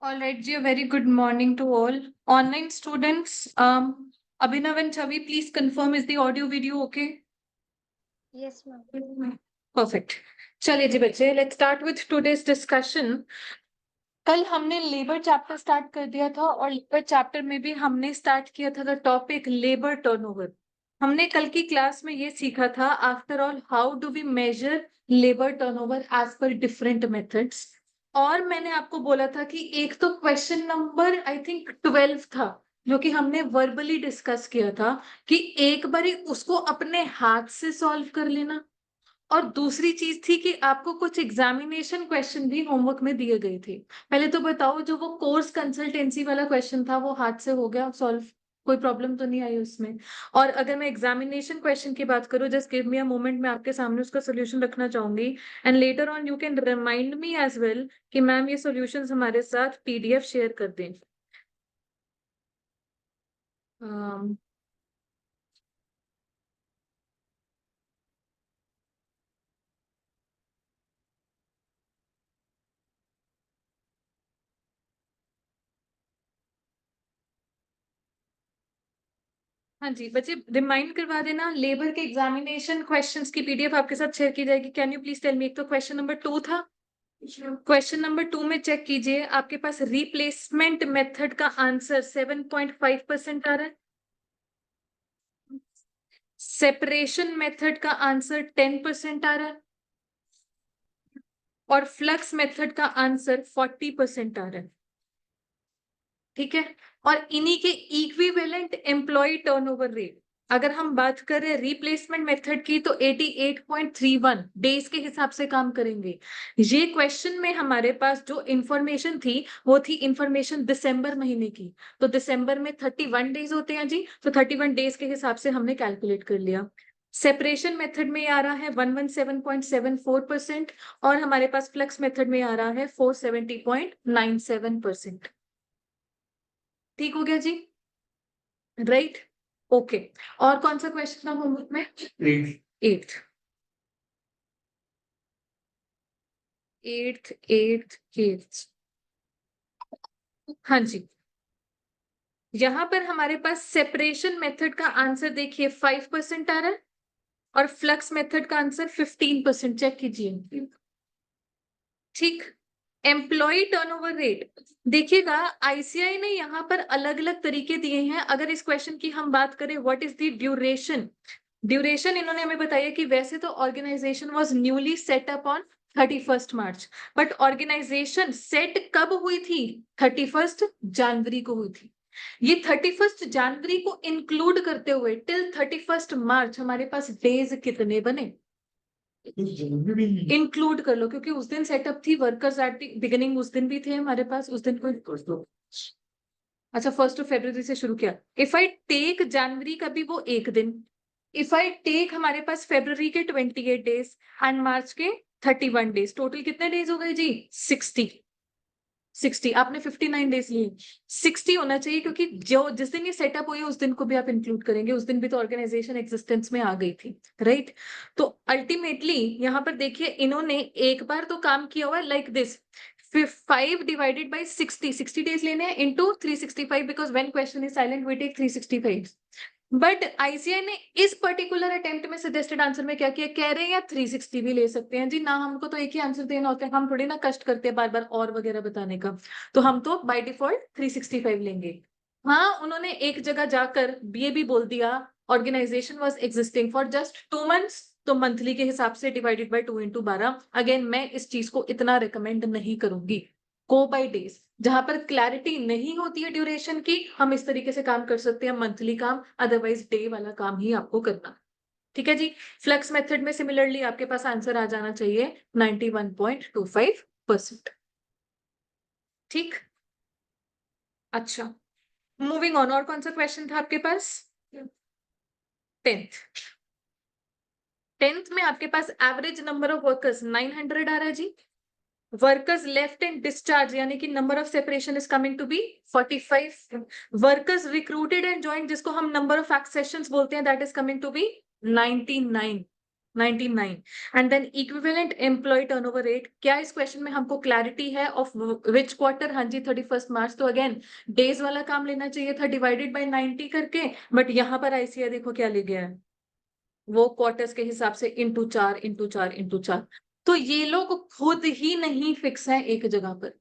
All right, ji, a very good morning to all. Online students, Abhinav and Chavi, please confirm, is the audio video okay? Yes, ma'am. Perfect. चलिए जी बच्चे, let's start with today's discussion. कल हमने labour chapter start कर दिया था और labour chapter में भी हमने स्टार्ट किया था द टॉपिक लेबर टर्नओवर. हमने कल की क्लास में ये सीखा था after all how do we measure labour turnover as per different methods. और मैंने आपको बोला था कि एक तो क्वेश्चन नंबर आई थिंक 12 था जो कि हमने वर्बली डिस्कस किया था कि एक बारी उसको अपने हाथ से सॉल्व कर लेना. और दूसरी चीज थी कि आपको कुछ एग्जामिनेशन क्वेश्चन भी होमवर्क में दिए गए थे. पहले तो बताओ, जो वो कोर्स कंसल्टेंसी वाला क्वेश्चन था वो हाथ से हो गया सॉल्व? कोई प्रॉब्लम तो नहीं आई उसमें? और अगर मैं एग्जामिनेशन क्वेश्चन की बात करूं, just give me a moment, मैं आपके सामने उसका सोल्यूशन रखना चाहूंगी and later on you can remind me as well कि मैम ये सॉल्यूशंस हमारे साथ पीडीएफ शेयर कर दें. हाँ जी बच्चे, रिमाइंड करवा देना. लेबर के एग्जामिनेशन क्वेश्चंस की पीडीएफ आपके साथ शेयर की जाएगी. Can you please tell me, एक तो क्वेश्चन नंबर 2 था. क्वेश्चन नंबर 2 में चेक कीजिए, आपके पास रिप्लेसमेंट मेथड का आंसर 7.5% आ रहा है. सेपरेशन मेथड का आंसर 10% आ रहा है. और फ्लक्स मेथड का आंसर 40% आ रहा है. ठीक है. और इन्हीं के इक्विवेलेंट एम्प्लॉय टर्नओवर रेट, अगर हम बात करें रिप्लेसमेंट मेथड की तो 88.31 डेज के हिसाब से काम करेंगे. ये क्वेश्चन में हमारे पास जो इंफॉर्मेशन थी वो थी इंफॉर्मेशन दिसंबर महीने की. तो दिसंबर में 31 डेज होते हैं जी, तो 31 डेज के हिसाब से हमने कैलकुलेट कर लिया. सेपरेशन मेथड में आ रहा है 117.74% और हमारे पास फ्लक्स मेथड में आ रहा है 470.97%. ठीक हो गया जी? राइट. ओके. और कौन सा क्वेश्चन था होमवर्क में? एट्थ. एट्थ. हाँ जी. यहां पर हमारे पास सेपरेशन मेथड का आंसर देखिए 5% आ रहा है और फ्लक्स मेथड का आंसर 15%. चेक कीजिए. ठीक. एम्प्लॉय टर्नओवर रेट देखिएगा, आईसीआई ने यहाँ पर अलग अलग तरीके दिए हैं. अगर इस क्वेश्चन की हम बात करें, what is the duration, duration इन्होंने हमें बताया कि वैसे तो organisation was newly set up on 31 March, but organisation set कब हुई थी? 31 जनवरी को हुई थी. ये 31 जनवरी को इंक्लूड करते हुए टिल 31 मार्च हमारे पास डेज कितने बने? इंक्लूड कर लो, क्योंकि उस दिन सेटअप थी. वर्कर्स एट द बिगिनिंग उस दिन भी थे हमारे पास. उस दिन को अच्छा 1 फरवरी से शुरू किया. इफ आई टेक जनवरी का भी वो एक दिन, इफ आई टेक हमारे पास फेब्रुवरी के 28 डेज एंड मार्च के 31 डेज, टोटल कितने डेज हो गए जी? 60. आपने 59 डेज लिए. 60 होना चाहिए क्योंकि जो जिस दिन ये सेटअप हुई है उस दिन को भी आप इंक्लूड करेंगे. उस दिन भी तो ऑर्गेनाइजेशन एक्जिस्टेंस में आ गई थी. राइट. तो अल्टीमेटली यहाँ पर देखिए, इन्होंने एक बार तो काम किया हुआ है like this. 5 divided by 60 days लेने हैं into 365, because when question is silent we take 365. But ICI ने इस पर्टिकुलर अटेम्प्ट में सजेस्टेड आंसर में क्या किया, कह रहे हैं या 360 भी ले सकते हैं जी ना. हमको तो एक ही आंसर देना होता है, हम थोड़ी ना कष्ट करते हैं बार बार और वगैरह बताने का. तो हम तो बाय डिफॉल्ट 365 लेंगे. हाँ, उन्होंने एक जगह जाकर ये भी बोल दिया organisation was existing for just 2 months, तो मंथली के हिसाब से डिवाइडेड बाय 2 into 12. अगेन मैं इस चीज को इतना रिकमेंड नहीं करूंगी. गो बाय डेज. जहां पर क्लैरिटी नहीं होती है ड्यूरेशन की, हम इस तरीके से काम कर सकते हैं, मंथली काम, अदरवाइज डे वाला काम ही आपको करना. ठीक है जी. फ्लक्स मेथड में सिमिलरली आपके पास आंसर आ जाना चाहिए 91.25%. ठीक. अच्छा, मूविंग ऑन. और कौन सा क्वेश्चन था आपके पास? 10th. 10th में आपके पास एवरेज नंबर ऑफ वर्कर्स 900 आ रहा है जी. वर्कर्स लेफ्ट एंड डिस्चार्ज यानी कि number of separation is coming to be 45. Workers recruited and join, जिसको हम नंबर ऑफ एक्सेशंस बोलते हैं, that is coming to be 99. 99। And then equivalent employ turnover rate, क्या इस क्वेश्चन में हमको क्लैरिटी है ऑफ विच क्वार्टर? हाँ जी 31 मार्च। तो अगेन डेज वाला काम लेना चाहिए था डिवाइडेड बाय 90 करके, बट यहाँ पर आईसीआई देखो क्या ले गया है, वो क्वार्टर्स के हिसाब से इंटू 4 इंटू 4 इंटू 4। तो ये लोग खुद ही नहीं फिक्स है एक जगह पर।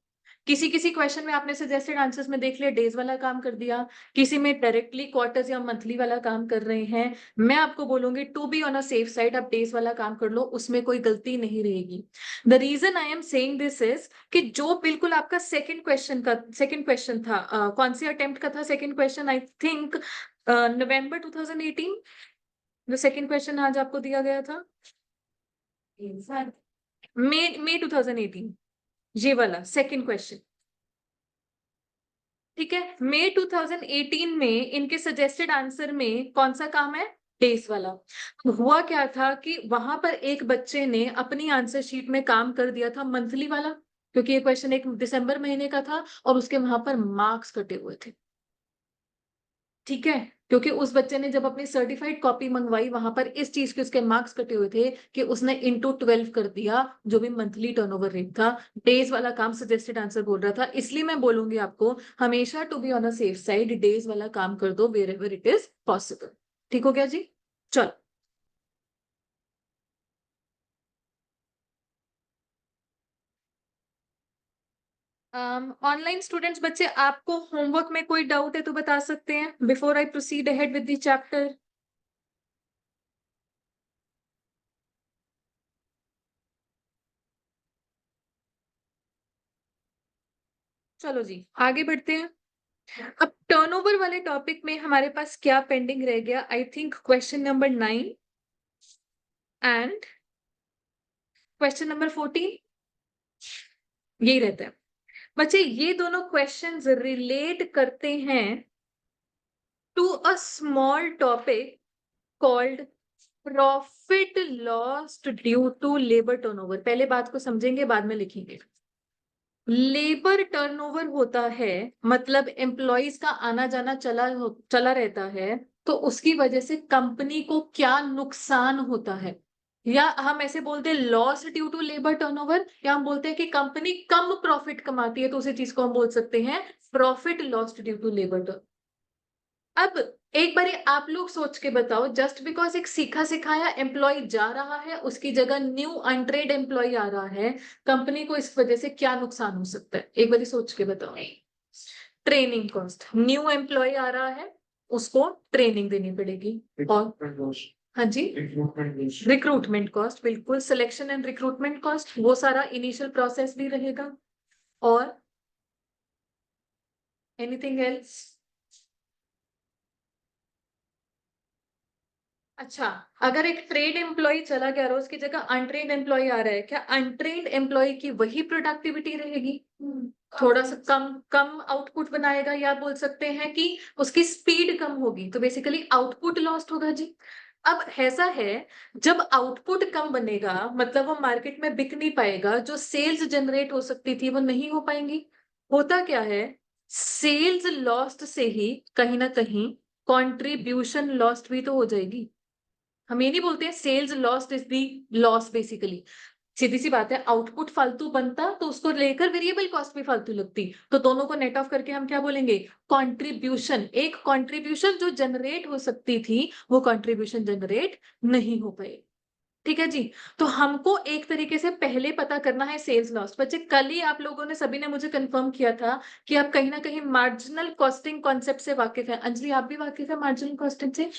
किसी किसी क्वेश्चन में आपने सजेस्टेड आंसर्स में देख लिया डेज वाला काम कर दिया, किसी में डायरेक्टली क्वार्टर्स या मंथली वाला काम कर रहे हैं। मैं आपको बोलूंगी to be on a safe side आप डेज वाला काम कर लो, उसमें कोई गलती नहीं रहेगी। The reason I am saying this is कि जो बिल्कुल आपका सेकंड क्वेश्चन था, कौन सी अटेम्प्ट का था second question? I think November 2018 जो सेकंड क्वेश्चन आज आपको दिया गया था, मई 2018, ये वाला सेकंड क्वेश्चन। ठीक है, मई 2018 में इनके सजेस्टेड आंसर में कौन सा काम है? डेज वाला। तो हुआ क्या था कि वहां पर एक बच्चे ने अपनी आंसर शीट में काम कर दिया था मंथली वाला, क्योंकि ये क्वेश्चन एक दिसंबर महीने का था और उसके वहां पर मार्क्स कटे हुए थे। ठीक है, क्योंकि उस बच्चे ने जब अपनी सर्टिफाइड कॉपी मंगवाई वहां पर इस चीज के उसके मार्क्स कटे हुए थे कि उसने इंटू 12 कर दिया जो भी मंथली टर्नओवर रेट था। डेज वाला काम सजेस्टेड आंसर बोल रहा था, इसलिए मैं बोलूंगी आपको हमेशा to be on a safe side days वाला काम कर दो wherever it is possible. ठीक हो गया जी? चलो, ऑनलाइन स्टूडेंट्स बच्चे आपको होमवर्क में कोई डाउट है तो बता सकते हैं before I proceed ahead with the chapter. चलो जी आगे बढ़ते हैं। अब टर्नओवर वाले टॉपिक में हमारे पास क्या पेंडिंग रह गया? I think question number 9 and question number 14 यही रहता है। बच्चे ये दोनों क्वेश्चंस रिलेट करते हैं to a small topic called profit lost due to labour turnover. पहले बात को समझेंगे बाद में लिखेंगे। लेबर टर्नओवर होता है मतलब एम्प्लॉयज का आना जाना चला रहता है, तो उसकी वजह से कंपनी को क्या नुकसान होता है, या हम ऐसे बोलते हैं loss due to labour turnover, या हम बोलते हैं कि कंपनी कम प्रॉफिट कमाती है तो उसी चीज को हम बोल सकते हैं profit lost due to labour turn. अब एक बार आप लोग सोच के बताओ, जस्ट बिकॉज एक सीखा सिखाया एम्प्लॉय जा रहा है उसकी जगह न्यू अनट्रेड एम्प्लॉय आ रहा है, कंपनी को इस वजह से क्या नुकसान हो सकता है? एक बार सोच के बताओ। ट्रेनिंग कॉस्ट, न्यू एम्प्लॉय आ रहा है उसको ट्रेनिंग देनी पड़ेगी, और हाँ जी रिक्रूटमेंट कॉस्ट, बिल्कुल सिलेक्शन एंड रिक्रूटमेंट कॉस्ट, वो सारा इनिशियल प्रोसेस भी रहेगा। और एनीथिंग एल्स? अच्छा, अगर एक ट्रेड एम्प्लॉय चला गया और उसकी जगह अनट्रेड एम्प्लॉय आ रहा है, क्या अनट्रेड एम्प्लॉय की वही प्रोडक्टिविटी रहेगी? थोड़ा सा कम कम आउटपुट बनाएगा, या बोल सकते हैं कि उसकी स्पीड कम होगी, तो बेसिकली आउटपुट लॉस्ट होगा जी। अब ऐसा है, जब आउटपुट कम बनेगा मतलब वो मार्केट में बिक नहीं पाएगा, जो सेल्स जनरेट हो सकती थी वो नहीं हो पाएंगी। होता क्या है, सेल्स लॉस्ट से ही कहीं ना कहीं कंट्रीब्यूशन लॉस्ट भी तो हो जाएगी। हम ये नहीं बोलते हैं sales lost is the loss, basically सीधी सी बात है, आउटपुट फालतू बनता तो उसको लेकर वेरिएबल कॉस्ट भी फालतू लगती, तो दोनों को नेट ऑफ करके हम क्या बोलेंगे? कंट्रीब्यूशन। एक कंट्रीब्यूशन जो जनरेट हो सकती थी वो कंट्रीब्यूशन जनरेट नहीं हो पाई। ठीक है जी, तो हमको एक तरीके से पहले पता करना है सेल्स लॉस। बच्चे कल ही आप लोगों ने सभी ने मुझे कंफर्म किया था कि आप कहीं ना कहीं मार्जिनल कॉस्टिंग कॉन्सेप्ट से वाकिफ है। अंजलि आप भी वाकिफ है मार्जिनल कॉस्टिंग से?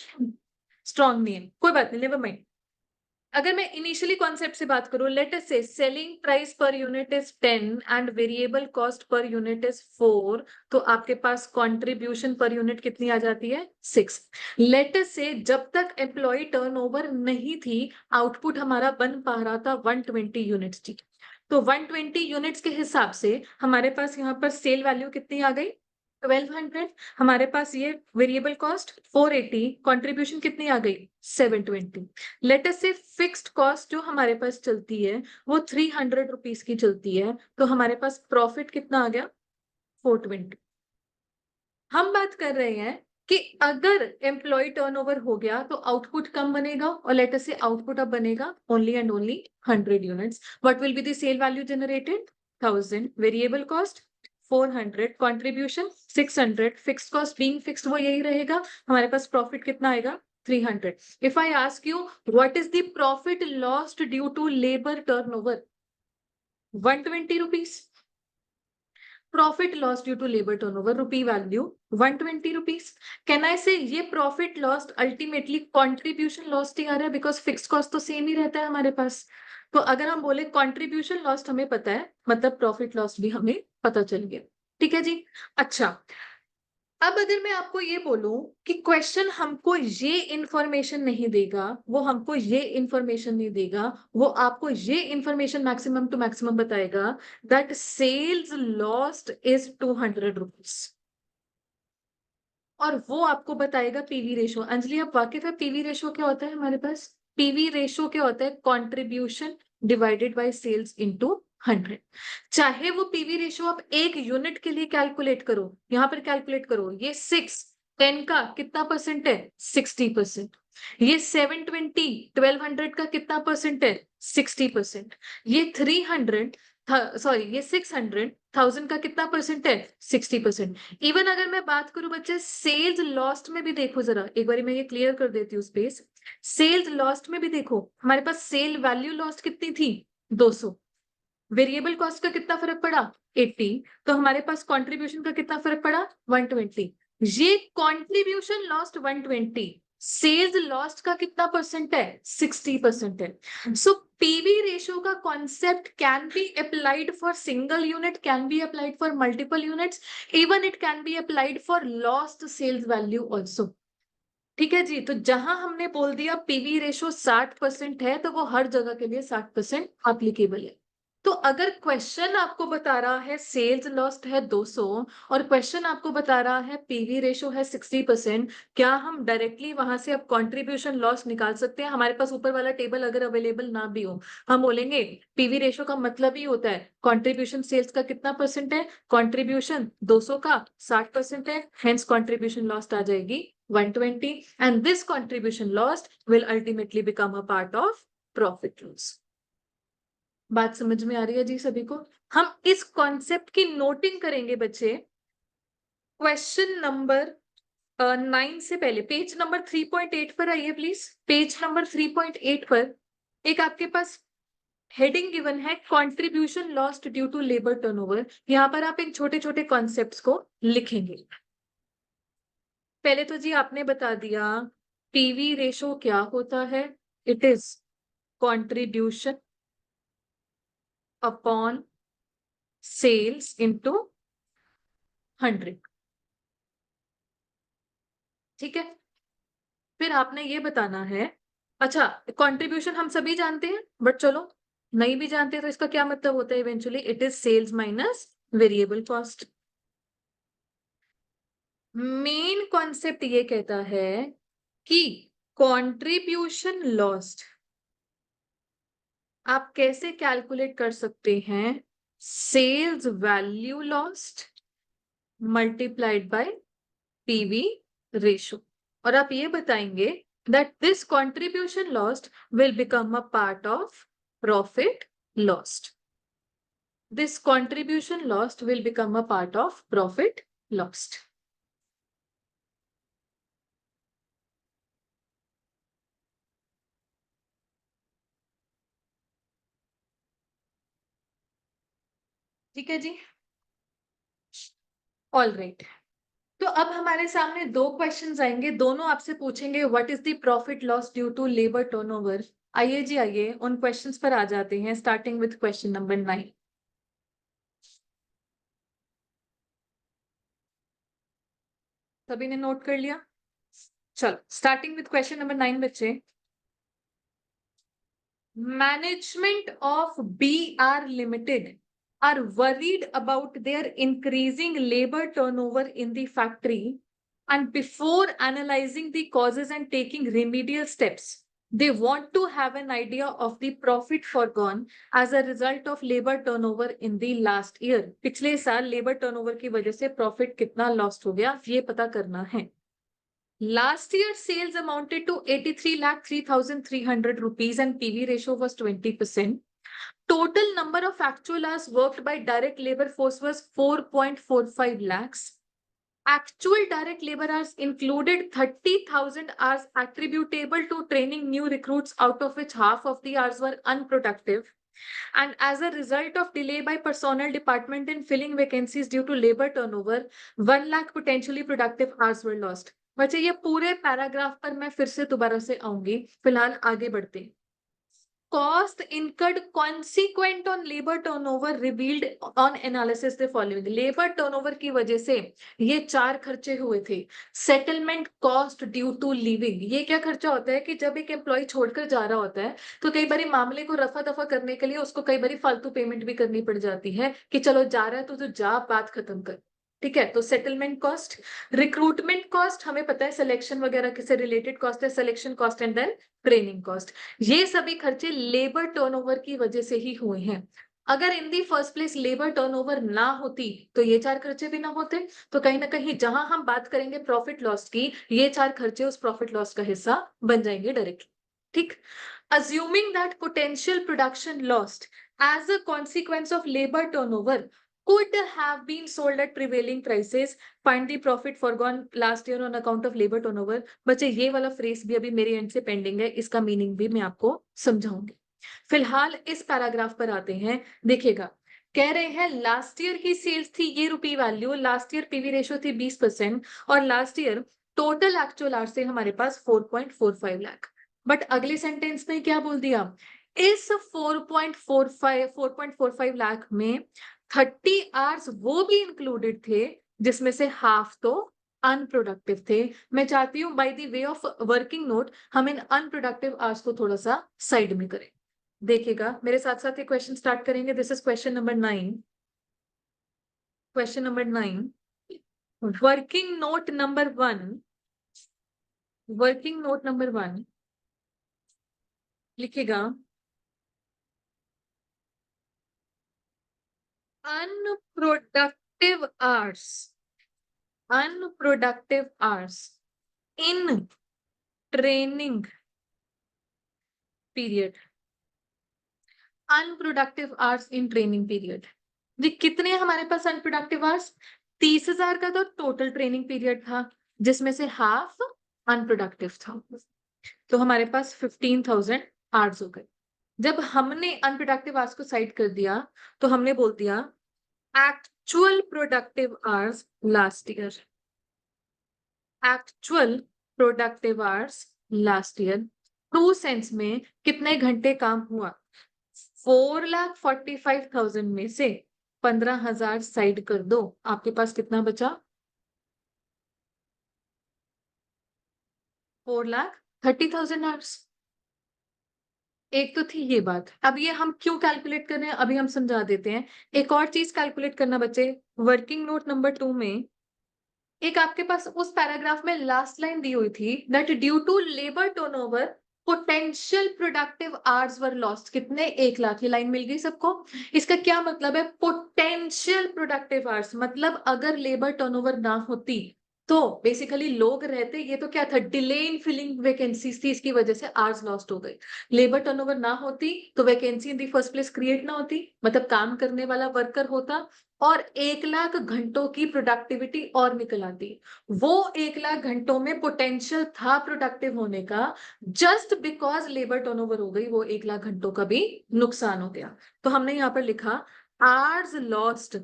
स्ट्रॉन्ग नहीं है, कोई बात नहीं, नेवर माइंड। अगर मैं इनिशियली कॉन्सेप्ट से बात करूं, लेट अस से selling price per unit is 10 and variable cost per unit is 4, तो आपके पास कंट्रीब्यूशन पर यूनिट कितनी आ जाती है? 6। लेट अस से जब तक एम्प्लॉय टर्नओवर नहीं थी आउटपुट हमारा बन पा रहा था 120 यूनिट्स थी, तो 120 यूनिट्स के हिसाब से हमारे पास यहाँ पर सेल वैल्यू कितनी आ गई? 1200। हमारे पास ये वेरिएबल कॉस्ट 480, कंट्रीब्यूशन कितनी आ गई? 720। लेट अस से फिक्स्ड कॉस्ट जो हमारे पास चलती है वो 300 रुपीज की चलती है, तो हमारे पास प्रॉफिट कितना आ गया? 420। हम बात कर रहे हैं कि अगर एम्प्लॉय टर्नओवर हो गया तो आउटपुट कम बनेगा और लेट अस से आउटपुट अब बनेगा only and only 100 units. What will be the sale value generated? 1000. Variable cost 400, contribution 600, fixed cost being fixed वो यही रहेगा. हमारे पास प्रॉफिट कितना आएगा? 300. If I ask you what is the profit lost due to labour turnover? 120 rupees. Profit lost due to labor turnover, rupee value 120 rupees. Can I say ये profit lost ultimately contribution lost ही आ रहा है because fixed cost तो same ही रहता है हमारे पास. तो अगर हम बोले contribution lost हमें पता है, मतलब profit lost भी हमें पता चल गया. ठीक है जी. अच्छा, अब अगर मैं आपको ये बोलूं कि क्वेश्चन हमको ये इंफॉर्मेशन नहीं देगा, वो हमको ये इंफॉर्मेशन नहीं देगा, वो आपको ये इंफॉर्मेशन मैक्सिमम टू मैक्सिमम बताएगा that sales lost is 200 rupees, और वो आपको बताएगा पीवी रेशो. अंजलि आप वाकिफ है पीवी रेशो क्या होता है? हमारे पास पीवी रेशो क्या होता है? Contribution divided by sales into 100. चाहे वो पीवी रेशो आप एक यूनिट के लिए कैलकुलेट करो, यहां पर कैलकुलेट करो, ये 10 का कितना परसेंट है? 60%. ये 720 1200 का कितना परसेंट है? 60%. ये 300 सॉरी ये 600 1000 का कितना परसेंट है? 60%. इवन अगर मैं बात करूं बच्चे सेल्स लॉस्ट में भी देखो जरा, एक बार मैं ये क्लियर कर देती हूँ स्पेस. सेल्स लॉस्ट में भी देखो, हमारे पास सेल वैल्यू लॉस्ट कितनी थी? 200. वेरिएबल कॉस्ट का कितना फर्क पड़ा? 80. तो हमारे पास कंट्रीब्यूशन का कितना फर्क पड़ा? 120. ये कंट्रीब्यूशन लॉस्ट 120, सेल्स लॉस्ट का कितना परसेंट है? 60% है. सो पीवी रेशियो का concept can be applied for single unit, can be applied for multiple units, even it can be applied for lost sales value also. ठीक है जी. तो जहां हमने बोल दिया पीवी रेशो 60% है तो वो हर जगह के लिए 60% एप्लीकेबल है. तो अगर क्वेश्चन आपको बता रहा है सेल्स लॉस्ट है 200 और क्वेश्चन आपको बता रहा है पीवी रेशो है 60%, क्या हम डायरेक्टली वहां से अब कंट्रीब्यूशन लॉस निकाल सकते हैं? हमारे पास ऊपर वाला टेबल अगर अवेलेबल ना भी हो, हम बोलेंगे पीवी रेशो का मतलब ही होता है कंट्रीब्यूशन सेल्स का कितना परसेंट है, कंट्रीब्यूशन 200 का 60% है, हेंस कंट्रीब्यूशन लॉस्ट आ जाएगी 120, and this contribution lost will ultimately become a part of profit loss. बात समझ में आ रही है जी सभी को? हम इस कॉन्सेप्ट की नोटिंग करेंगे बच्चे. क्वेश्चन नंबर 9 से पहले पेज नंबर 3.8 पर आइए प्लीज. पेज नंबर 3.8 पर एक आपके पास हेडिंग गिवन है contribution lost due to labour turnover. यहां पर आप इन छोटे छोटे कॉन्सेप्ट्स को लिखेंगे. पहले तो जी आपने बता दिया पीवी रेशो क्या होता है. It is contribution upon sales into 100. ठीक है. फिर आपने ये बताना है, अच्छा कंट्रीब्यूशन हम सभी जानते हैं बट चलो नहीं भी जानते तो इसका क्या मतलब होता है eventually? It is sales minus variable cost. Main concept ये कहता है कि कंट्रीब्यूशन लॉस्ट आप कैसे कैलकुलेट कर सकते हैं? Sales value lost multiplied by PV ratio. और आप ये बताएंगे that this contribution lost will become a part of profit lost. This contribution lost will become a part of profit lost. ठीक है जी. All right. तो अब हमारे सामने दो क्वेश्चंस आएंगे, दोनों आपसे पूछेंगे what is the profit loss due to labour turnover. आइए जी आइए उन क्वेश्चंस पर आ जाते हैं, स्टार्टिंग विथ क्वेश्चन नंबर 9. सभी ने नोट कर लिया? चलो स्टार्टिंग विथ क्वेश्चन नंबर 9 बच्चे. Management of BR Limited are worried about their increasing labor turnover in the factory, and before analyzing the causes and taking remedial steps, they want to have an idea of the profit forgone as a result of labor turnover in the last year. पिछले साल labor turnover की वजह से profit कितना lost हो गया ये पता करना है. Last year sales amounted to 83,03,300 rupees and PV ratio was 20%. Total number of actual hours worked by direct labor force was 4.45 lakhs. Actual direct labor hours included 30,000 hours attributable to training new recruits, out of which half of the hours were unproductive. And as a result of delay by personnel department in filling vacancies due to labor turnover, 1 lakh potentially productive hours were lost. बच्चे ये पूरे paragraph पर मैं फिर से दोबारा से आऊंगी, फिलहाल आगे बढ़ते हैं। Cost incurred consequent on labor turnover revealed on analysis the following. Labor turnover की वजह से ये 4 खर्चे हुए थे। Settlement cost due to leaving, ये क्या खर्चा होता है कि जब एक एम्प्लॉय छोड़कर जा रहा होता है तो कई बार मामले को रफा दफा करने के लिए उसको कई बार फालतू पेमेंट भी करनी पड़ जाती है कि चलो जा रहा है तो जा, बात खत्म कर। ठीक है, तो सेटलमेंट कॉस्ट। रिक्रूटमेंट कॉस्ट हमें पता है सिलेक्शन वगैरह से रिलेटेड कॉस्ट है, selection cost and then training cost. ये सभी खर्चे लेबर टर्नओवर की वजह से ही हुए हैं। अगर in the first place labour turnover ना होती तो ये 4 खर्चे भी ना होते। तो कहीं ना कहीं जहां हम बात करेंगे प्रॉफिट लॉस की, ये 4 खर्चे उस प्रॉफिट लॉस का हिस्सा बन जाएंगे डायरेक्टली। ठीक, assuming that potential production lost as a consequence of labor turnover could have been sold at prevailing prices, find the profit foregone last year on account of labor turnover। बच्चे ये वाला phrase भी अभी मेरे and से pending है, इसका meaning भी मैं आपको समझाऊंगी। फिलहाल इस पैराग्राफ पर आते हैं। देखिएगा, कह रहे हैं लास्ट ईयर की सेल्स थी ये rupee value, last year PV ratio थी 20% और last year total actual hours से हमारे पास 4.45 लाख। बट अगले सेंटेंस में क्या बोल दिया, इस 4.45 लाख में 30 आवर्स वो भी इंक्लूडेड थे जिसमें से हाफ तो अनप्रोडक्टिव थे। मैं चाहती हूं bye the way of working note हम इन अनप्रोडक्टिव आवर्स को थोड़ा सा साइड में करें। देखिएगा, मेरे साथ साथ ये क्वेश्चन स्टार्ट करेंगे। This is question number 9। Question number 9, working note number 1। Working note number 1 लिखिएगा, unproductive hours, unproductive hours in training period, unproductive hours in training period. जी कितने हमारे पास अनप्रोडक्टिव आवर्स, 30,000 का तो टोटल ट्रेनिंग पीरियड था जिसमें से हाफ अनप्रोडक्टिव था, तो हमारे पास 15,000 आवर्स हो गए। जब हमने अनप्रोडक्टिव आवर्स को साइड कर दिया तो हमने बोल दिया actual productive hours last year, actual productive hours last year true sense में कितने घंटे काम हुआ। 4,45,000 में से 15,000 साइड कर दो, आपके पास कितना बचा, 4,30,000 आवर्स। एक तो थी ये बात, अब ये हम क्यों कैलकुलेट कर रहे हैं अभी हम समझा देते हैं। एक और चीज कैलकुलेट करना बच्चे, वर्किंग नोट नंबर 2 में एक आपके पास उस पैराग्राफ में लास्ट लाइन दी हुई थी that due to labour turnover potential productive hours were lost. कितने, 1 लाख। ये लाइन मिल गई सबको। इसका क्या मतलब है, पोटेंशियल प्रोडक्टिव आवर्स मतलब अगर लेबर टर्नओवर ना होती तो बेसिकली लोग रहते, ये तो क्या था, डिले इन फिलिंग वैकेंसीज थी, इसकी वजह से आवर्स लॉस्ट हो गए। लेबर टर्नओवर ना होती तो vacancy in the first place create ना होती, मतलब काम करने वाला वर्कर होता और 1 लाख घंटों की प्रोडक्टिविटी और निकल आती। वो 1 लाख घंटों में पोटेंशियल था प्रोडक्टिव होने का, जस्ट बिकॉज लेबर टर्नओवर हो गई वो 1 लाख घंटों का भी नुकसान हो गया। तो हमने यहां पर लिखा hours lost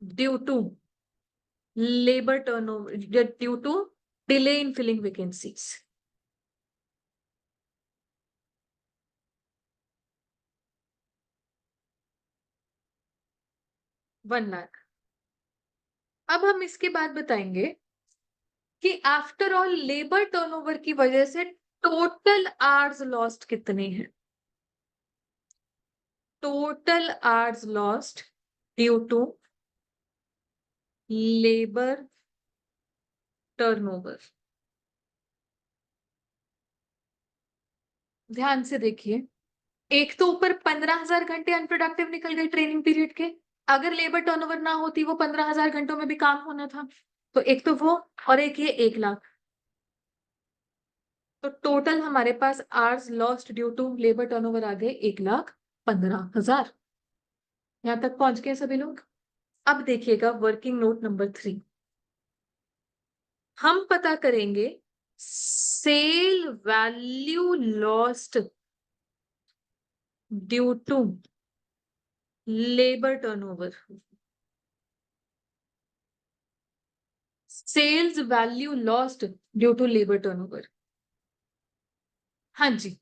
due to labour turnover, due to delay in filling vacancies. One lakh. अब हम इसके बाद बताएंगे कि आफ्टर ऑल लेबर टर्नओवर की वजह से टोटल आवर्स लॉस्ट कितने हैं। Total hours lost due to labour turnover. ध्यान से देखिए, एक तो ऊपर 15,000 घंटे अनप्रोडक्टिव निकल गए ट्रेनिंग पीरियड के। अगर लेबर टर्नओवर ना होती वो 15,000 घंटों में भी काम होना था। तो एक तो वो और एक ये 1 लाख। तो टोटल हमारे पास hours lost due to labour turnover आ गए 1,15,000। यहां तक पहुंच गए सभी लोग। अब देखिएगा वर्किंग नोट नंबर 3। हम पता करेंगे sale value lost due to labour turnover. Sales value lost due to labour turnover. हाँ जी,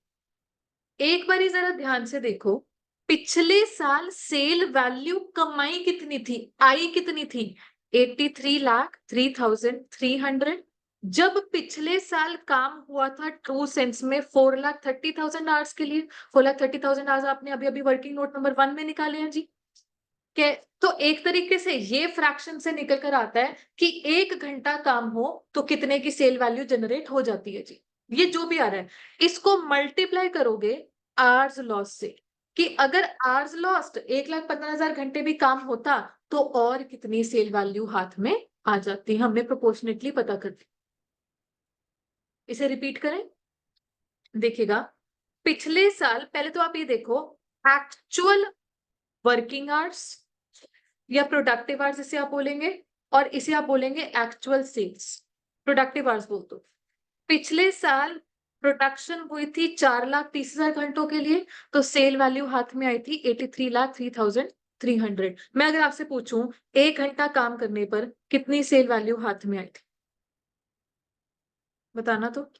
एक बारी जरा ध्यान से देखो, पिछले साल सेल वैल्यू कमाई कितनी थी, आई कितनी थी, 83,03,300। जब पिछले साल काम हुआ था ट्रू सेंस में 4,30,000 आवर्स के लिए, 4,30,000 आवर्स आपने अभी अभी वर्किंग नोट नंबर 1 में निकाले हैं जी। के तो एक तरीके से ये फ्रैक्शन से निकल कर आता है कि 1 घंटा काम हो तो कितने की सेल वैल्यू जनरेट हो जाती है जी। ये जो भी आ रहा है इसको मल्टीप्लाई करोगे आवर्स लॉस से, कि अगर आवर्स लॉस्ट 1,15,000 घंटे भी काम होता तो और कितनी सेल वैल्यू हाथ में आ जाती। हमने प्रोपोर्शनेटली पता कर दी। इसे रिपीट करें, देखिएगा पिछले साल, पहले तो आप ये देखो एक्चुअल वर्किंग आवर्स या प्रोडक्टिव आवर्स इसे आप बोलेंगे, और इसे आप बोलेंगे एक्चुअल सेल्स। प्रोडक्टिव आवर्स बोल दो। पिछले साल प्रोडक्शन हुई थी 4,30,000 घंटों के लिए, तो सेल वैल्यू हाथ में आई थी 83,03,300। मैं अगर आपसे पूछूं 1 घंटा काम करने पर कितनी सेल वैल्यू हाथ में आई थी, बताना तो।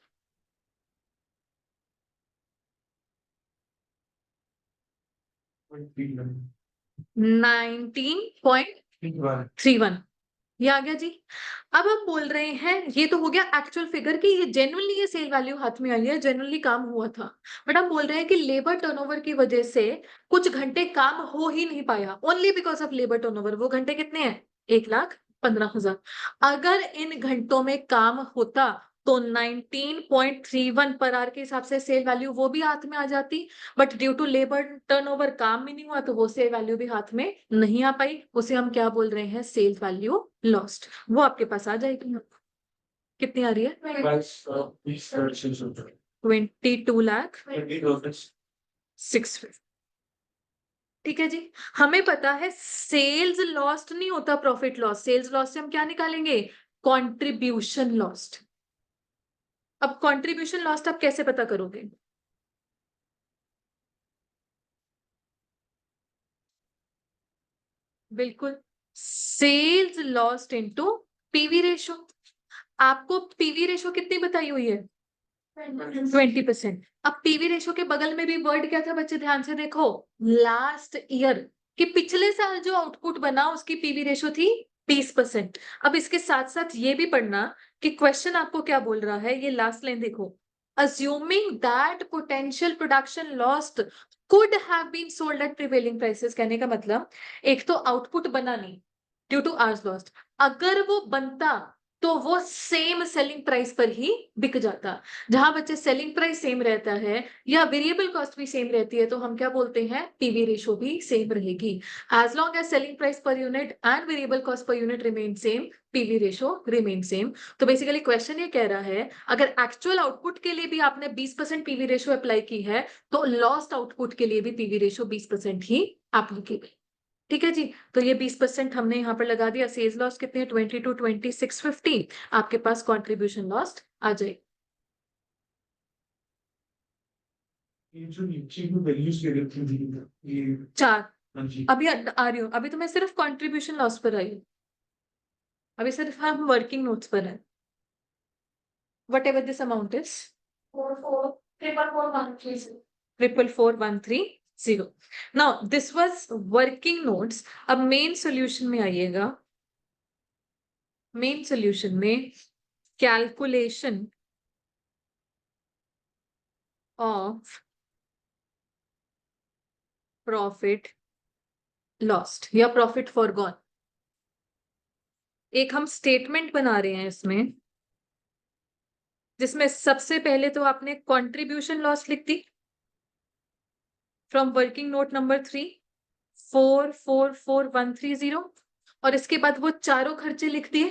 19.31 ये आ गया जी। अब हम बोल रहे हैं ये तो हो गया एक्चुअल फिगर कि ये जेन्युइनली ये सेल वैल्यू हाथ में आई है, जेन्युइनली काम हुआ था। बट हम बोल रहे हैं कि लेबर टर्नओवर की वजह से कुछ घंटे काम हो ही नहीं पाया, only because of labour turnover. वो घंटे कितने हैं, 1,15,000। अगर इन घंटों में काम होता तो 19.31 पर आवर के हिसाब से सेल वैल्यू वो भी हाथ में आ जाती। But due to labour turnover काम भी नहीं हुआ तो वो सेल वैल्यू भी हाथ में नहीं आ पाई। उसे हम क्या बोल रहे हैं, सेल वैल्यू लॉस्ट। वो आपके पास आ जाएगी। कितनी आ रही है, 22,06,50। ठीक है जी। हमें पता है सेल्स लॉस्ट नहीं होता प्रॉफिट लॉस। सेल्स लॉस से हम क्या निकालेंगे, कंट्रीब्यूशन लॉस्ट। अब कंट्रीब्यूशन लॉस्ट आप कैसे पता करोगे, बिल्कुल sales lost into PV ratio. आपको पीवी रेशो कितनी बताई हुई है, 20%। अब पीवी रेशो के बगल में भी वर्ड क्या था बच्चे, ध्यान से देखो, लास्ट ईयर, कि पिछले साल जो आउटपुट बना उसकी पीवी रेशो थी 20%। अब इसके साथ साथ ये भी पढ़ना कि क्वेश्चन आपको क्या बोल रहा है, ये लास्ट लाइन देखो, assuming that potential production lost could have been sold at prevailing prices। कहने का मतलब एक तो आउटपुट बना नहीं ड्यू टू आवर्स लॉस्ट, अगर वो बनता तो वो सेम सेलिंग प्राइस पर ही बिक जाता। जहां बच्चे सेलिंग प्राइस सेम रहता है या वेरिएबल कॉस्ट भी सेम रहती है तो हम क्या बोलते हैं, पीवी रेशो भी सेम रहेगी। As long as selling price per unit and variable cost per unit remain same, PV ratio remain same. तो बेसिकली क्वेश्चन ये कह रहा है अगर एक्चुअल आउटपुट के लिए भी आपने 20% पीवी रेशो अप्लाई की है तो लॉस्ट आउटपुट के लिए भी पीवी रेशो 20% ही एप्लीकेबल। ठीक है जी। तो ये 20% हमने यहाँ पर लगा दिया। सेल्स लॉस कितने, 22,26,50। आपके पास कॉन्ट्रीब्यूशन लॉस्ट आ जाए। ये जो नीचे की वैल्यूज के रखी हुई है, ये 4 हाँ जी, अभी आ रही हूँ। अभी तो मैं सिर्फ कॉन्ट्रीब्यूशन लॉस पर आई हूँ, अभी सिर्फ हम वर्किंग नोट्स पर है। What ever this amount is 4,4,4,130। Now this was working notes. अब मेन सोल्यूशन में आइएगा। मेन सोल्यूशन में कैलकुलेशन ऑफ प्रॉफिट लॉस्ट या प्रॉफिट फॉरगॉन, एक हम स्टेटमेंट बना रहे हैं इसमें, जिसमें सबसे पहले तो आपने कंट्रीब्यूशन लॉस लिख दी फ्रॉम वर्किंग नोट नंबर 3, 4,4,4,130, और इसके बाद वो चारों खर्चे लिख दिए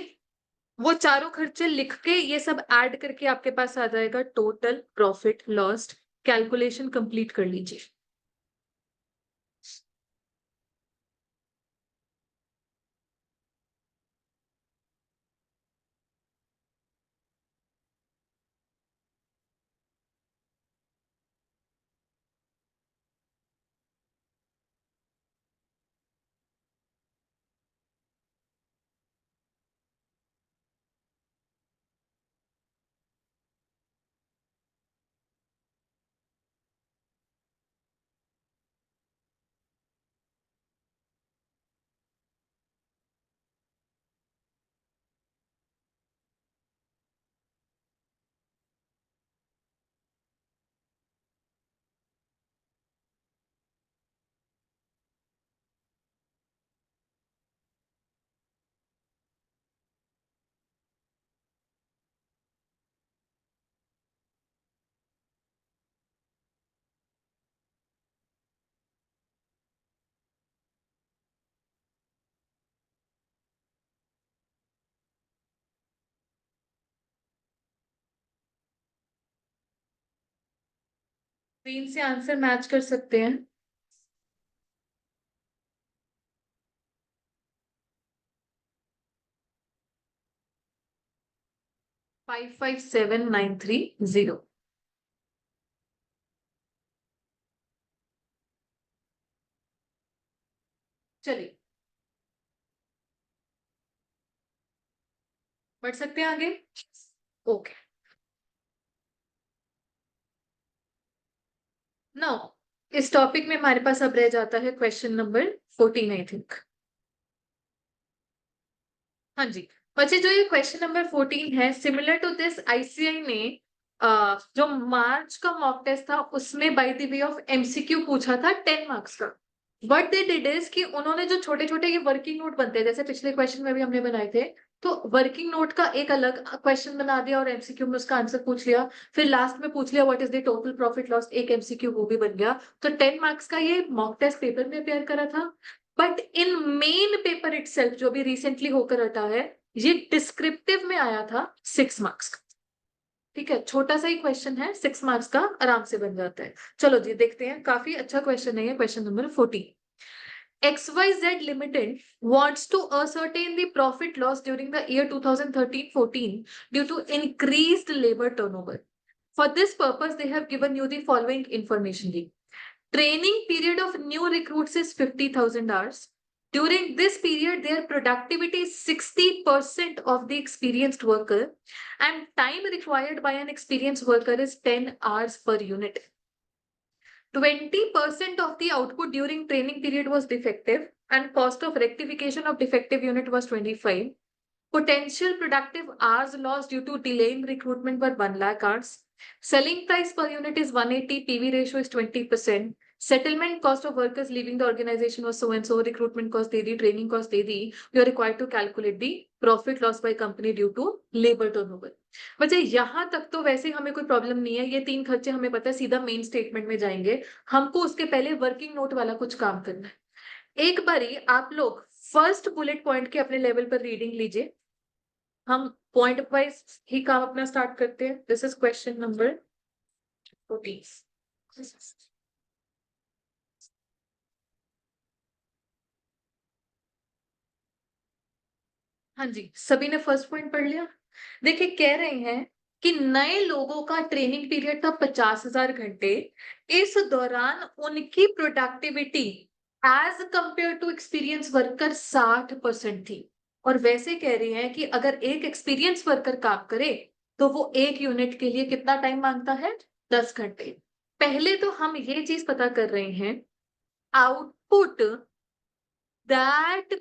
वो चारों खर्चे लिख के ये सब ऐड करके आपके पास आ जाएगा total profit lost. Calculation complete कर लीजिए। स्क्रीन से आंसर मैच कर सकते हैं। 557930। चलिए बढ़ सकते हैं आगे। ओके, नाउ इस टॉपिक में हमारे पास अब रह जाता है क्वेश्चन नंबर 14 आई थिंक। हाँ जी, बच्चे जो ये क्वेश्चन नंबर 14 है, सिमिलर टू दिस आईसीआई ने जो मार्च का मॉक टेस्ट था उसमें bye the way of MCQ पूछा था 10 मार्क्स का। व्हाट दे डिड इज कि उन्होंने जो छोटे छोटे ये वर्किंग नोट बनते हैं, जैसे पिछले क्वेश्चन में भी हमने बनाए थे, तो वर्किंग नोट का एक अलग क्वेश्चन बना दिया और एमसीक्यू में उसका आंसर पूछ लिया। फिर लास्ट में पूछ लिया what is the total profit loss, एक एमसीक्यू वो भी बन गया। तो 10 मार्क्स का ये मॉक टेस्ट पेपर में अपेयर करा था। But in main paper itself जो भी रिसेंटली होकर हटा है, ये डिस्क्रिप्टिव में आया था 6 मार्क्स का। ठीक है, छोटा सा ही क्वेश्चन है, 6 मार्क्स का आराम से बन जाता है। चलो जी देखते हैं, काफी अच्छा क्वेश्चन है ये, question number 14। XYZ Limited wants to ascertain the profit loss during the year 2013-14 due to increased labor turnover. For this purpose, they have given you the following information. Training period of new recruits is 50,000 hours. During this period, their productivity is 60% of the experienced worker, and time required by an experienced worker is 10 hours per unit. 20% of the output during training period was defective, and cost of rectification of defective unit was 25. Potential productive hours lost due to delay in recruitment were 1 lakh hours. Selling price per unit is 180, PV ratio is 20%. Settlement cost of workers leaving the organization was so and so, recruitment cost they the, training cost they the. You are required to calculate the profit loss by company due to labor turnover. बच्चे यहाँ तक तो वैसे हमें कोई problem नहीं है, ये 3 खर्चे हमें पता है, सीधा मेन स्टेटमेंट में जाएंगे। हमको उसके पहले वर्किंग नोट वाला कुछ काम करना है। एक बारी आप लोग फर्स्ट बुलेट पॉइंट के अपने लेवल पर रीडिंग लीजिए, हम पॉइंट वाइज ही काम अपना स्टार्ट करते हैं। This is question number 14। हाँ जी, सभी ने फर्स्ट पॉइंट पढ़ लिया। देखिए कह रहे हैं कि नए लोगों का ट्रेनिंग पीरियड था 50,000 घंटे। इस दौरान उनकी productivity as compared to experience worker 60% थी। और वैसे कह रही हैं कि अगर एक एक्सपीरियंस वर्कर काम करे तो वो एक यूनिट के लिए कितना टाइम मांगता है, 10 घंटे। पहले तो हम ये चीज पता कर रहे हैं, output that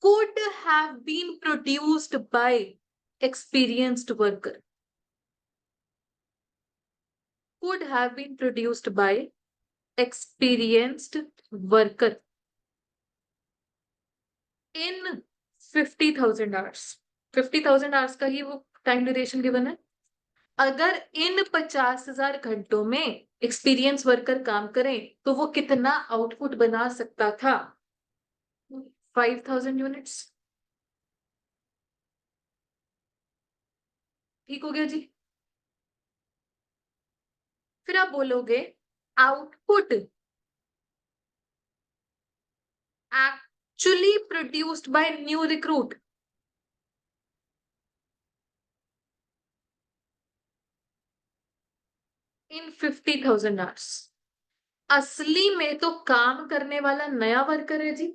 could have been produced by experienced worker, could have been produced by experienced worker in 50,000 hours। 50,000 hours का ही वो टाइम ड्यूरेशन गिवन है। अगर इन 50,000 घंटों में एक्सपीरियंस वर्कर काम करें तो वो कितना आउटपुट बना सकता था, 5,000 यूनिट्स। ठीक हो गया जी। फिर आप बोलोगे output actually produced by new recruit in 50,000 hours। असली में तो काम करने वाला नया वर्कर है जी,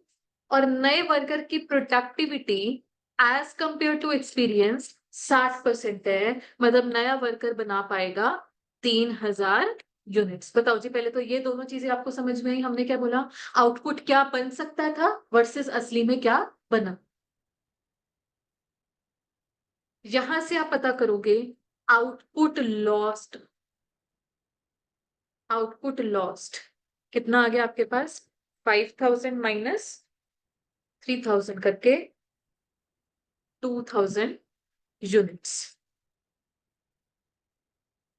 और नए वर्कर की productivity as compared to experience 60% है, मतलब नया वर्कर बना पाएगा 3,000 यूनिट्स। बताओ जी, पहले तो ये दोनों चीजें आपको समझ में आई। हमने क्या बोला, आउटपुट क्या बन सकता था वर्सेस असली में क्या बना। यहां से आप पता करोगे आउटपुट लॉस्ट। आउटपुट लॉस्ट कितना आ गया आपके पास, 5,000 माइनस 3,000 करके 2,000 यूनिट्स।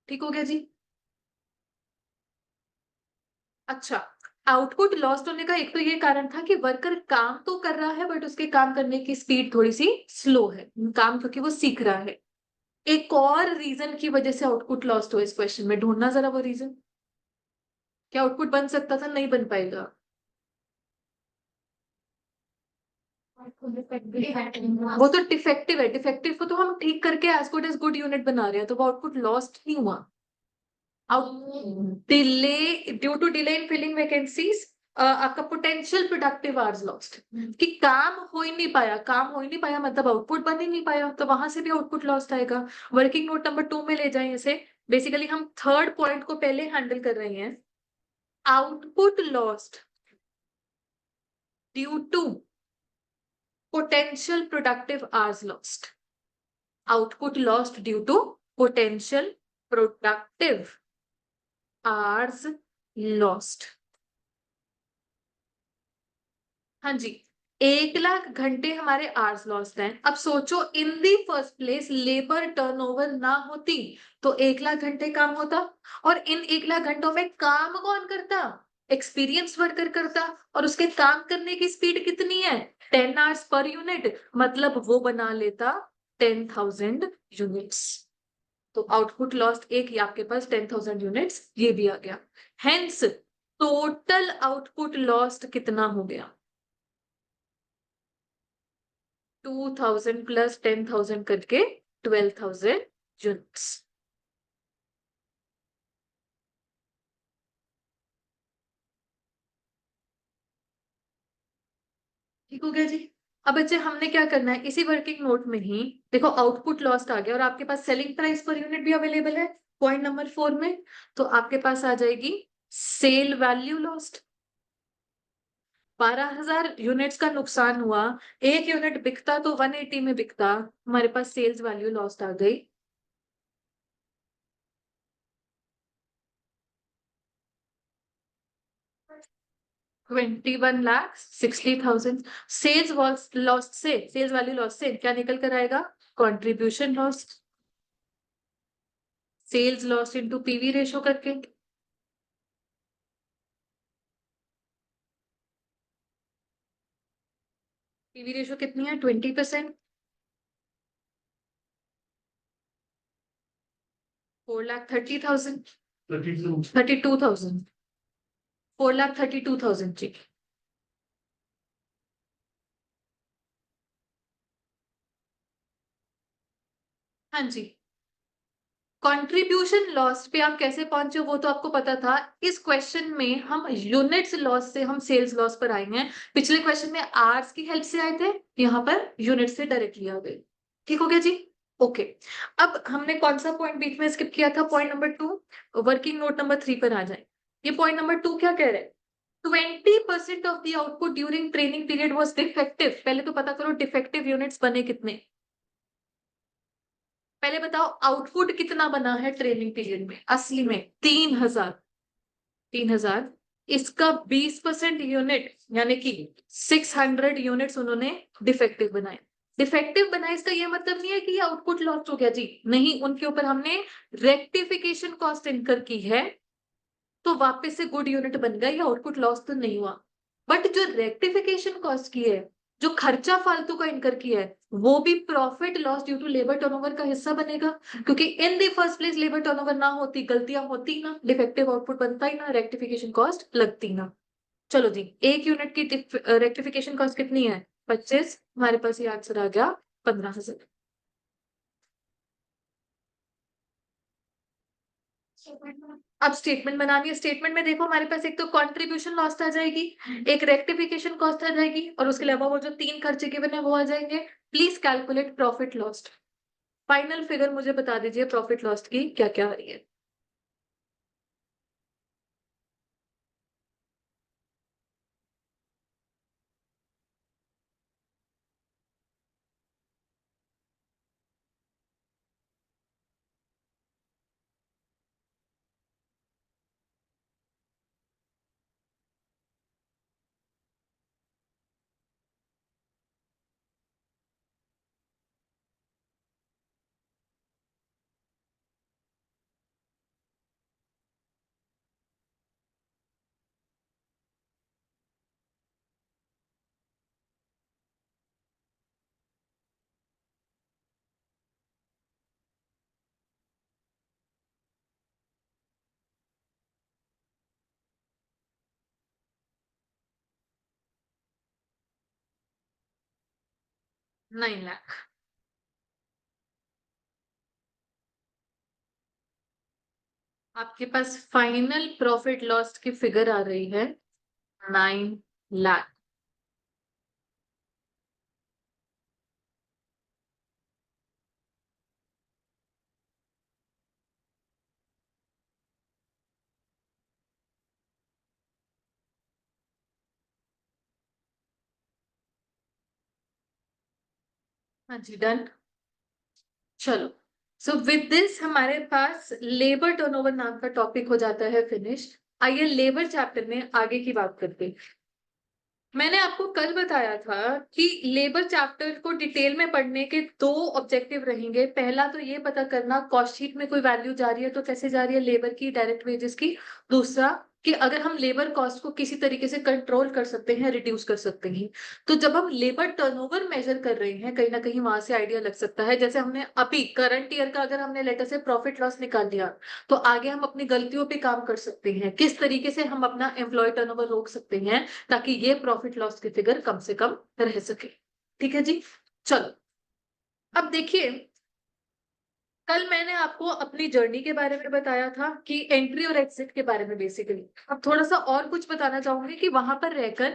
ठीक हो गया जी। अच्छा, आउटपुट लॉस्ट होने का एक तो ये कारण था कि वर्कर काम तो कर रहा है बट उसके काम करने की स्पीड थोड़ी सी स्लो है, काम क्योंकि वो सीख रहा है। एक और रीजन की वजह से आउटपुट लॉस्ट हुआ इस क्वेश्चन में, ढूंढना जरा वो रीजन। क्या आउटपुट बन सकता था, नहीं बन पाएगा। वो तो डिफेक्टिव है, डिफेक्टिव को तो हम ठीक करके as good as good unit बना रहे हैं, तो वो आउटपुट लॉस्ट नहीं हुआ। Delay, due to delay in filling vacancies, आपका पोटेंशियल प्रोडक्टिव आवर्स लॉस्ट, कि काम हो ही नहीं पाया, काम हो ही नहीं पाया मतलब आउटपुट बन ही नहीं पाया, तो वहां से भी आउटपुट लॉस्ट आएगा। वर्किंग नोट नंबर 2 में ले जाएं इसे। बेसिकली हम थर्ड पॉइंट को पहले हैंडल कर रहे हैं। Output lost due to potential productive hours lost। output lost due to potential productive hours lost। हाँ जी, 1,00,000 घंटे हमारे आवर्स लॉस्ट हैं। अब सोचो, in the first place labour turnover ना होती तो 1,00,000 घंटे काम होता, और इन 1,00,000 घंटों में काम कौन करता, एक्सपीरियंस वर्कर करता, और उसके काम करने की स्पीड कितनी है, 10 आवर्स पर यूनिट, मतलब वो बना लेता 10,000 यूनिट्स। तो आउटपुट लॉस्ट एक, ये आपके पास 10,000 यूनिट्स ये भी आ गया। हेंस टोटल आउटपुट लॉस्ट कितना हो गया, 2,000 प्लस 10,000 करके 12,000 यूनिट्स। ठीक हो गया जी। अब बच्चे हमने क्या करना है, इसी वर्किंग नोट में ही देखो आउटपुट लॉस्ट आ गया, और आपके पास सेलिंग प्राइस पर यूनिट भी अवेलेबल है पॉइंट नंबर 4 में। तो आपके पास आ जाएगी सेल वैल्यू लॉस्ट। 12,000 यूनिट्स का नुकसान हुआ, एक यूनिट बिकता तो 180 में बिकता, हमारे पास सेल्स वैल्यू लॉस्ट आ गई 21,60,000। सेल्स लॉस्ट से, सेल्स वैल्यू लॉस से क्या निकल कर आएगा, contribution lost, sales loss into PV ratio करके। पीवी रेशो कितनी है, 20%। 4,30,000, 32,000, 4,32,000 जी। हाँ जी, कंट्रीब्यूशन लॉस पे आप कैसे पहुंचे वो तो आपको पता था। इस क्वेश्चन में हम यूनिट्स लॉस से हम सेल्स लॉस पर आए हैं। पिछले क्वेश्चन में आवर्स की हेल्प से आए थे, यहाँ पर यूनिट से डायरेक्टली आ गए। ठीक हो गया जी। ओके, अब हमने कौन सा पॉइंट बीच में स्किप किया था, point number 2। Working note number 3 पर आ जाए। ये पॉइंट नंबर 2 क्या कह रहे हैं, 20% of the output during training period was defective. पहले तो पता करो डिफेक्टिव यूनिट्स बने कितने, पहले बताओ आउटपुट कितना बना है ट्रेनिंग पीरियड में, असली में 3,000। 3,000, इसका 20% यूनिट यानी कि 600 यूनिट्स उन्होंने डिफेक्टिव बनाए। डिफेक्टिव बनाए इसका ये मतलब नहीं है कि आउटपुट लॉस्ट हो गया जी, नहीं, उनके ऊपर हमने रेक्टिफिकेशन कॉस्ट इनकर की है, तो वापस से गुड यूनिट बन गया, ये आउटपुट लॉस तो नहीं हुआ। बट जो रेक्टिफिकेशन कॉस्ट की है, जो खर्चा फालतू का इनकर किया है वो भी profit loss due to labour turnover का हिस्सा बनेगा, क्योंकि in the first place labour turnover ना होती, गलतियां होती ना, डिफेक्टिव आउटपुट बनता ही ना, रेक्टिफिकेशन कॉस्ट लगती ना। चलो जी, एक यूनिट की रेक्टिफिकेशन कॉस्ट कितनी है? 25। हमारे पास ये आंसर आ गया 15,000। अब स्टेटमेंट बनानी है। स्टेटमेंट में देखो हमारे पास एक तो कंट्रीब्यूशन लॉस आ जाएगी, एक रेक्टिफिकेशन कॉस्ट आ जाएगी, और उसके अलावा वो जो 3 खर्चे गिवन है वो आ जाएंगे। Please calculate profit lost. Final figure मुझे बता दीजिए प्रॉफिट लॉस्ट की क्या क्या आ रही है। नाइन लाख। आपके पास फाइनल प्रॉफिट लॉस की फिगर आ रही है 9 लाख। हाँ जी, डन। चलो, सो विद दिस हमारे पास लेबर टर्नओवर नाम का टॉपिक हो जाता है फिनिश। आइए लेबर चैप्टर में आगे की बात करते हैं। मैंने आपको कल बताया था कि लेबर चैप्टर को डिटेल में पढ़ने के 2 ऑब्जेक्टिव रहेंगे। पहला तो ये पता करना कॉस्ट शीट में कोई वैल्यू जा रही है तो कैसे जा रही है, लेबर की, डायरेक्ट वेजेस की। दूसरा कि अगर हम लेबर कॉस्ट को किसी तरीके से कंट्रोल कर सकते हैं, रिड्यूस कर सकते हैं। तो जब हम लेबर टर्नओवर मेजर कर रहे हैं कहीं ना कहीं वहां से आइडिया लग सकता है। जैसे हमने अभी करंट ईयर का अगर हमने लेटर से प्रॉफिट लॉस निकाल लिया तो आगे हम अपनी गलतियों पे काम कर सकते हैं, किस तरीके से हम अपना एम्प्लॉय टर्नओवर रोक सकते हैं ताकि ये प्रॉफिट लॉस की फिगर कम से कम रह सके। ठीक है जी। चलो, अब देखिए, कल मैंने आपको अपनी जर्नी के बारे में बताया था कि एंट्री और एग्जिट के बारे में बेसिकली। अब थोड़ा सा और कुछ बताना चाहूंगी कि वहां पर रहकर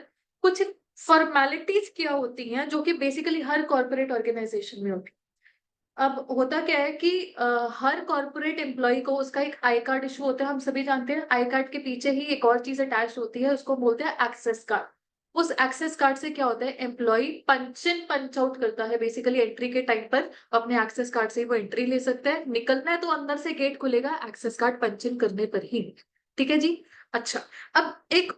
कुछ फॉर्मेलिटीज क्या होती हैं जो कि बेसिकली हर कॉर्पोरेट ऑर्गेनाइजेशन में होती है। अब होता क्या है कि हर कॉर्पोरेट एम्प्लॉय को उसका एक आई कार्ड इशू होता है, हम सभी जानते हैं। आई कार्ड के पीछे ही एक और चीज अटैच होती है, उसको बोलते हैं एक्सेस कार्ड। उस एक्सेस कार्ड से क्या होता है, एम्प्लॉय पंच इन पंच आउट करता है बेसिकली एंट्री के टाइम पर। अपने एक्सेस कार्ड से ही वो एंट्री ले सकता है, निकलना है तो अंदर से गेट खुलेगा एक्सेस कार्ड पंच इन करने पर ही। ठीक है जी। अच्छा, अब एक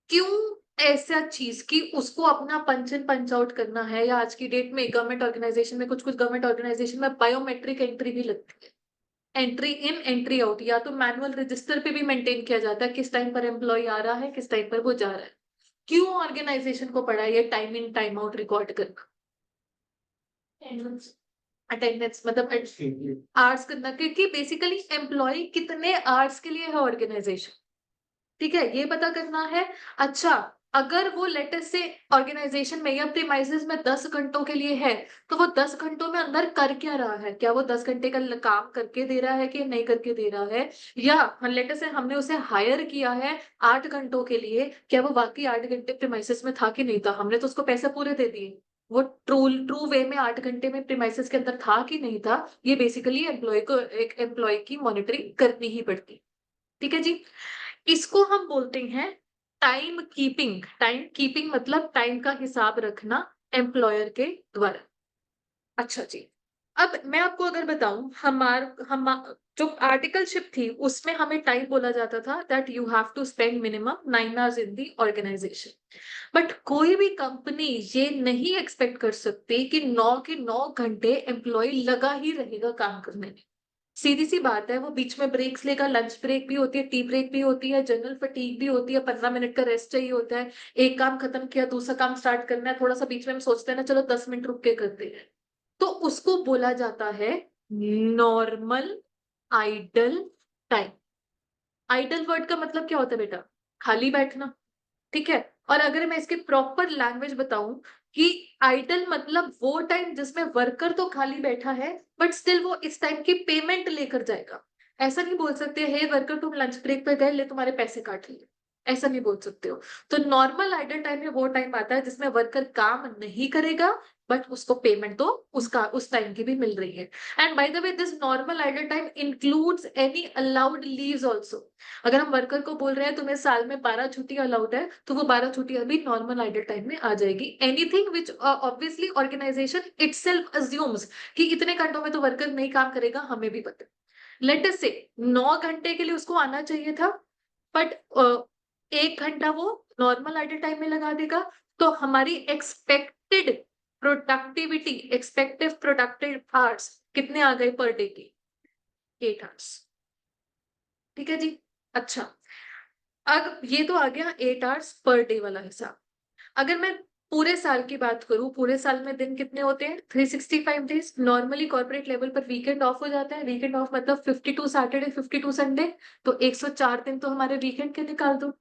क्यों ऐसा चीज कि उसको अपना पंच इन पंच आउट करना है, या आज की डेट में गवर्नमेंट ऑर्गेनाइजेशन में, कुछ कुछ गवर्नमेंट ऑर्गेनाइजेशन में बायोमेट्रिक एंट्री भी लगती है। एंट्री इन एंट्री आउट, या तो मैनुअल रजिस्टर पे भी मेंटेन किया जाता है किस टाइम पर एम्प्लॉय आ रहा है, किस टाइम पर वो जा रहा है। क्यों ऑर्गेनाइजेशन को पड़ा है ये time in time out record करना, अटेंडेंस मतलब आवर्स करना, क्योंकि बेसिकली एम्प्लॉय कितने आवर्स के लिए है ऑर्गेनाइजेशन, ठीक है, ये पता करना है। अच्छा, अगर वो लेटर से ऑर्गेनाइजेशन में या प्रीमाइसेस में 10 घंटों के लिए है तो वो 10 घंटों में अंदर कर क्या रहा है, क्या वो 10 घंटे का काम करके दे रहा है कि नहीं करके दे रहा है, या लेटर से हमने उसे हायर किया है 8 घंटों के लिए, क्या वो बाकी 8 घंटे प्रीमाइसेस में था कि नहीं था, हमने तो उसको पैसे पूरे दे दिए, वो ट्रू ट्रू वे में 8 घंटे में प्रीमाइसेस के अंदर था कि नहीं था। ये बेसिकली एम्प्लॉय को, एक एम्प्लॉय की मॉनिटरिंग करनी ही पड़ती। ठीक है जी। इसको हम बोलते हैं टाइम कीपिंग। टाइम कीपिंग मतलब टाइम का हिसाब रखना एम्प्लॉयर के द्वारा। अच्छा जी, अब मैं आपको अगर बताऊं, हम जो आर्टिकलशिप थी उसमें हमें टाइम बोला जाता था that you have to spend minimum 9 hours in the organisation. But कोई भी कंपनी ये नहीं एक्सपेक्ट कर सकती कि 9 के 9 घंटे एम्प्लॉय लगा ही रहेगा काम करने में। सीधी सी बात है, वो बीच में ब्रेक्स लेगा, लंच ब्रेक भी होती है, टी ब्रेक भी होती है, जनरल फटीग भी होती है, 15 मिनट का रेस्ट चाहिए होता है, एक काम खत्म किया दूसरा काम स्टार्ट करना है, थोड़ा सा बीच में हम सोचते हैं ना चलो 10 मिनट रुक के करते हैं, तो उसको बोला जाता है normal idle time. Idle word का मतलब क्या होता है बेटा? खाली बैठना, ठीक है। और अगर मैं इसके प्रॉपर लैंग्वेज बताऊं कि आइडल मतलब वो टाइम जिसमें वर्कर तो खाली बैठा है बट स्टिल वो इस टाइम की पेमेंट लेकर जाएगा। ऐसा नहीं बोल सकते हे वर्कर तुम लंच ब्रेक पे गए ले तुम्हारे पैसे काट लिए, ऐसा नहीं बोल सकते हो। तो नॉर्मल आइडल टाइम में वो टाइम आता है जिसमें वर्कर काम नहीं करेगा बट उसको पेमेंट तो उसका उस टाइम की भी मिल रही है। And bye the way this normal idle time includes any allowed leaves also. अगर हम वर्कर को बोल रहे हैं तुम्हें साल में 12 छुट्टियां अलाउड है तो वो 12 छुट्टियां भी नॉर्मल आइडल टाइम में आ जाएगी। Anything which obviously organisation itself assumes कि इतने घंटों में तो वर्कर नहीं काम करेगा, हमें भी पता। लेट अस से 9 घंटे के लिए उसको आना चाहिए था बट 1 घंटा वो नॉर्मल आइडल टाइम में लगा देगा, तो हमारी expected productivity, expected productive hours कितने आ गए पर डे की? 8 आवर्स। ठीक है जी। अच्छा, अब ये तो आ गया 8 आवर्स पर डे वाला हिसाब। अगर मैं पूरे साल की बात करूं, पूरे साल में दिन कितने होते हैं? 365 डेज। नॉर्मली कॉर्पोरेट लेवल पर वीकेंड ऑफ हो जाता है, वीकेंड ऑफ मतलब 52 सैटरडे 52 संडे, तो 104 दिन तो हमारे वीकेंड के निकाल दो।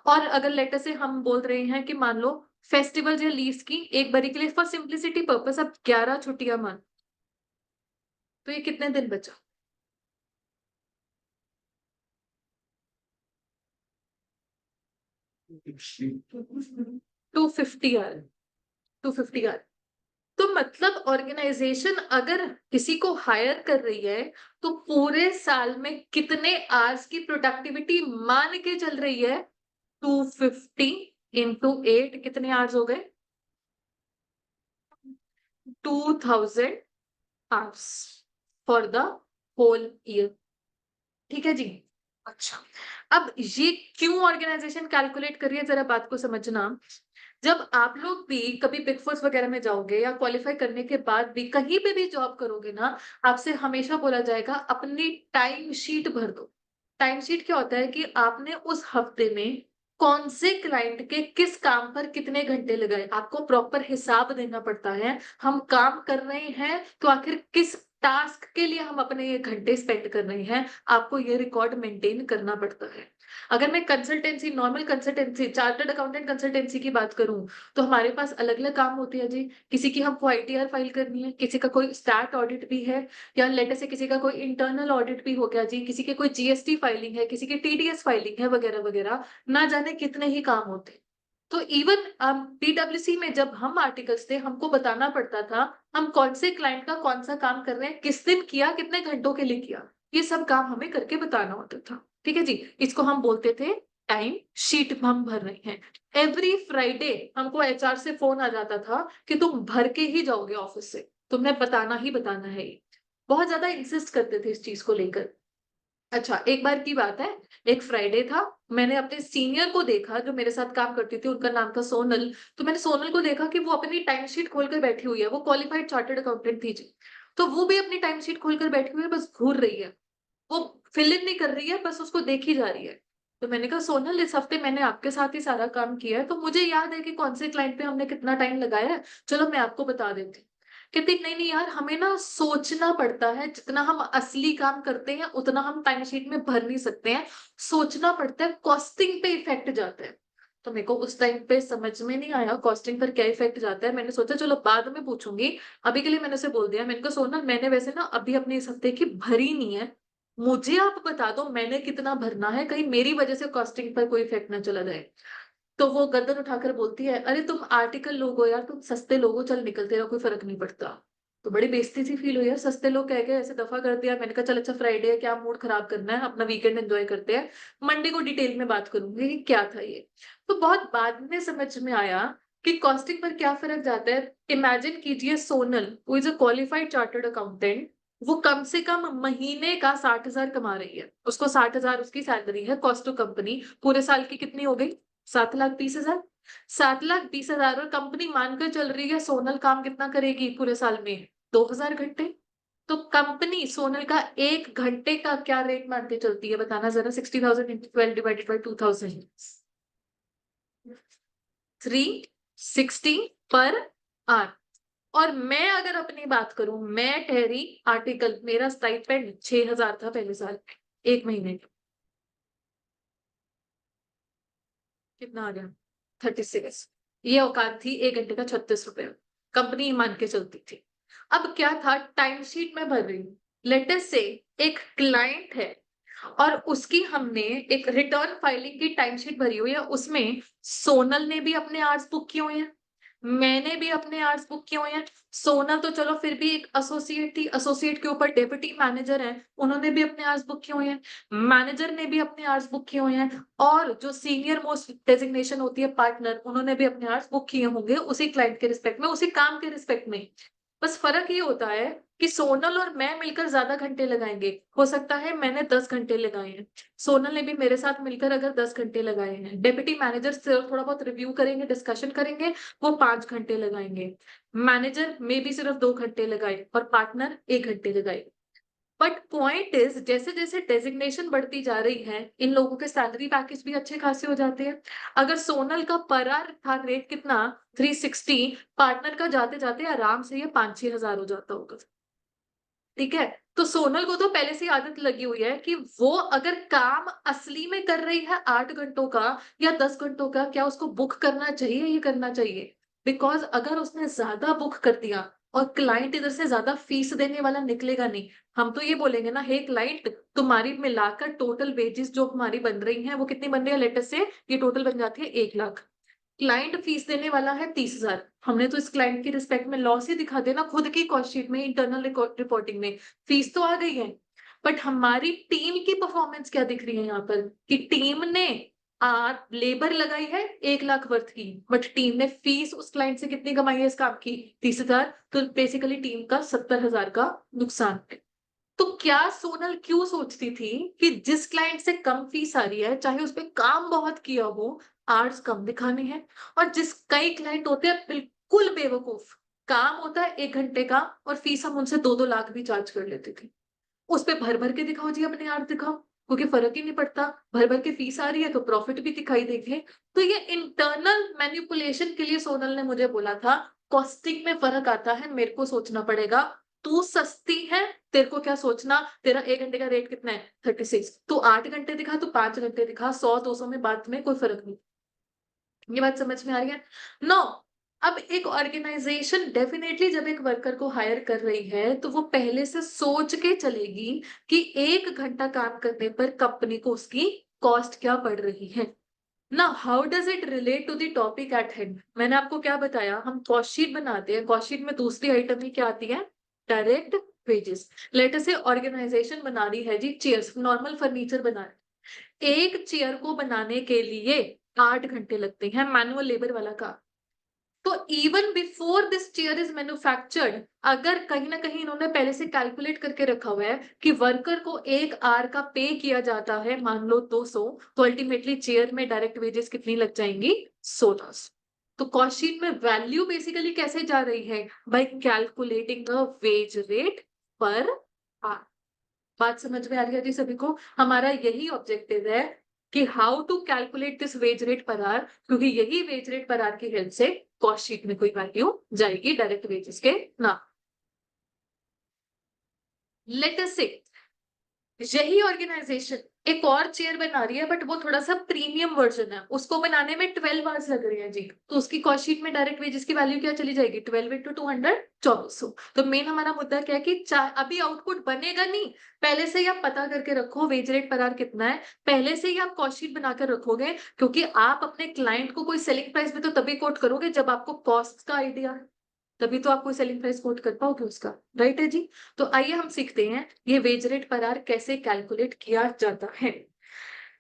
और अगर लेटर से हम बोल रहे हैं कि मान लो फेस्टिवल या लीव्स की एक बारी के लिए फॉर सिंप्लिसिटी पर्पस अब 11 छुट्टियां मान, तो ये कितने दिन बचा? Two fifty are 250 are. तो मतलब ऑर्गेनाइजेशन अगर किसी को हायर कर रही है तो पूरे साल में कितने आवर्स की प्रोडक्टिविटी मान के चल रही है? 250 इंटू 8 कितने आवर्स हो गए? 2000 hours for the whole year. ठीक है जी। अच्छा, अब ये क्यों ऑर्गेनाइजेशन कैलकुलेट कर रही है, जरा बात को समझना। जब आप लोग भी कभी बिग फोर्स वगैरह में जाओगे या क्वालिफाई करने के बाद भी कहीं पे भी जॉब करोगे ना, आपसे हमेशा बोला जाएगा अपनी टाइम शीट भर दो। टाइम शीट क्या होता है कि आपने उस हफ्ते में कौन से क्लाइंट के किस काम पर कितने घंटे लगाए, आपको प्रॉपर हिसाब देना पड़ता है। हम काम कर रहे हैं तो आखिर किस टास्क के लिए हम अपने ये घंटे स्पेंड कर रहे हैं, आपको ये रिकॉर्ड मेंटेन करना पड़ता है। अगर मैं consultancy, normal consultancy, chartered accountant consultancy की बात करूं तो हमारे पास अलग अलग काम होते हैं जी। किसी की हमको आईटीआर फाइल करनी है, किसी का कोई स्टार्ट ऑडिट भी है, या लेटर से किसी का कोई इंटरनल ऑडिट भी हो गया जी, किसी के कोई जीएसटी फाइलिंग है, किसी की टीडीएस फाइलिंग है, वगैरह वगैरह, ना जाने कितने ही काम होते हैं। तो इवन पीडब्ल्यूसी में जब हम आर्टिकल्स थे हमको बताना पड़ता था हम कौन से क्लाइंट का कौन सा काम कर रहे हैं, किस दिन किया, कितने घंटों के लिए किया, ये सब काम हमें करके बताना होता था। ठीक है जी। इसको हम बोलते थे टाइम शीट हम भर रहे हैं। एवरी फ्राइडे हमको एचआर से फोन आ जाता था कि तुम भर के ही जाओगे ऑफिस से, तुमने बताना ही बताना है। ये बहुत ज्यादा इंसिस्ट करते थे इस चीज को लेकर। अच्छा, एक बार की बात है, एक फ्राइडे था, मैंने अपने सीनियर को देखा जो मेरे साथ काम करती थी, उनका नाम था सोनल। तो मैंने सोनल को देखा कि वो अपनी टाइम शीट खोलकर बैठी हुई है, वो क्वालिफाइड चार्टर्ड अकाउंटेंट थी जी। तो वो भी अपनी टाइम शीट खोलकर बैठी हुई है, बस घूर रही है, वो फिल इन नहीं कर रही है, बस उसको देखी जा रही है। तो मैंने कहा सोनल इस हफ्ते मैंने आपके साथ ही सारा काम किया है तो मुझे याद है कि कौन से क्लाइंट पे हमने कितना टाइम लगाया है, चलो मैं आपको बता देती हूँ। कहती नहीं नहीं यार, हमें ना सोचना पड़ता है, जितना हम असली काम करते हैं उतना हम टाइम शीट में भर नहीं सकते हैं, सोचना पड़ता है, कॉस्टिंग पे इफेक्ट जाता है। तो मेरे को उस टाइम पे समझ में नहीं आया कॉस्टिंग पर क्या इफेक्ट जाता है, मैंने सोचा चलो बाद में पूछूंगी, अभी के लिए मैंने उसे बोल दिया। मैंने कहा सोनल मैंने वैसे ना अभी अपने इस हफ्ते की भरी नहीं है, मुझे आप बता दो मैंने कितना भरना है, कहीं मेरी वजह से कॉस्टिंग पर कोई इफेक्ट ना चला जाए। तो वो गर्दन उठाकर बोलती है अरे तुम आर्टिकल लोग हो यार, तुम सस्ते लोग हो, चल निकलते रहो कोई फर्क नहीं पड़ता। तो बड़ी बेइज्जती सी फील हुई यार, सस्ते लोग कह के ऐसे दफा कर दिया। मैंने कहा चल अच्छा फ्राइडे है, क्या मूड खराब करना है, अपना वीकेंड एंजॉय करते हैं, मंडे को डिटेल में बात करूंगी कि क्या था ये। तो बहुत बाद में समझ में आया कि कॉस्टिंग पर क्या फर्क जाता है। इमेजिन कीजिए Sonal who is a qualified chartered accountant, वो कम से कम महीने का 60,000 कमा रही है, उसको 60,000 उसकी सैलरी है, कॉस्ट टू कंपनी पूरे साल की कितनी हो गई? 7,20,000। 7,20,000 और कंपनी मानकर चल रही है सोनल काम कितना करेगी पूरे साल में? 2,000 घंटे। तो कंपनी सोनल का 1 घंटे का क्या रेट मान के चलती है, बताना जरा। 60,000 into 12 divided by 2000, 360 per hour. और मैं अगर अपनी बात करूं, मैं ठहरी आर्टिकल, मेरा स्टाइपेंड 6,000 था पहले साल, 1 महीने का। कितना आ गया? 36। ये औकात थी 1 घंटे का 36 रुपए। कंपनी मान के चलती थी। अब क्या था, टाइम शीट में भर रही हूँ। लेटेस्ट से एक क्लाइंट है और उसकी हमने एक रिटर्न फाइलिंग की टाइम शीट भरी हुई है, उसमें सोनल ने भी अपने आवर्स बुक किए हुए हैं, मैंने भी अपने आवर्स बुक किए हुए हैं। सोनल तो चलो फिर भी एक एसोसिएट थी, एसोसिएट के ऊपर डेप्यूटी मैनेजर हैं, उन्होंने भी अपने आवर्स बुक किए हुए हैं, मैनेजर ने भी अपने आवर्स बुक किए हुए हैं, और जो सीनियर मोस्ट डेजिग्नेशन होती है पार्टनर, उन्होंने भी अपने आवर्स बुक किए होंगे उसी क्लाइंट के रिस्पेक्ट में, उसी काम के रिस्पेक्ट में। बस फर्क ये होता है कि सोनल और मैं मिलकर ज्यादा घंटे लगाएंगे। हो सकता है मैंने 10 घंटे लगाए हैं, सोनल ने भी मेरे साथ मिलकर अगर 10 घंटे लगाए हैं। डेप्यूटी मैनेजर से थोड़ा बहुत रिव्यू करेंगे, डिस्कशन करेंगे, वो 5 घंटे लगाएंगे। मैनेजर में भी सिर्फ 2 घंटे लगाए और पार्टनर 1 घंटे लगाए। बट पॉइंट इज, जैसे जैसे डेजिग्नेशन बढ़ती जा रही है, इन लोगों के सैलरी पैकेज भी अच्छे खासे हो जाते हैं। अगर सोनल का पर आवर था रेट कितना, 360, पार्टनर का जाते जाते आराम से ये 5-6 हजार हो जाता होगा। ठीक है, तो सोनल को तो पहले से ही आदत लगी हुई है कि वो अगर काम असली में कर रही है 8 घंटों का या 10 घंटों का, क्या उसको बुक करना चाहिए, ये करना चाहिए। बिकॉज अगर उसने ज्यादा बुक कर दिया और क्लाइंट इधर से ज्यादा फीस देने वाला निकलेगा नहीं, हम तो ये बोलेंगे ना, हे क्लाइंट, तुम्हारी मिलाकर टोटल वेजेस जो हमारी बन रही हैं वो कितनी बन रही है, लेटेस्ट से ये टोटल बन जाती है 1 लाख। क्लाइंट फीस देने वाला है 30,000, हमने तो इस क्लाइंट की रिस्पेक्ट में लॉस ही दिखा देना खुद की कॉस्ट शीट में, इंटरनल रिपोर्टिंग में। फीस तो आ गई है, बट हमारी टीम की परफॉर्मेंस क्या दिख रही है यहाँ पर, कि टीम ने लेबर लगाई है 1 लाख वर्थ की, बट टीम ने फीस उस क्लाइंट से कितनी कमाई है इस काम की, 30,000। तो बेसिकली टीम का 70,000 का नुकसान है। तो क्या सोनल क्यों सोचती थी कि जिस क्लाइंट से कम फीस आ रही है, चाहे उस पे काम बहुत किया हो, आर्ट्स कम दिखाने हैं। और जिस कई क्लाइंट होते हैं बिल्कुल बेवकूफ, काम होता है 1 घंटे का और फीस हम उनसे 2-2 लाख भी चार्ज कर लेते थे। उस पे भर भर के दिखाओ जी, अपने आर्ट दिखाओ, क्योंकि फर्क ही नहीं पड़ता। भर भर के फीस आ रही है तो प्रॉफिट भी दिखाई देंगे। तो ये इंटरनल मैनिपुलेशन के लिए सोनल ने मुझे बोला था, कॉस्टिंग में फर्क आता है, मेरे को सोचना पड़ेगा। तू सस्ती है, तेरे को क्या सोचना, तेरा 1 घंटे का रेट कितना है, 36, तू 8 घंटे दिखा, तू 5 घंटे दिखा, 100-200 में बात में कोई फर्क नहीं। ये बात समझ में आ रही है? नो। अब एक ऑर्गेनाइजेशन डेफिनेटली जब एक वर्कर को हायर कर रही है तो वो पहले से सोच के चलेगी कि 1 घंटा काम करने पर कंपनी को उसकी कॉस्ट क्या पड़ रही है ना। How does it relate to the topic at hand? मैंने आपको क्या बताया, हम कॉस्ट शीट बनाते हैं, कॉस्ट शीट में दूसरी आइटम ही क्या आती है, डायरेक्ट वेजेस। लेटर से ऑर्गेनाइजेशन बना रही है जी चेयर्स, नॉर्मल फर्नीचर बना रही है, एक चेयर को बनाने के लिए 8 घंटे लगते हैं, मैनुअल लेबर वाला काम। तो even before this chair is manufactured, अगर कहीं ना कहीं इन्होंने पहले से कैलकुलेट करके रखा हुआ है कि वर्कर को 1 आवर का पे किया जाता है, मान लो 200, तो अल्टीमेटली चेयर में डायरेक्ट वेजेस कितनी लग जाएंगी, 1600। तो कॉस्ट शीट में वैल्यू बेसिकली कैसे जा रही है, bye calculating the ways rate per our. बात समझ में आ रही है जी सभी को? हमारा यही ऑब्जेक्टिव है कि how to calculate this wage rate per hour, क्योंकि यही वेज रेट पर आवर की हेल्प से कॉस्ट शीट में कोई वैल्यू जाएगी डायरेक्ट वेजेस के नाम। लेट अस से यही ऑर्गेनाइजेशन एक और चेयर बना रही है, बट वो थोड़ा सा प्रीमियम वर्जन है, उसको बनाने में 12 आवर्स लग रहे हैं जी। तो उसकी कॉस्ट शीट में डायरेक्ट वेजेस की वैल्यू क्या चली जाएगी, 12 इंटू 200, 2400। तो मेन हमारा मुद्दा क्या है कि अभी आउटपुट बनेगा नहीं, पहले से ही आप पता करके रखो वेज रेट पर आवर कितना है, पहले से ही आप कॉस्ट शीट बनाकर रखोगे, क्योंकि आप अपने क्लाइंट को कोई सेलिंग प्राइस भी तो तभी कोट करोगे जब आपको कॉस्ट का आइडिया है, तभी तो आप कोई सेलिंग प्राइस कोट कर पाओगे उसका। राइट है जी? तो आइए हम सीखते हैं ये वेज रेट पर आवर कैसे कैलकुलेट किया जाता है।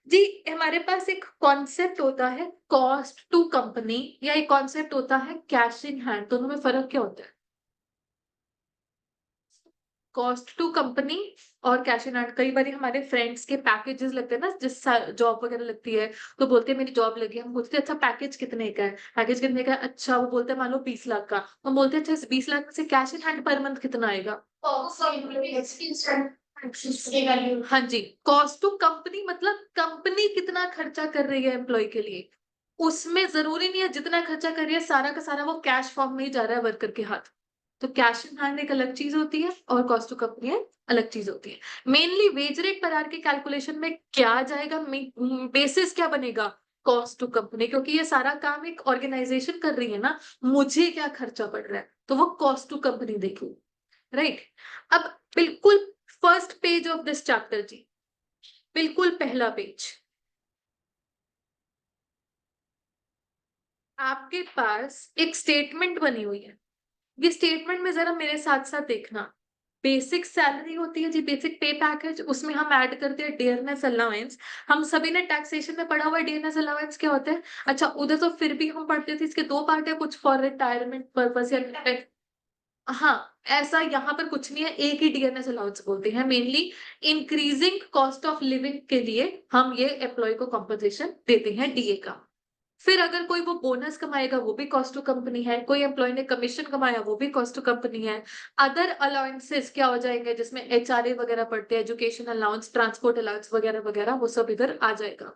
जी, हमारे पास एक कॉन्सेप्ट होता है कॉस्ट टू कंपनी, या एक कॉन्सेप्ट होता है कैश इन हैंड। दोनों में फर्क क्या होता है? कॉस्ट टू कंपनी और कैश इन हैंड, कई बार हमारे फ्रेंड्स के पैकेजेस लगते हैं ना, जिस जॉब वगैरह लगती है तो बोलते हैं मेरी जॉब लगी है, हम पूछते हैं अच्छा पैकेज कितने का है, पैकेज कितने का है, अच्छा वो बोलते हैं मान लो 20 लाख का, हम बोलते हैं अच्छा इस 20 लाख में से cash in hand per month कितना आएगा, हाँ जी, कॉस्ट टू कंपनी मतलब कंपनी कितना खर्चा कर रही है एम्प्लॉय के लिए, उसमें जरूरी नहीं है जितना खर्चा कर रही है सारा का सारा वो कैश फॉर्म में ही जा रहा है वर्कर के हाथ। तो कैश इन हैंड एक अलग चीज होती है और कॉस्ट टू कंपनी एक अलग चीज होती है। Mainly veg rate per our के कैलकुलेशन में क्या आ जाएगा, बेसिस क्या बनेगा, कॉस्ट टू कंपनी, क्योंकि ये सारा काम एक ऑर्गेनाइजेशन कर रही है ना, मुझे क्या खर्चा पड़ रहा है तो वो कॉस्ट टू कंपनी देखो, राइट। अब बिल्कुल first page of this chapter जी, बिल्कुल पहला पेज, आपके पास एक स्टेटमेंट बनी हुई है। ये स्टेटमेंट में जरा मेरे साथ साथ देखना, बेसिक सैलरी होती है जी, बेसिक पे पैकेज, उसमें हम ऐड करते हैं डियरनेस अलाउंस। हम सभी ने टैक्सेशन में पढ़ा हुआ है डियरनेस अलाउंस क्या होता है। अच्छा उधर तो फिर भी हम पढ़ते थे इसके दो पार्ट है, कुछ फॉर रिटायरमेंट पर्पस या हाँ, ऐसा यहाँ पर कुछ नहीं है, एक ही डीएनएस अलाउंस बोलते हैं। Mainly increasing cost of living के लिए हम ये एम्प्लॉय को कॉम्पनसेशन देते हैं डीए का। फिर अगर कोई वो बोनस कमाएगा वो भी कॉस्ट टू कंपनी है, कोई एम्प्लॉय ने कमीशन कमाया वो भी कॉस्ट टू कंपनी है। अदर अलाउंसेस क्या हो जाएंगे जिसमें एचआरए वगैरह पड़ते हैं, एजुकेशन अलाउंस, ट्रांसपोर्ट अलाउंस वगैरह वगैरह, वो सब इधर आ जाएगा।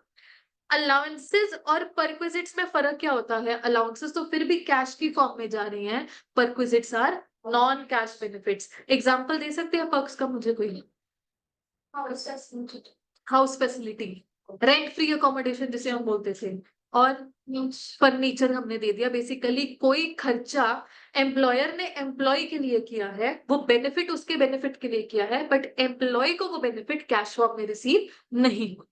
अलाउंसेस और परक्विजिट्स में फर्क क्या होता है, अलाउंसेस तो फिर भी कैश की फॉर्म में जा रही हैं, perquisites are non cash benefits. Example दे सकते हैं पर्क्स का मुझे कोई, house facility, rent free accommodation जिसे हम बोलते थे, और फर्नीचर हमने दे दिया। बेसिकली कोई खर्चा एम्प्लॉयर ने एम्प्लॉय के लिए किया है, वो बेनिफिट उसके बेनिफिट के लिए किया है, बट एम्प्लॉय को वो बेनिफिट कैश फॉर्म में रिसीव नहीं हुआ।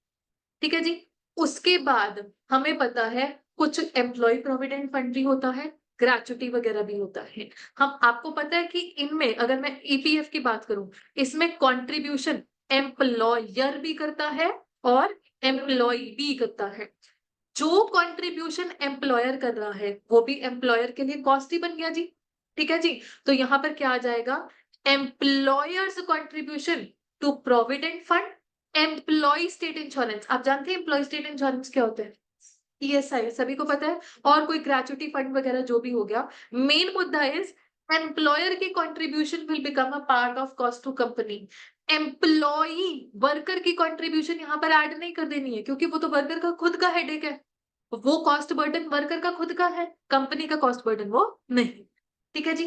ठीक है जी। उसके बाद हमें पता है कुछ एम्प्लॉय प्रोविडेंट फंड भी होता है, ग्रेचुटी वगैरह भी होता है। हम आपको पता है कि इनमें अगर मैं ईपीएफ की बात करूं, इसमें कंट्रीब्यूशन एम्प्लॉयर भी करता है और एम्प्लॉय भी करता है। जो कंट्रीब्यूशन एम्प्लॉयर कर रहा है वो भी एम्प्लॉयर के लिए कॉस्ट ही बन गया जी। ठीक है जी। तो यहां पर क्या आ जाएगा, employer's contribution to provident fund, employee state insurance. आप जानते हैं एम्प्लॉय स्टेट इंश्योरेंस क्या होता है, ईएसआई सभी को पता है, और कोई ग्रेचुटी फंड वगैरह जो भी हो गया। मेन मुद्दा इज एम्प्लॉयर की contribution will become a part of cost to company. Employee worker की कंट्रीब्यूशन यहाँ पर ऐड नहीं कर देनी है, क्योंकि वो तो वर्कर का खुद का हेडेक है, वो कॉस्ट बर्डन वर्कर का खुद का है, कंपनी का कॉस्ट बर्डन वो नहीं। ठीक है जी।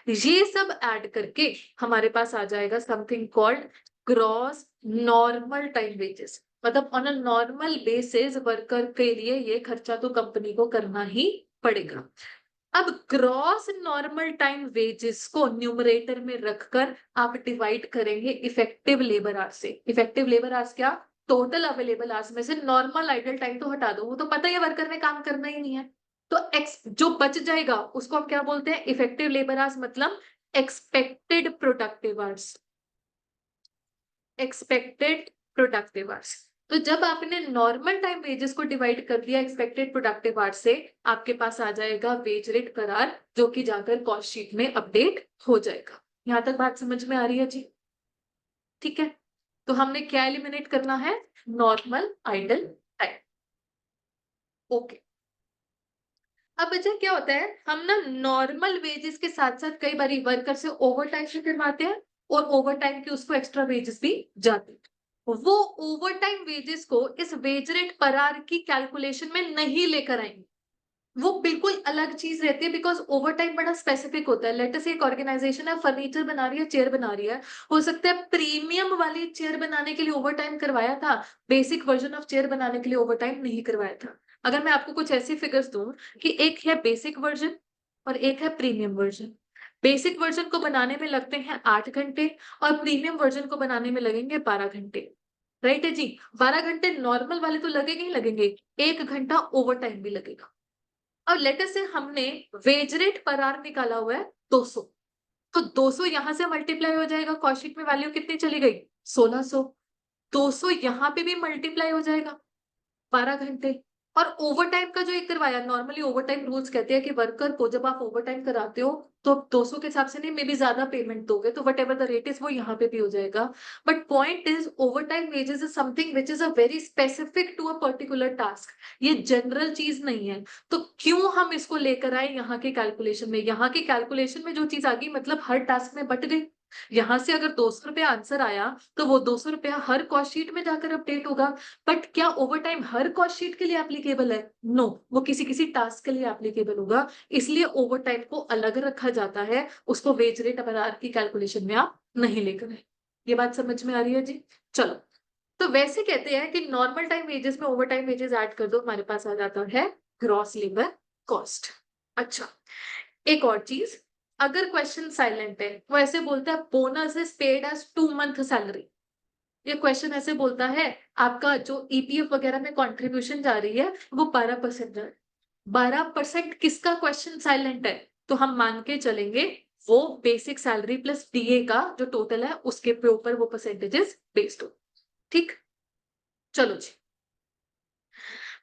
ये सब ऐड करके हमारे पास आ जाएगा something called gross normal time wages. मतलब on a normal basis worker के लिए ये खर्चा तो कंपनी को करना ही पड़ेगा। अब ग्रॉस नॉर्मल टाइम वेजेस को न्यूमरेटर में रखकर आप डिवाइड करेंगे इफेक्टिव लेबर आवर्स से। इफेक्टिव लेबर आवर्स क्या, टोटल अवेलेबल आवर्स में से नॉर्मल आइडल टाइम तो हटा दो, वो तो पता ही है वर्कर ने काम करना ही नहीं है। तो एक्स जो बच जाएगा उसको हम क्या बोलते हैं, इफेक्टिव लेबर आवर्स, मतलब expected productive hours, expected productive hours. तो जब आपने नॉर्मल टाइम वेजेस को डिवाइड कर दिया एक्सपेक्टेड प्रोडक्टिव आवर्स से, आपके पास आ जाएगा वेज रेट पर आवर, जो कि जाकर कॉस्ट शीट में अपडेट हो जाएगा। यहां तक बात समझ में आ रही है जी। ठीक है। तो हमने क्या एलिमिनेट करना है, नॉर्मल आइडल टाइम। ओके। अब बच्चा क्या होता है, हम ना नॉर्मल वेजेस के साथ साथ कई बार वर्कर से ओवर टाइम भी करवाते हैं, और ओवर टाइम के उसको एक्स्ट्रा वेजेस भी जाते हैं। वो ओवर टाइम वेजेस को इस वेज रेट पर आवर की कैलकुलेशन में नहीं लेकर आएंगे, वो बिल्कुल अलग चीज रहती है, बिकॉज ओवर टाइम बड़ा स्पेसिफिक होता है। लेट अस से एक ऑर्गेनाइजेशन है, फर्नीचर बना रही है, चेयर बना रही है, हो सकता है प्रीमियम वाली चेयर बनाने के लिए ओवर टाइम करवाया था, बेसिक वर्जन ऑफ चेयर बनाने के लिए ओवर टाइम नहीं करवाया था। अगर मैं आपको कुछ ऐसी फिगर्स दूं कि एक है बेसिक वर्जन और एक है प्रीमियम वर्जन, बेसिक वर्जन को बनाने में लगते हैं 8 घंटे और प्रीमियम वर्जन को बनाने में लगेंगे 12 घंटे। राइट है जी। 12 घंटे नॉर्मल वाले तो लगेंगे ही लगेंगे, 1 घंटा ओवर टाइम भी लगेगा। और लेटर से हमने वेज रेट पर आवर निकाला हुआ है 200, तो 200 यहां से मल्टीप्लाई हो जाएगा, कॉस्ट शीट में वैल्यू कितनी चली गई, 1600। 200 यहाँ पे भी मल्टीप्लाई हो जाएगा 12 घंटे। और ओवर टाइम का जो एक करवाया, नॉर्मली ओवर टाइम रूल्स कहते हैं कि वर्कर को जब आप ओवर टाइम कराते हो तो 200 के हिसाब से नहीं, मे बी ज्यादा पेमेंट दोगे, तो whatever the rate is वो यहाँ पे भी हो जाएगा। But point is overtime wages is something which is a very specific to a particular task, ये जनरल चीज नहीं है। तो क्यों हम इसको लेकर आए यहाँ के कैलकुलेशन में, यहाँ के कैलकुलेशन में जो चीज आ गई मतलब हर टास्क में बट गई। यहाँ से अगर 200 रुपया आंसर आया तो वो 200 रुपया हर कॉस्ट शीट में जाकर अपडेट होगा। बट क्या ओवर टाइम हर कॉस्ट शीट के लिए एप्लीकेबल है? नो, वो किसी किसी टास्क के लिए एप्लीकेबल होगा, इसलिए ओवर टाइम को अलग रखा जाता है, उसको वेज रेट अपरार की कैलकुलेशन में आप नहीं लेकर आए। ये बात समझ में आ रही है जी? चलो, तो वैसे कहते हैं कि नॉर्मल टाइम वेजेस में ओवर टाइम वेजेस ऐड कर दो, हमारे पास आ जाता है ग्रॉस लेबर कॉस्ट। अच्छा, एक और चीज, अगर क्वेश्चन साइलेंट है वो ऐसे बोलता है bonus is paid as 2 month salary. ये क्वेश्चन ऐसे बोलता है आपका जो ईपीएफ वगैरह में कंट्रीब्यूशन जा रही है वो 12% जा रही है। 12% किसका क्वेश्चन साइलेंट है? तो हम मान के चलेंगे वो बेसिक सैलरी प्लस डीए का जो टोटल है उसके ऊपर वो परसेंटेजेस बेस्ड हो। ठीक, चलो जी।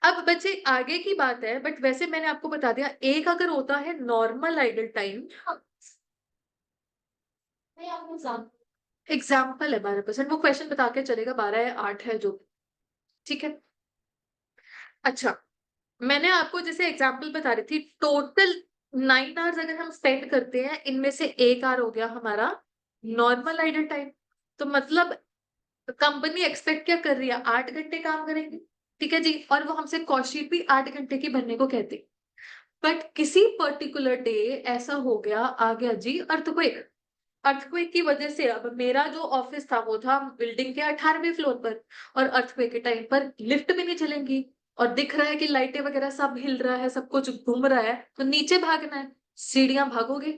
अब बच्चे आगे की बात है, बट वैसे मैंने आपको बता दिया, एक अगर होता है नॉर्मल आइडल टाइम, एग्जाम्पल है 12%, वो क्वेश्चन बता के चलेगा 12 या 8 है जो, ठीक है। अच्छा, मैंने आपको जैसे एग्जाम्पल बता रही थी, टोटल 9 आवर्स अगर हम स्पेंड करते हैं, इनमें से 1 आवर हो गया हमारा नॉर्मल आइडल टाइम। तो मतलब कंपनी एक्सपेक्ट क्या कर रही है? 8 घंटे काम करेंगे, ठीक है जी, और वो हमसे कॉस्ट शीट भी 8 घंटे की भरने को कहते। बट किसी पर्टिकुलर डे ऐसा हो गया, आ गया जी अर्थक्वेक। अर्थक्वेक की वजह से अब मेरा जो ऑफिस था वो था बिल्डिंग के 18वें फ्लोर पर, और अर्थक्वेक के टाइम पर लिफ्ट भी नहीं चलेंगी, और दिख रहा है कि लाइटें वगैरह सब हिल रहा है, सब कुछ घूम रहा है, तो नीचे भागना है। सीढ़ियां भागोगे,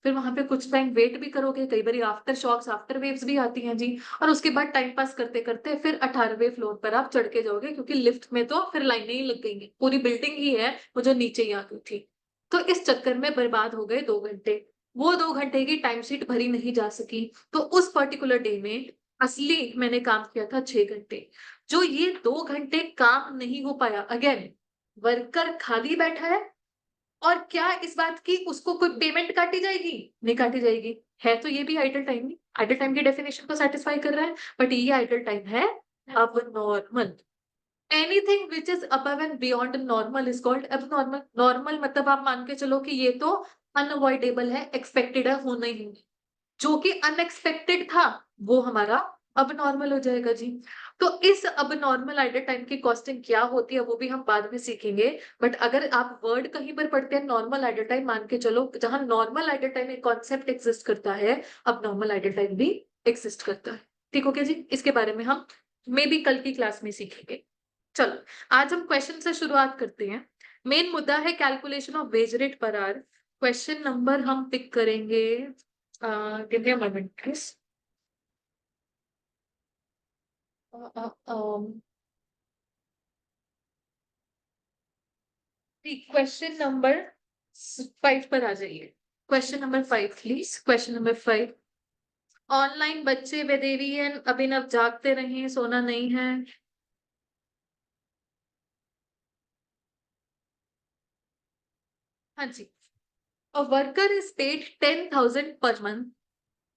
फिर वहां पे कुछ टाइम वेट भी करोगे, कई बार आफ्टर शॉक्स आफ्टर वेव्स भी आती हैं जी, और उसके बाद टाइम पास करते करते फिर 18वें फ्लोर पर आप चढ़ के जाओगे, क्योंकि लिफ्ट में तो फिर लाइनें ही लग गई हैं, पूरी बिल्डिंग ही है वो जो नीचे ही आ गई थी। तो इस चक्कर में बर्बाद हो गए 2 घंटे, वो 2 घंटे की टाइम शीट भरी नहीं जा सकी। तो उस पर्टिकुलर डे में असली मैंने काम किया था 6 घंटे। जो ये 2 घंटे काम नहीं हो पाया, अगेन वर्कर खाली बैठा है, और क्या इस बात की उसको कोई पेमेंट काटी जाएगी? नहीं काटी जाएगी। है तो ये भी आइडल टाइम नहीं, आइडल टाइम की डेफिनेशन को सेटिस्फाई कर रहा है, बट ये आइडल टाइम है अब normal. Anything which is above and beyond normal is called अब नॉर्मल। नॉर्मल मतलब आप मान के चलो कि ये तो अनअवॉइडेबल है, एक्सपेक्टेड है, होना ही है। जो कि अनएक्सपेक्टेड था वो हमारा अब नॉर्मल हो जाएगा जी। तो इस अब नॉर्मल आइडल टाइम की कॉस्टिंग क्या होती है वो भी हम बाद में सीखेंगे। बट अगर आप वर्ड कहीं पर पढ़ते हैं नॉर्मल आइडल टाइम, मान के चलो जहां नॉर्मल आइडल टाइम एक कॉन्सेप्ट एग्जिस्ट करता है, अब नॉर्मल आइडल टाइम भी एग्जिस्ट करता है। ठीक हो गया जी? इसके बारे में हम मे बी कल की क्लास में सीखेंगे। चलो, आज हम क्वेश्चन से शुरुआत करते हैं। मेन मुद्दा है calculation of wage rate per our. Question number हम पिक करेंगे, give me a moment, please. Question number 5 पर आ जाइए। Question number 5 please, question number 5। Online बच्चे बेदेवी हैं, अभिनव जागते रहे, सोना नहीं है। हाँ जी। A worker is paid 10,000 per month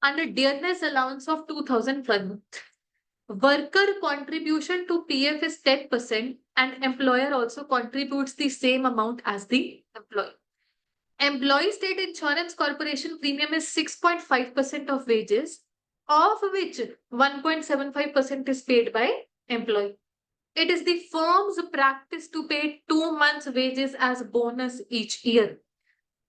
and a dearness allowance of 2,000 per month. Worker contribution to PF is 10% and employer also contributes the same amount as the employee. Employee State Insurance Corporation premium is 6.5% of wages, of which 1.75% is paid by employee. It is the firm's practice to pay 2 months' wages as bonus each year.